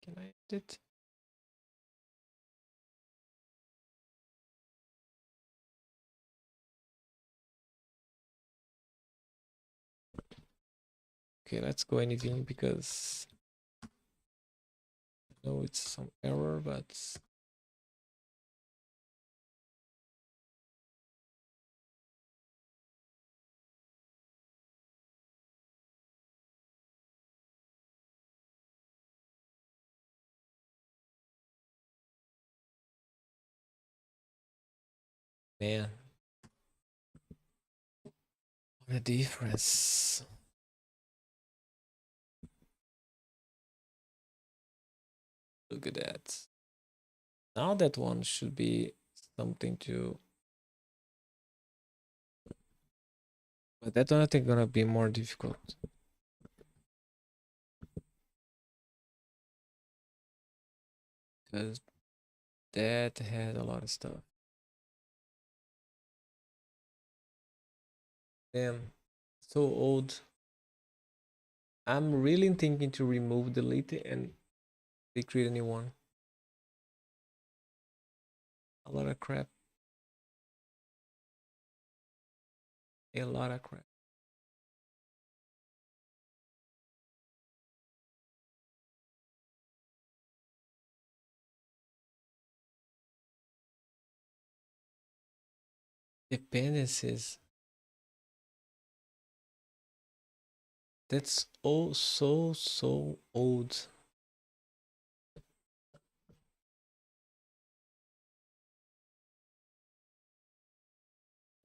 Can I add it? Okay, let's go anything because I know it's some error, but man, what a difference. Look at that. Now that one should be something to, but that one I think gonna be more difficult because that had a lot of stuff. Damn, so old. I'm really thinking to remove, delete it, and recreate a new one. A lot of crap. A lot of crap. Dependencies. That's oh so old.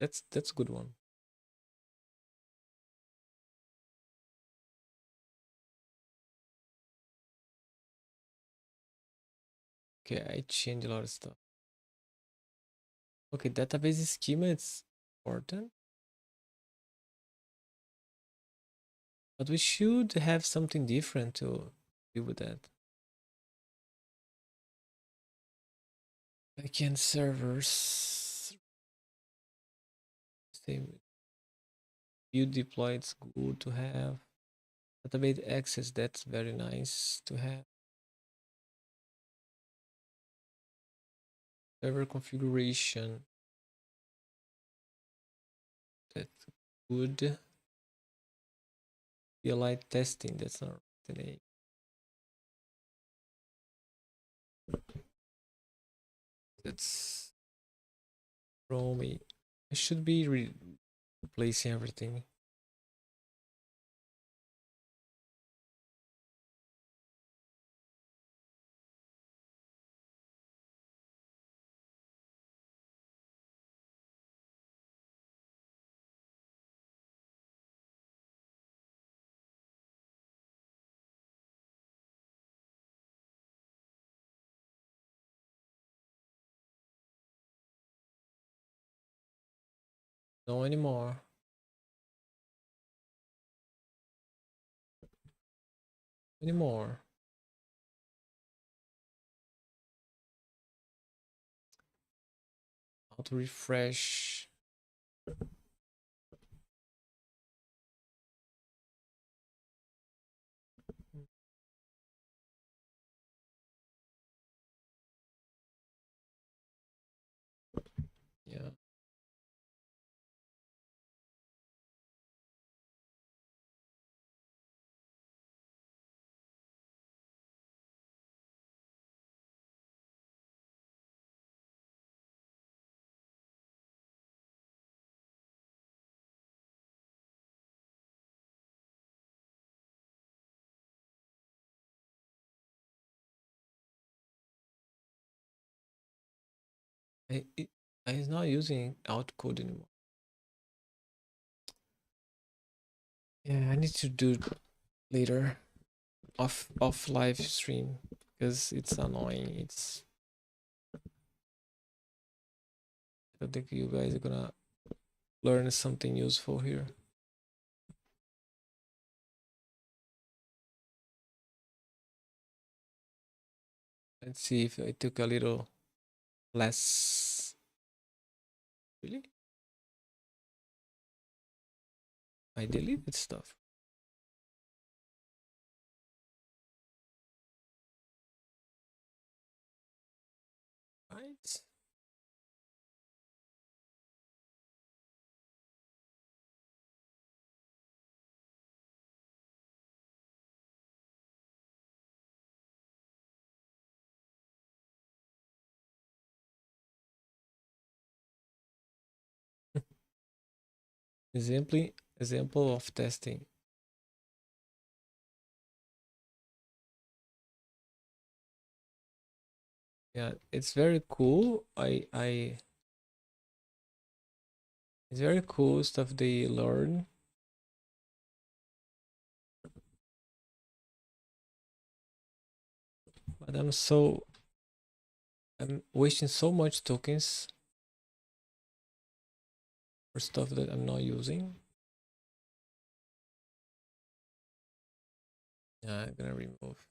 That's a good one. Okay, I changed a lot of stuff. Okay, database schema it's important. But we should have something different to deal with that. Backend servers. Same build deploy, it's good to have. Database access, that's very nice to have. Server configuration, that's good. CLI testing, that's not the name. That's Roamie. I should be replacing everything. No anymore. Anymore. How to refresh. Yeah. I, it, I'm not using outcode anymore. Yeah, I need to do it later off live stream because it's annoying. I don't think you guys are gonna learn something useful here. Let's see if I took a little less. Really? I deleted stuff. Right? Example of testing. Yeah, it's very cool. It's very cool stuff they learn. But I'm wasting so much tokens for stuff that I'm not using. Yeah, I'm gonna remove.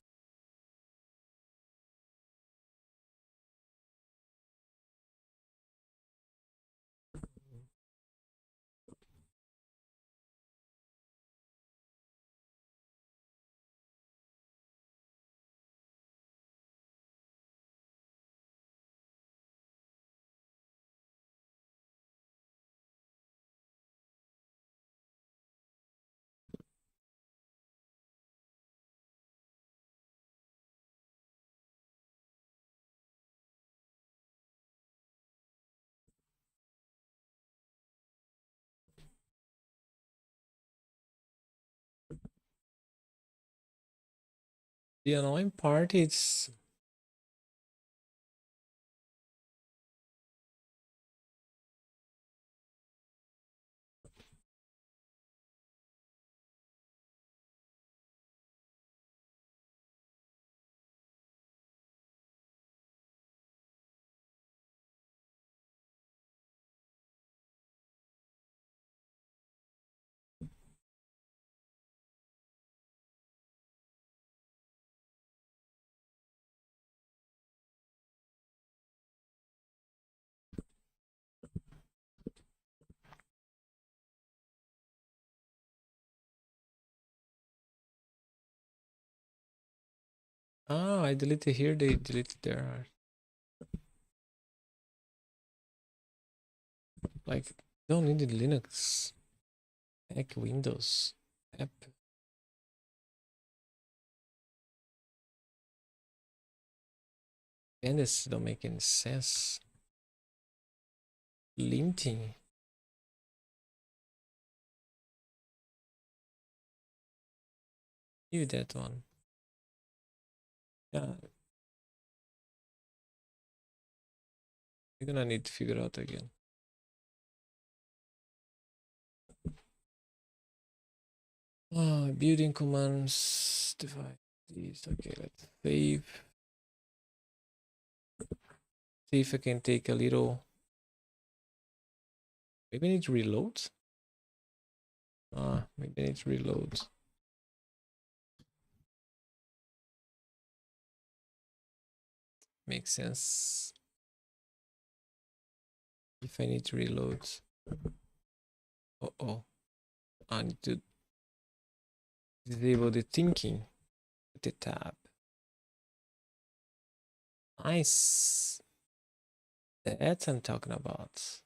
The annoying part is Ah, I deleted here, they deleted there. Like, don't need the Linux. Heck, Windows. App. And this don't make any sense. Linting. Leave that one. Yeah, you're gonna need to figure out again. Building commands, divide these. Okay, let's save. See if I can take a little. Maybe I need to reload. Maybe I need to reload. Makes sense. If I need to reload. Oh, I need to disable the thinking with the tab. Nice. That's what I'm talking about.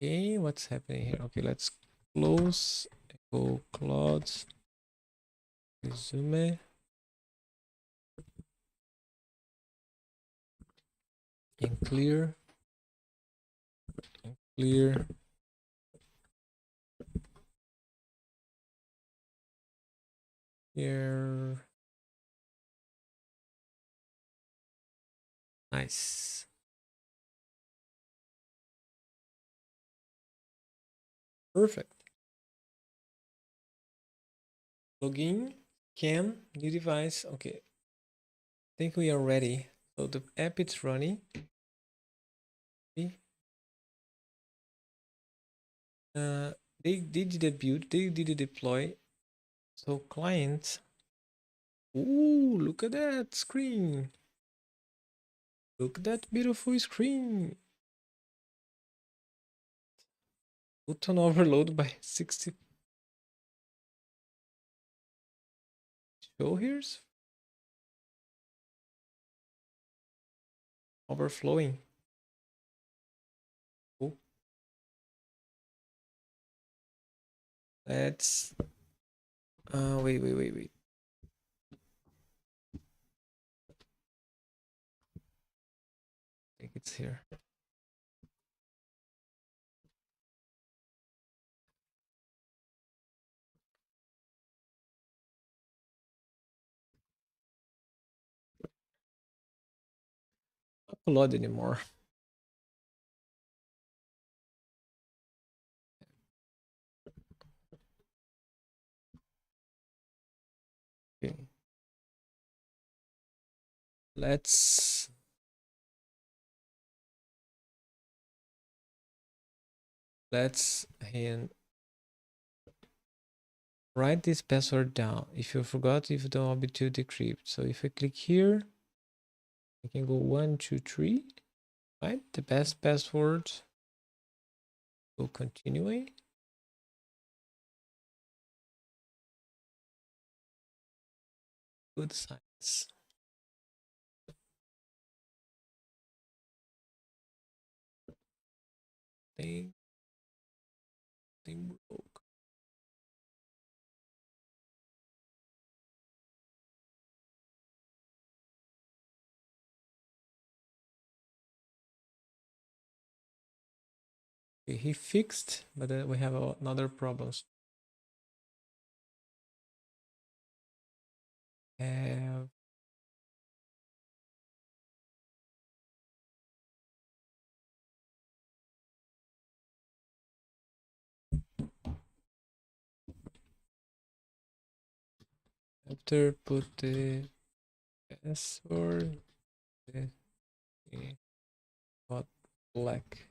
Okay, what's happening here? Okay, let's close. Go Cloud. Resume. And clear. And clear. Here. Nice. Perfect. Login. Scan. New device. Okay. I think we are ready. So the app is running. They did the build, they did the deploy. So client. Ooh, look at that screen. Look at that beautiful screen. Button overload by 60. Show here's overflowing. Cool. Let's wait. I think it's here. Not upload anymore. Okay. Let's and write this password down. If you forgot, if you don't want me to decrypt. So if I click here, I can go 1, 2, 3. Right? The best password. Go continuing. Good science. Thing broke. Okay, he fixed, but then we have another problems. Have after put the password. Got black.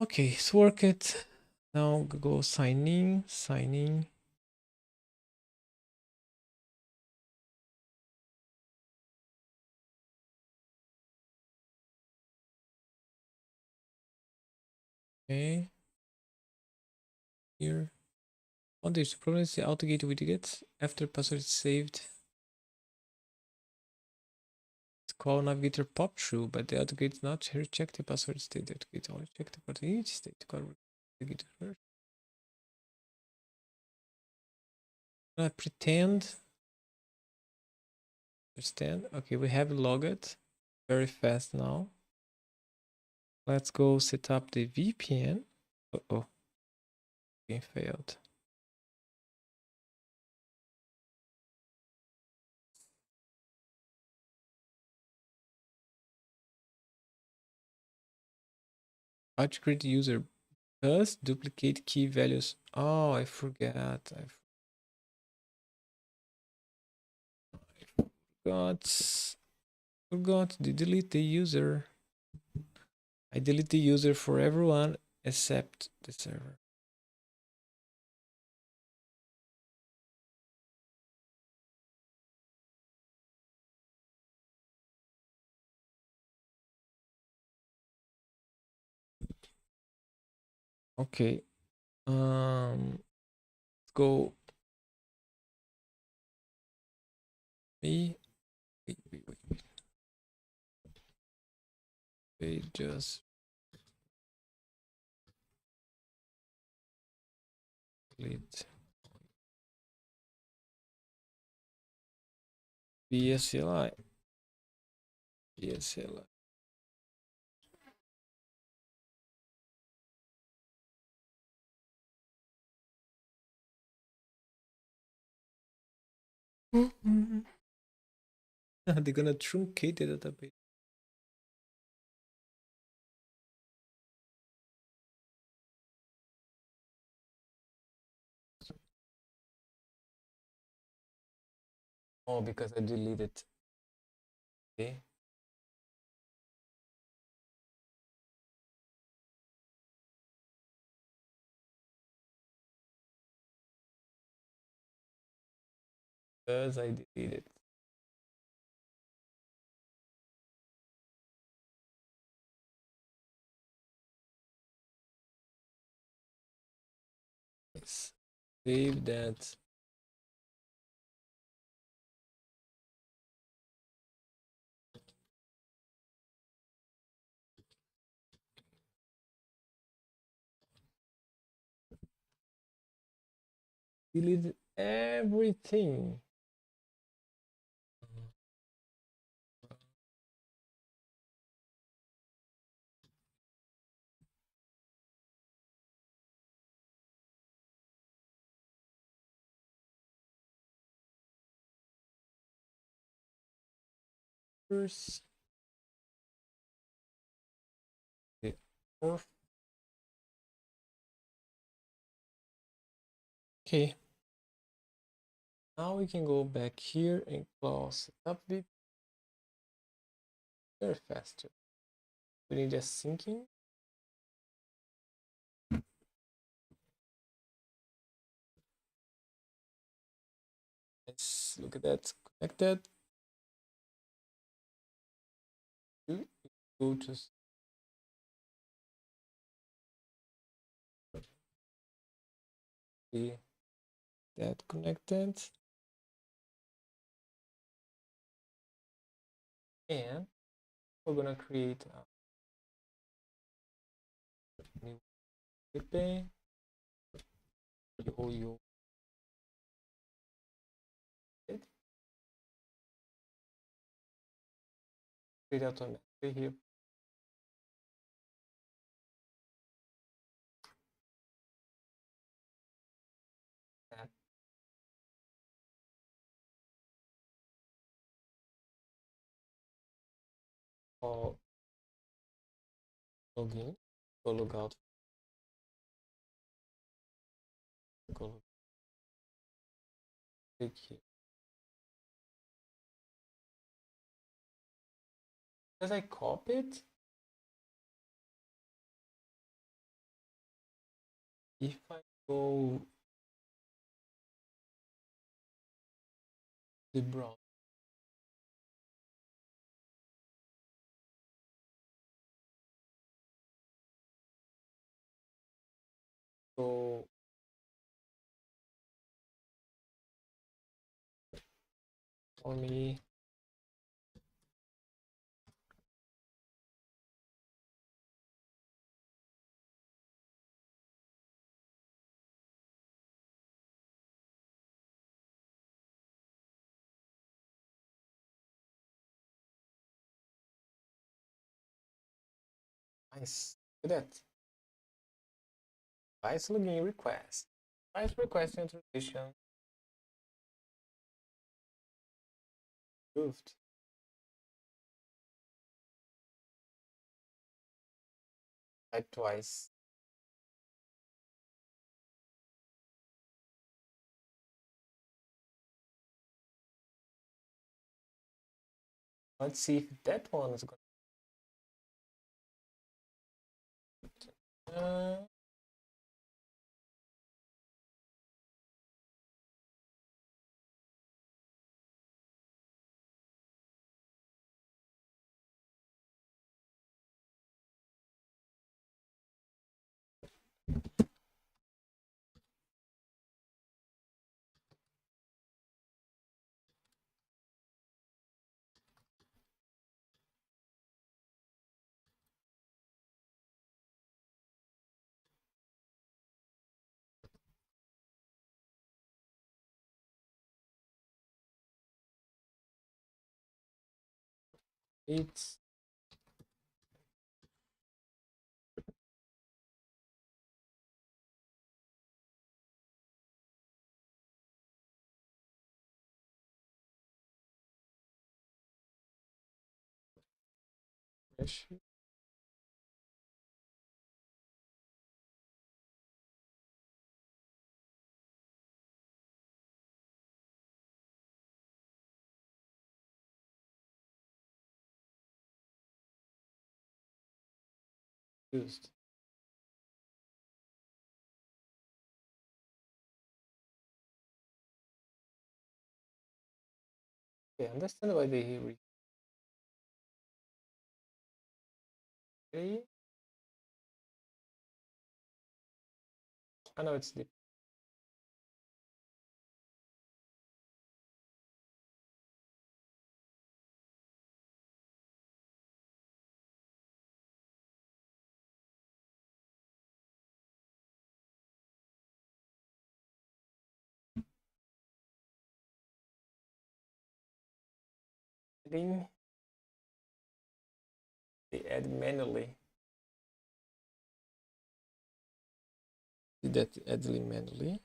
Okay, it's worked. Now go sign in. Sign in. Okay, here. On this problem is the AutoGate widget. After password is saved, it's called Navigator pop through, but the AutoGate not here. Check the password state. The AutoGate only check the password each state. AutoGate first. Pretend. Understand? Okay, we have logged very fast now. Let's go set up the VPN. Oh, game failed. How to create user does duplicate key values. Oh, I forgot. I forgot to delete the user. I delete the user for everyone except the server. Okay. Let's go. Me. Wait, just delete BSLI. BSLI. They're gonna truncate the database. Oh, because I deleted. Okay. Because I deleted. Let's save that. Deleted everything. First, the fourth. Okay. Now we can go back here and close up it very faster. We need a syncing. Let's look at that. Connected. Go to see that connected. And we're gonna create a new gateway. Yo. Create automatically here. Add all login. Go log out. Go click here. As I copy it, if I go the browser, Roamie. Nice. Look at that. Device login request. Device request introduction. Approved. Type twice. Let's see if that one is going to. It's fresh. Used. Okay, understand why they replay. I know it's the adding. They add manually. Did that add manually?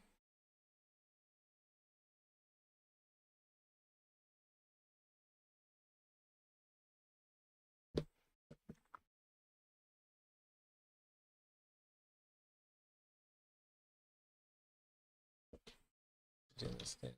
Do you understand?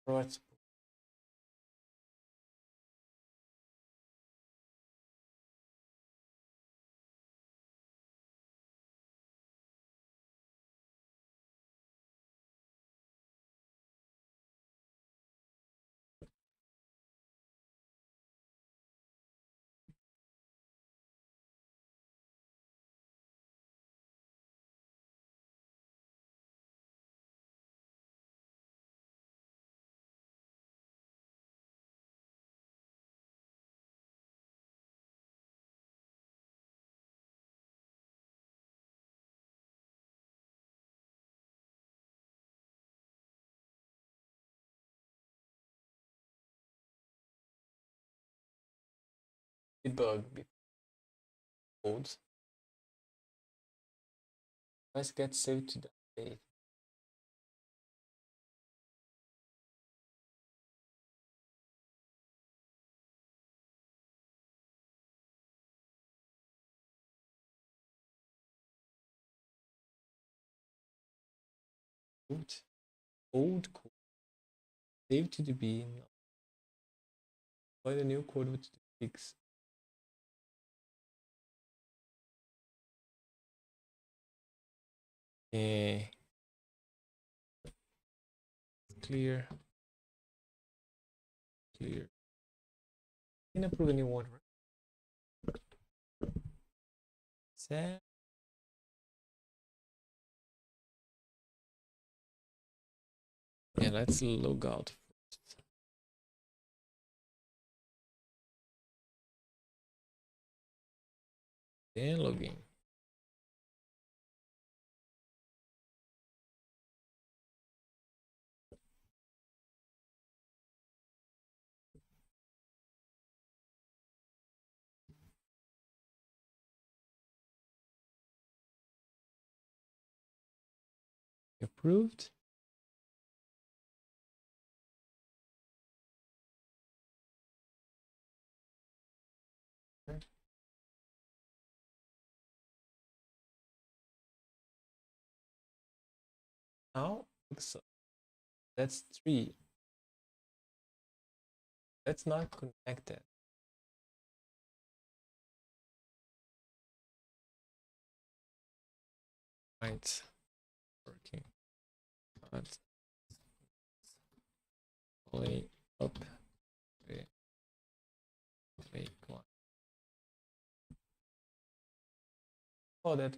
Right. Debug modes. Let's get saved to the update. Old code. Save to DB. Find a new code with fix. Eh, clear. Clear. Didn't approve any one, right? Set. Yeah, let's log out first. Then login. Approved. Now, so that's 3. That's not connected. Right. Working. But play up. Play one. Oh, that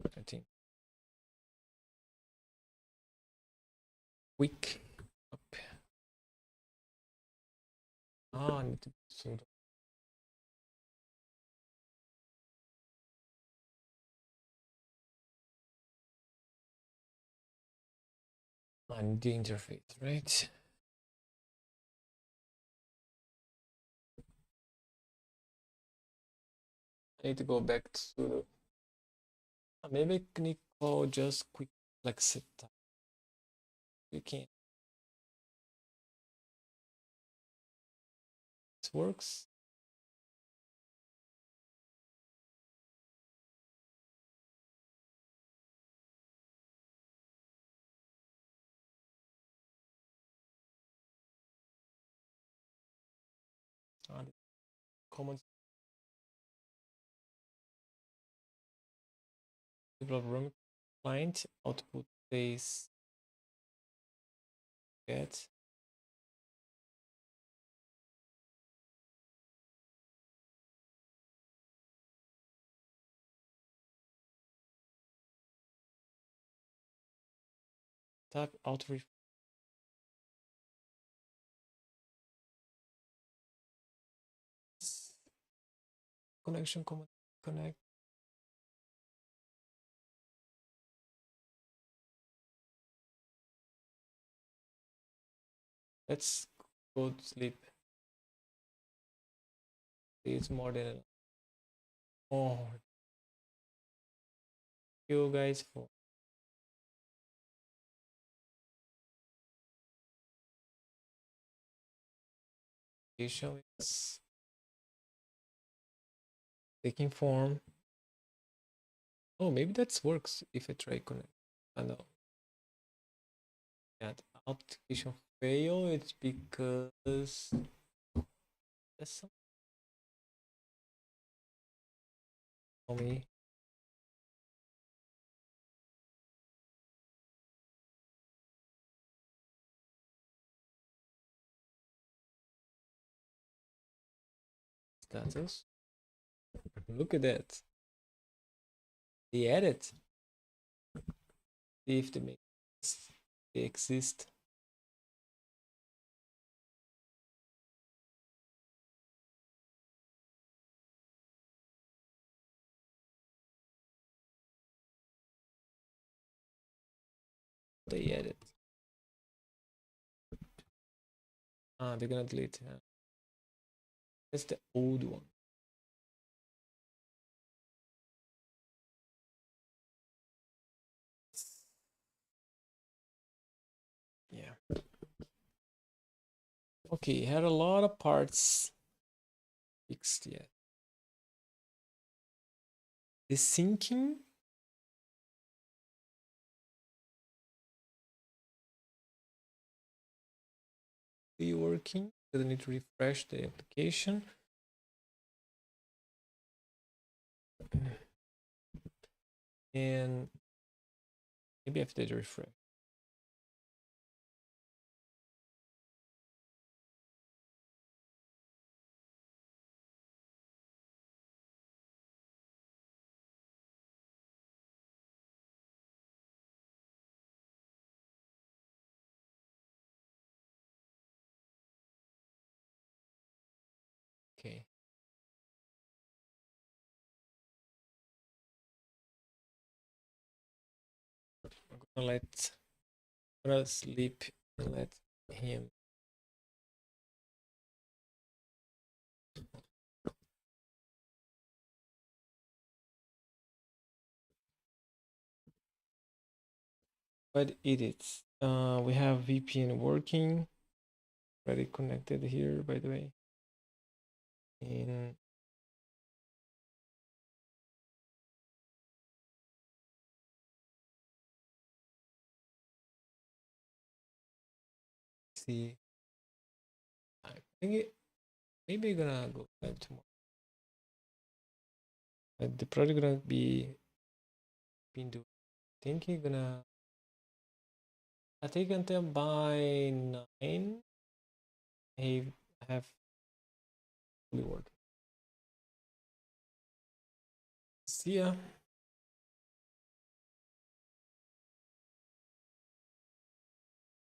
I think quick up. Ah, I need to so I need the interface, right? I need to go back to the maybe I can call just quick like setup. You can. It works. Ah, common develop Roamie client output base get type out connection command connect. Let's go to sleep. It's more than oh you guys for patient. It's taking form. Oh, maybe that works if I try connect. I know that application fail. It's because there's some for me. Status. Look at that. They added. See if they make they exist. They added. Ah, they're gonna delete. That's the old one. Yeah. Okay, had a lot of parts fixed yet. The syncing be working because I need to refresh the application. And maybe after the refresh. Okay. I'm gonna sleep and let him. But it is. We have VPN working. Already connected here, by the way. And see, I think maybe gonna go live tomorrow. But the project gonna be been doing. I think you're gonna. I think until by 9, I have fully working. See ya.